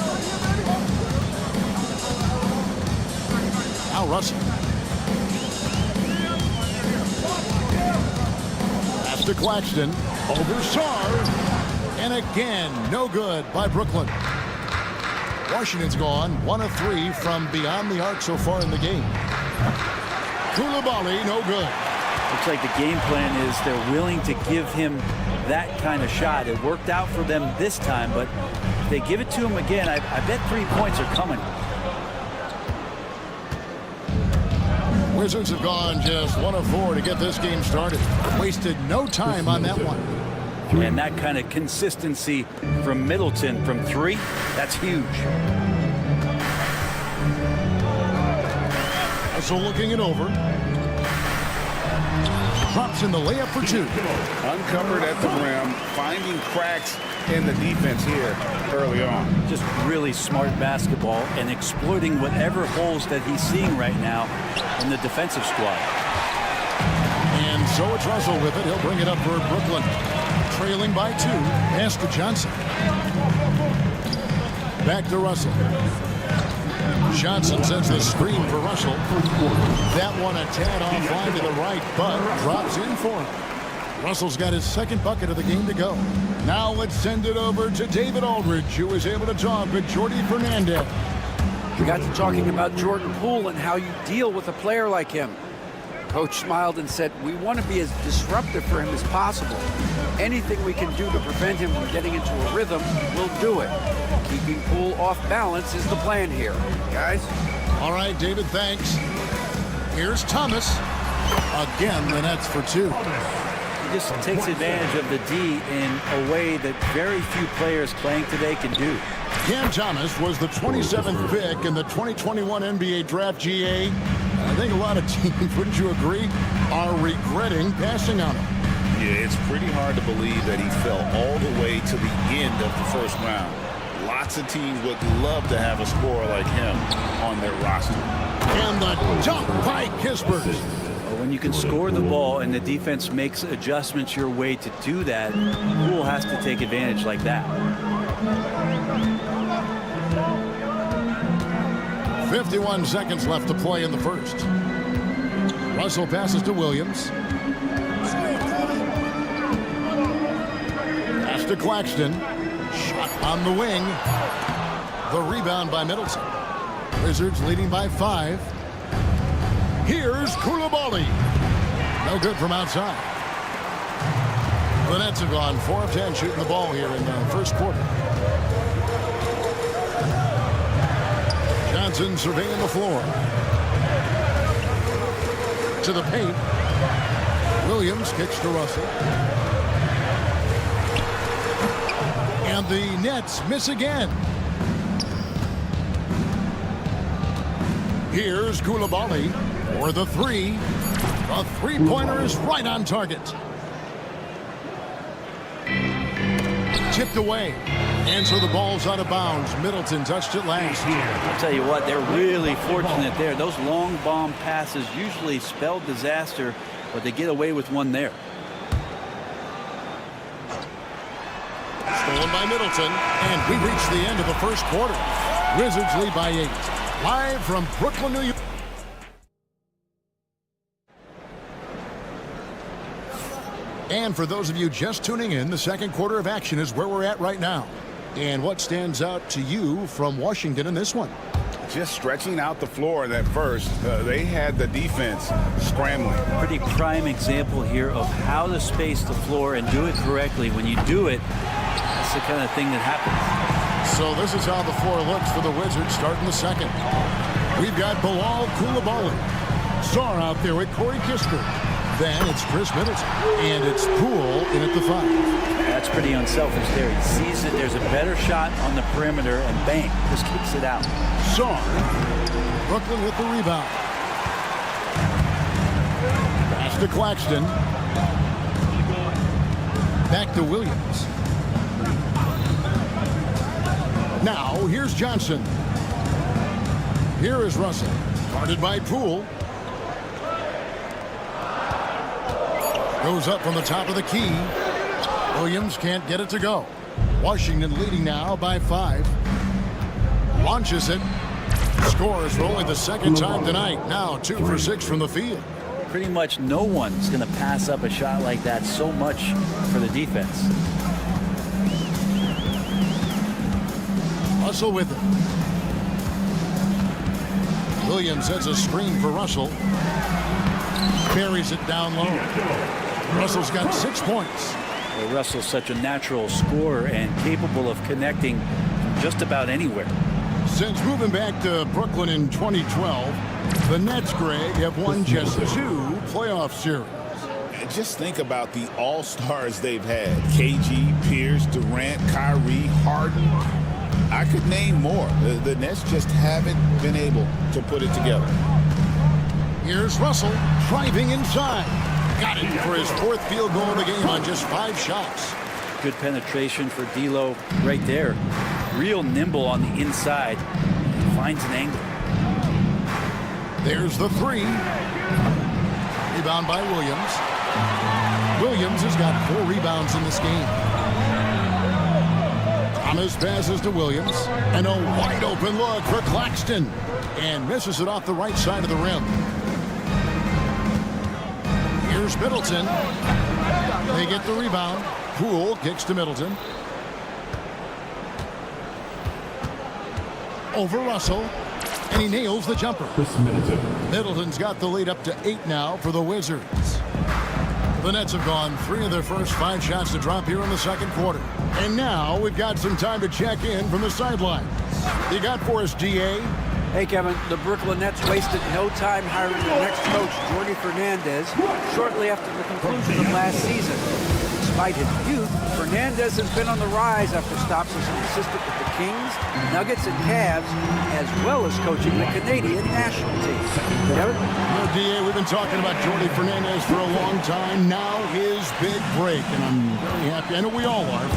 Now Russell. Pass to Claxton. Over Sarr. And again, no good by Brooklyn. Washington's gone 1 of 3 from beyond the arc so far in the game. Koulibaly, no good. Looks like the game plan is they're willing to give him that kind of shot. It worked out for them this time, but if they give it to him again, I bet 3 points are coming. Wizards have gone just 1 of 4 to get this game started. Wasted no time on that one. And that kind of consistency from Middleton from 3, that's huge. So looking it over. Drops in the layup for 2. Uncovered at the rim, finding cracks in the defense here early on. Just really smart basketball and exploiting whatever holes that he's seeing right now in the defensive squad. And so it's Russell with it. He'll bring it up for Brooklyn. Trailing by 2. Pass to Johnson. Back to Russell. Johnson sends the screen for Russell. That one a tad offline to the right, but drops in for him. Russell's got his second bucket of the game to go. Now let's send it over to David Aldridge, who was able to talk with Jordy Fernandez. We got to talking about Jordan Poole and how you deal with a player like him. Coach smiled and said, we want to be as disruptive for him as possible. Anything we can do to prevent him from getting into a rhythm, we'll do it. Keeping Poole off balance is the plan here. Guys? All right, David, thanks. Here's Thomas. Again, the Nets for 2. He just takes advantage of the D in a way that very few players playing today can do. Cam Thomas was the 27th pick in the 2021 NBA Draft GA. I think a lot of teams, wouldn't you agree, are regretting passing on him. Yeah, it's pretty hard to believe that he fell all the way to the end of the first round. Lots of teams would love to have a scorer like him on their roster. And the dunk by Kispert. When you can score the ball and the defense makes adjustments your way to do that, Poole has to take advantage like that. 51 seconds left to play in the first. Russell passes to Williams. Pass to Claxton. Shot on the wing. The rebound by Middleton. Wizards leading by 5. Here's Koulibaly. No good from outside. The Nets have gone 4 of 10 shooting the ball here in the first quarter. Johnson surveying the floor. To the paint. Williams kicks to Russell. And the Nets miss again. Here's Koulibaly for the three. The three-pointer is right on target. Tipped away. And so the ball's out of bounds. Middleton touched it last. I'll tell you what, they're really fortunate there. Those long bomb passes usually spell disaster, but they get away with one there. Stolen by Middleton. And we reach the end of the first quarter. Wizards lead by 8. Live from Brooklyn, New York. And for those of you just tuning in, the second quarter of action is where we're at right now. And what stands out to you from Washington in this one? Just stretching out the floor in that first. They had the defense scrambling. Pretty prime example here of how to space the floor and do it correctly. When you do it, that's the kind of thing that happens. So this is how the floor looks for the Wizards starting the second. We've got Bilal Koulibaly. Sar out there with Corey Kispert. Then it's Chris Middleton. And it's Poole in at the 5. That's pretty unselfish there. He sees that there's a better shot on the perimeter and bang, just kicks it out. Sar. Brooklyn with the rebound. Pass to Claxton. Back to Williams. Now, here's Johnson. Here is Russell. Guarded by Poole. Goes up from the top of the key. Williams can't get it to go. Washington leading now by 5. Launches it. Scores for only the second time tonight. Now 2 for 6 from the field. Pretty much no one's going to pass up a shot like that so much for the defense. Russell with it. Williams has a screen for Russell. Carries it down low. Russell's got 6 points. Well, Russell's such a natural scorer and capable of connecting just about anywhere. Since moving back to Brooklyn in 2012, the Nets, Greg, have won just 2 playoff series. Just think about the all-stars they've had. KG, Pierce, Durant, Kyrie, Harden. I could name more. The Nets just haven't been able to put it together. Here's Russell driving inside. Got it for his 4th field goal of the game on just 5 shots. Good penetration for D'Lo right there. Real nimble on the inside. Finds an angle. There's the 3. Rebound by Williams. Williams has got 4 rebounds in this game. Thomas passes to Williams. And a wide open look for Claxton. And misses it off the right side of the rim. Here's Middleton. They get the rebound. Poole kicks to Middleton. Over Russell. And he nails the jumper. Middleton's got the lead up to 8 now for the Wizards. The Nets have gone 3 of their first 5 shots to drop here in the second quarter. And now we've got some time to check in from the sidelines. You got for us, DA? Hey, Kevin, the Brooklyn Nets wasted no time hiring their next coach, Jordi Fernandez, shortly after the conclusion of last season. Despite his youth, Fernandez has been on the rise after stops as an assistant with the Kings, Nuggets, and Cavs, as well as coaching the Canadian national team. Kevin? DA, we've been talking about Jordi Fernandez for a long time. Now his big break, and I'm very happy. I know we all are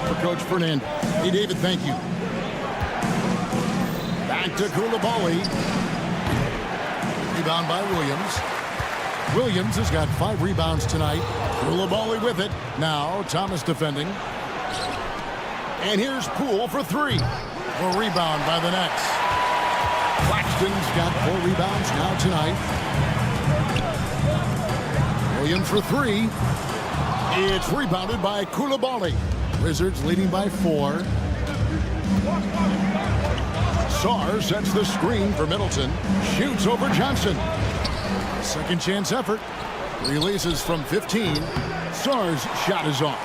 for Coach Fernandez. Hey, David, thank you. Back to Koulibaly. Rebound by Williams. Williams has got 5 rebounds tonight. Koulibaly with it. Now Thomas defending. And here's Poole for 3. A rebound by the Nets. Claxton's got 4 rebounds now tonight. Williams for 3. It's rebounded by Koulibaly. Wizards leading by 4. Sar sets the screen for Middleton. Shoots over Johnson. Second chance effort. Releases from 15. Sar's shot is off.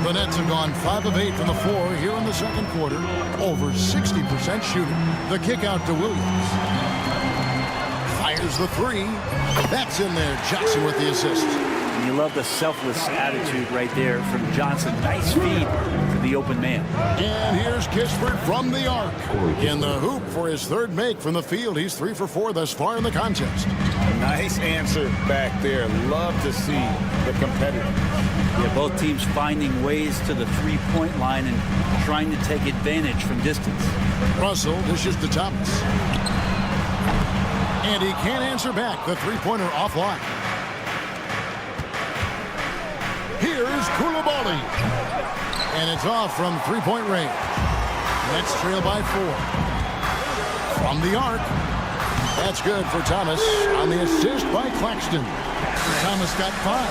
The Nets have gone 5 of 8 from the floor here in the second quarter. Over 60% shooting. The kick out to Williams. Fires the 3. That's in there. Johnson with the assist. And you love the selfless attitude right there from Johnson. Nice feed to the open man. And here's Kispert from the arc. In the hoop for his third make from the field. He's 3 for 4 thus far in the contest. Nice answer back there. Love to see the competitor. Yeah, both teams finding ways to the three-point line and trying to take advantage from distance. Russell dishes to Thomas. And he can't answer back. The three-pointer offline. Here's Koulibaly. And it's off from three-point range. Nets trail by 4. From the arc. That's good for Thomas on the assist by Claxton. Thomas got 5.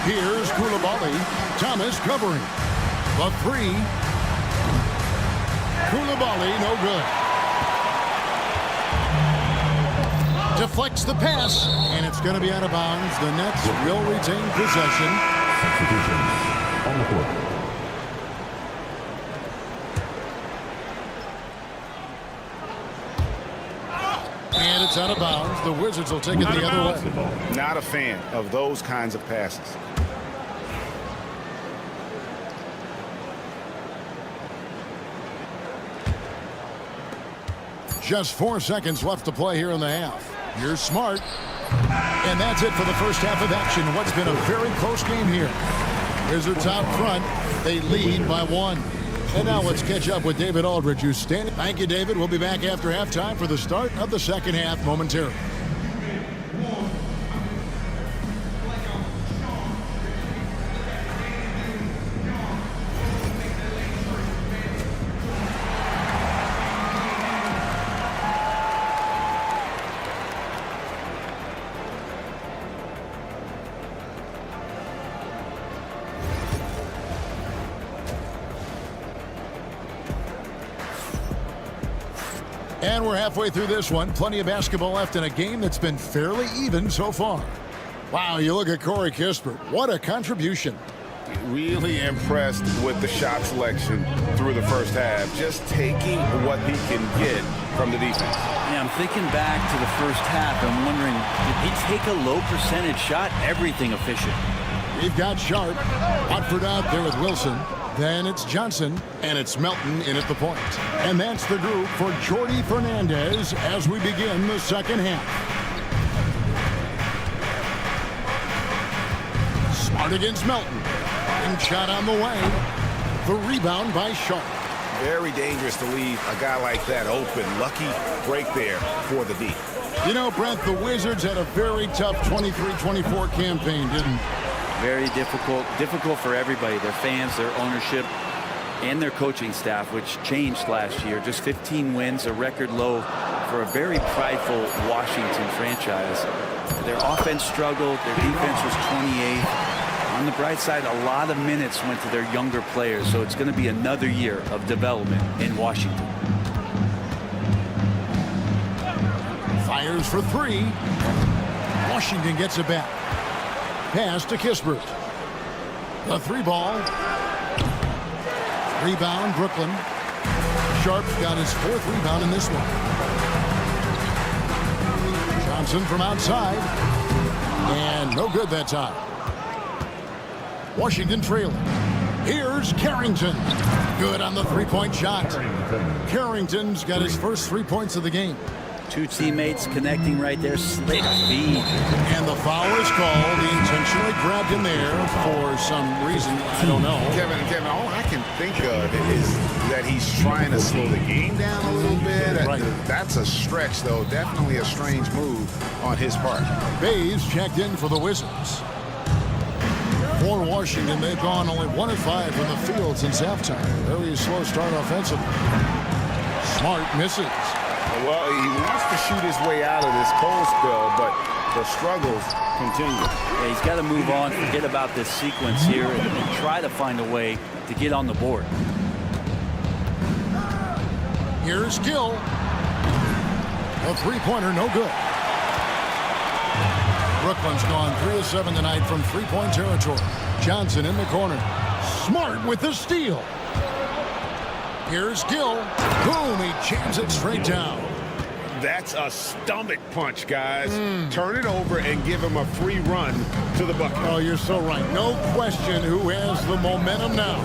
Here's Koulibaly. Thomas covering. The 3. Koulibaly, no good. Deflects the pass, and it's going to be out of bounds. The Nets will retain possession. On the court. And it's out of bounds. The Wizards will take it the other way. Not a fan of those kinds of passes. Just 4 seconds left to play here in the half. Here's Smart. And that's it for the first half of action. What's been a very close game here. Wizards out front. They lead by 1. And now let's catch up with David Aldridge, who's standing. Thank you, David. We'll be back after halftime for the start of the second half momentarily. And we're halfway through this one. Plenty of basketball left in a game that's been fairly even so far. Wow, you look at Corey Kispert. What a contribution. Really impressed with the shot selection through the first half. Just taking what he can get from the defense. Yeah, I'm thinking back to the first half. I'm wondering, did he take a low percentage shot? Everything efficient. We've got Sharp. Watford out there with Wilson. Then it's Johnson, and it's Melton in at the point. And that's the group for Jordi Fernandez as we begin the second half. Smart against Melton. And shot on the way. The rebound by Sharp. Very dangerous to leave a guy like that open. Lucky break there for the D. You know, Brent, the Wizards had a very tough 23-24 campaign, didn't they? Very difficult for everybody, their fans, their ownership, and their coaching staff, which changed last year. Just 15 wins, a record low for a very prideful Washington franchise. Their offense struggled, their defense was 28th. On the bright side, a lot of minutes went to their younger players, so it's going to be another year of development in Washington. Fires for 3. Washington gets it back. Pass to Kispert. The 3 ball. Rebound, Brooklyn. Sharp's got his 4th rebound in this one. Johnson from outside. And no good that time. Washington trailing. Here's Carrington. Good on the 3-point shot. Carrington's got his first 3 points of the game. 2 teammates connecting right there. Slick feed. And the foul is called. He intentionally grabbed him there for some reason. I don't know. Kevin, all I can think of is that he's trying to slow the game down a little bit. Right. That's a stretch, though. Definitely a strange move on his part. Bays checked in for the Wizards. For Washington, they've gone only 1 of 5 from the field since halftime. Very slow start offensively. Smart misses. Well, he wants to shoot his way out of this cold spell, but the struggles continue. Yeah, he's got to move on, forget about this sequence here, and try to find a way to get on the board. Here's Gill. A 3-pointer, no good. Brooklyn's gone 3 of 7 tonight from 3-point territory. Johnson in the corner. Smart with the steal. Here's Gill. Boom, he jams it straight down. That's a stomach punch, guys. Turn it over and give him a free run to the bucket. Oh, you're so right. No question who has the momentum now.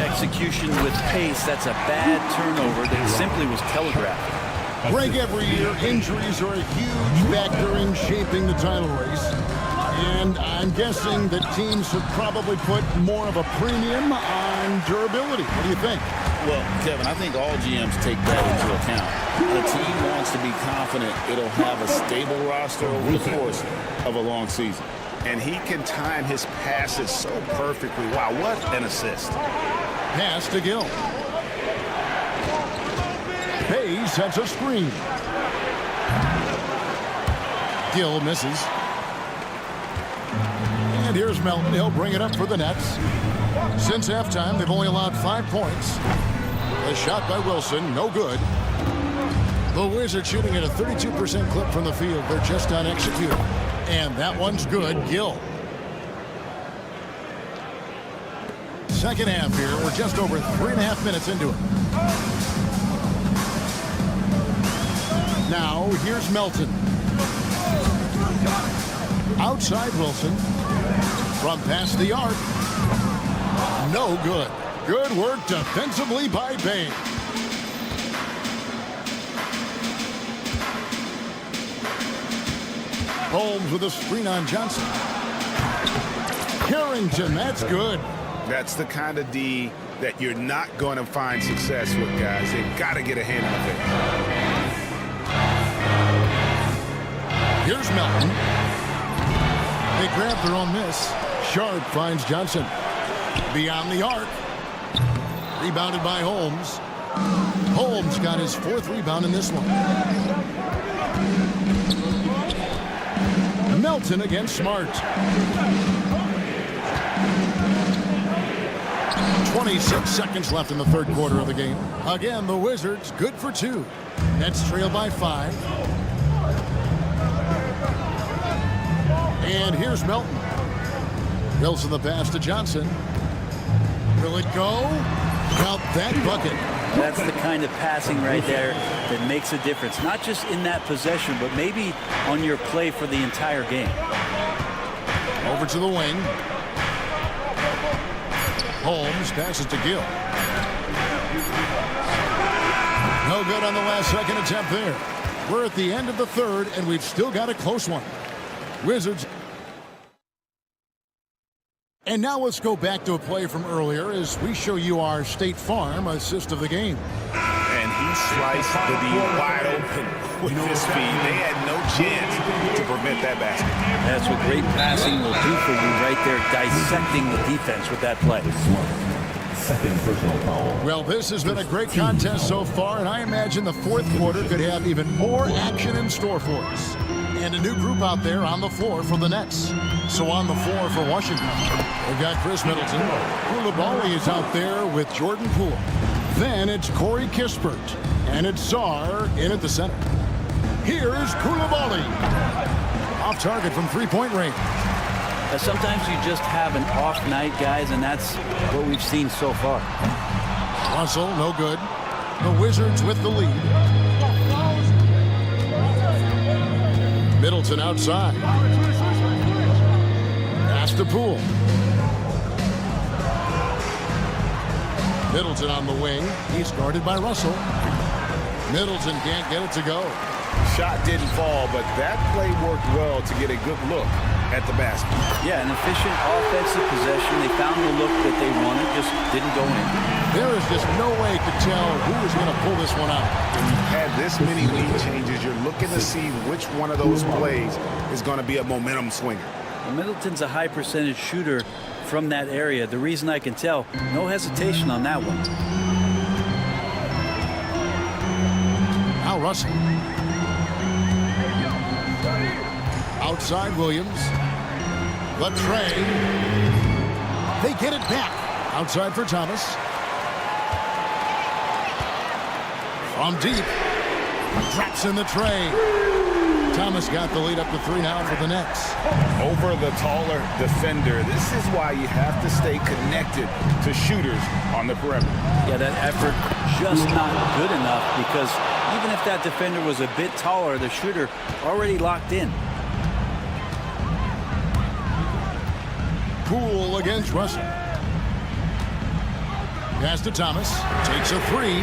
Execution with pace, that's a bad turnover that simply was telegraphed. Greg, every year, injuries are a huge factor in shaping the title race. And I'm guessing that teams have probably put more of a premium on durability. What do you think? Well, Kevin, I think all GMs take that into account. The team wants to be confident it'll have a stable roster over the course of a long season. And he can time his passes so perfectly. Wow, what an assist. Pass to Gill. Hayes sets a screen. Gill misses. And here's Melton. He'll bring it up for the Nets. Since halftime, they've only allowed 5 points. A shot by Wilson, no good. The Wizards shooting at a 32% clip from the field. They're just not executing. And that one's good. Gill. Second half here. We're just over 3.5 minutes into it. Now, here's Melton. Outside Wilson. From past the arc. No good. Good work defensively by Bain. Holmes with a screen on Johnson. Carrington, that's good. That's the kind of D that you're not going to find success with, guys. They've got to get a hand on it. Here's Melton. They grab their own miss. Sharp finds Johnson. Beyond the arc. Rebounded by Holmes. Holmes got his 4th rebound in this one. Melton against Smart. 26 seconds left in the 3rd quarter of the game. Again, the Wizards good for 2. Nets trail by 5. And here's Melton. Wilson the pass to Johnson. Will it go? Count that bucket. That's the kind of passing right there that makes a difference. Not just in that possession, but maybe on your play for the entire game. Over to the wing. Holmes passes to Gill. No good on the last second attempt there. We're at the end of the 3rd, and we've still got a close one. Wizards. And now let's go back to a play from earlier as we show you our State Farm assist of the game. And he sliced the D wide open with his feet. They had no chance to prevent that basket. That's what great passing will do for you right there, dissecting the defense with that play. Well, this has been a great contest so far, and I imagine the 4th quarter could have even more action in store for us. And a new group out there on the floor for the Nets. So on the floor for Washington, we've got Chris Middleton. Koulibaly is out there with Jordan Poole. Then it's Corey Kispert. And it's Czar in at the center. Here's Koulibaly. Off target from 3-point range. Sometimes you just have an off night, guys, and that's what we've seen so far. Russell, no good. The Wizards with the lead. Middleton outside. Pass to Poole. Middleton on the wing. He's guarded by Russell. Middleton can't get it to go. Shot didn't fall, but that play worked well to get a good look at the basket. Yeah, an efficient offensive possession. They found the look that they wanted, just didn't go in. There is just no way to tell who is going to pull this one out. When you've had this many lead changes, you're looking to see which one of those plays is going to be a momentum swinger. Well, Middleton's a high percentage shooter from that area. The reason I can tell, no hesitation on that one. Now Russell. Outside Williams. The tray. They get it back. Outside for Thomas. From deep. Drops in the tray. Thomas got the lead up to 3 now for the Nets. Over the taller defender. This is why you have to stay connected to shooters on the perimeter. Yeah, that effort just not good enough, because even if that defender was a bit taller, the shooter already locked in. Poole against Russell. Pass to Thomas. Takes a 3.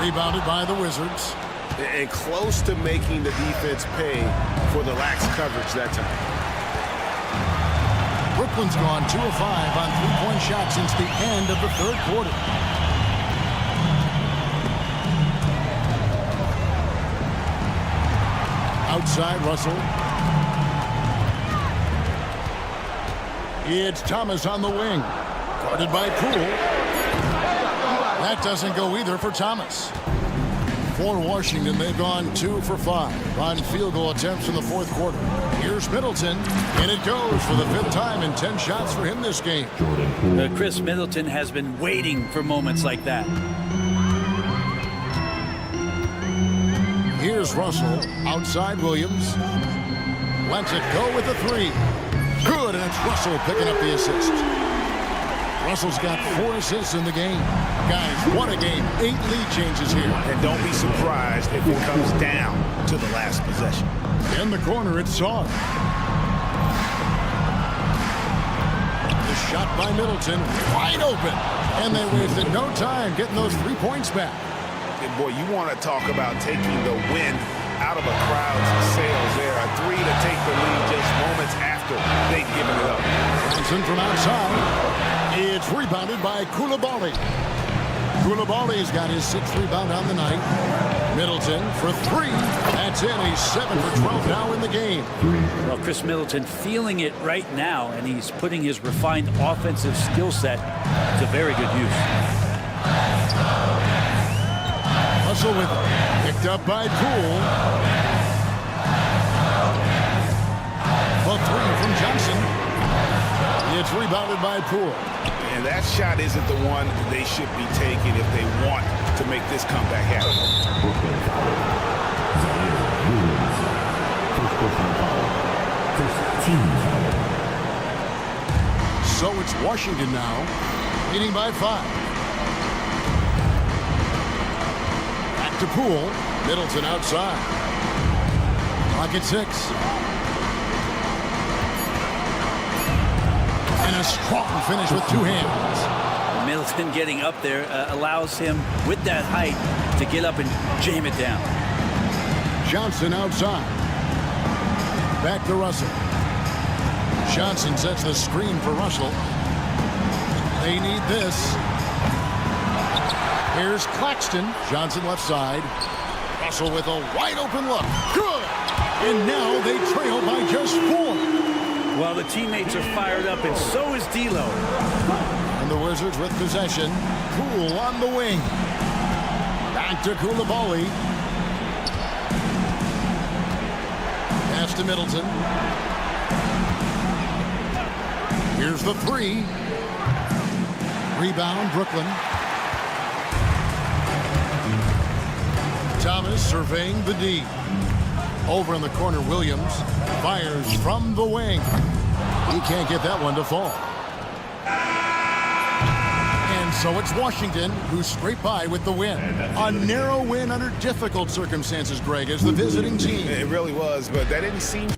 Rebounded by the Wizards. And close to making the defense pay for the lax coverage that time. Brooklyn's gone 2 of 5 on 3-point shots since the end of the 3rd quarter. Outside Russell. It's Thomas on the wing. Guarded by Poole. That doesn't go either for Thomas. For Washington, they've gone 2 for 5 on field goal attempts in the 4th quarter. Here's Middleton, and it goes for the 5th time in 10 shots for him this game. Chris Middleton has been waiting for moments like that. Here's Russell, outside Williams. Lets it go with a 3. Good, and it's Russell picking up the assist. Russell's got 4 assists in the game. Guys, what a game. 8 lead changes here. And don't be surprised if it comes down to the last possession. In the corner, it's Saw. The shot by Middleton, wide open. And they wasted no time getting those 3 points back. And boy, you want to talk about taking the wind out of a crowd's sails there. A 3 to take the lead just moments after they'd given it up. Johnson from outside. It's rebounded by Koulibaly. Koulibaly's got his 6th rebound on the night. Middleton for 3. That's in. He's 7 for 12 now in the game. Well, Chris Middleton feeling it right now, and he's putting his refined offensive skill set to very good use. Russell with it. Picked up by Poole. For 3 from Johnson. It's rebounded by Poole. And that shot isn't the one they should be taking if they want to make this comeback happen. So it's Washington now, leading by 5. Back to Poole. Middleton outside. Clock at 6. And a strong finish with 2 hands. Middleton getting up there allows him, with that height, to get up and jam it down. Johnson outside. Back to Russell. Johnson sets the screen for Russell. They need this. Here's Claxton. Johnson left side. Russell with a wide open look. Good! And now they trail by just 4. Well, the teammates are fired up, and so is D'Lo. And the Wizards with possession. Poole on the wing. Back to Koulibaly. Pass to Middleton. Here's the 3. Rebound, Brooklyn. Thomas surveying the D. Over in the corner, Williams fires from the wing. He can't get that one to fall. And so it's Washington who scraped by with the win. A narrow win under difficult circumstances, Greg, as the visiting team. It really was, but that didn't seem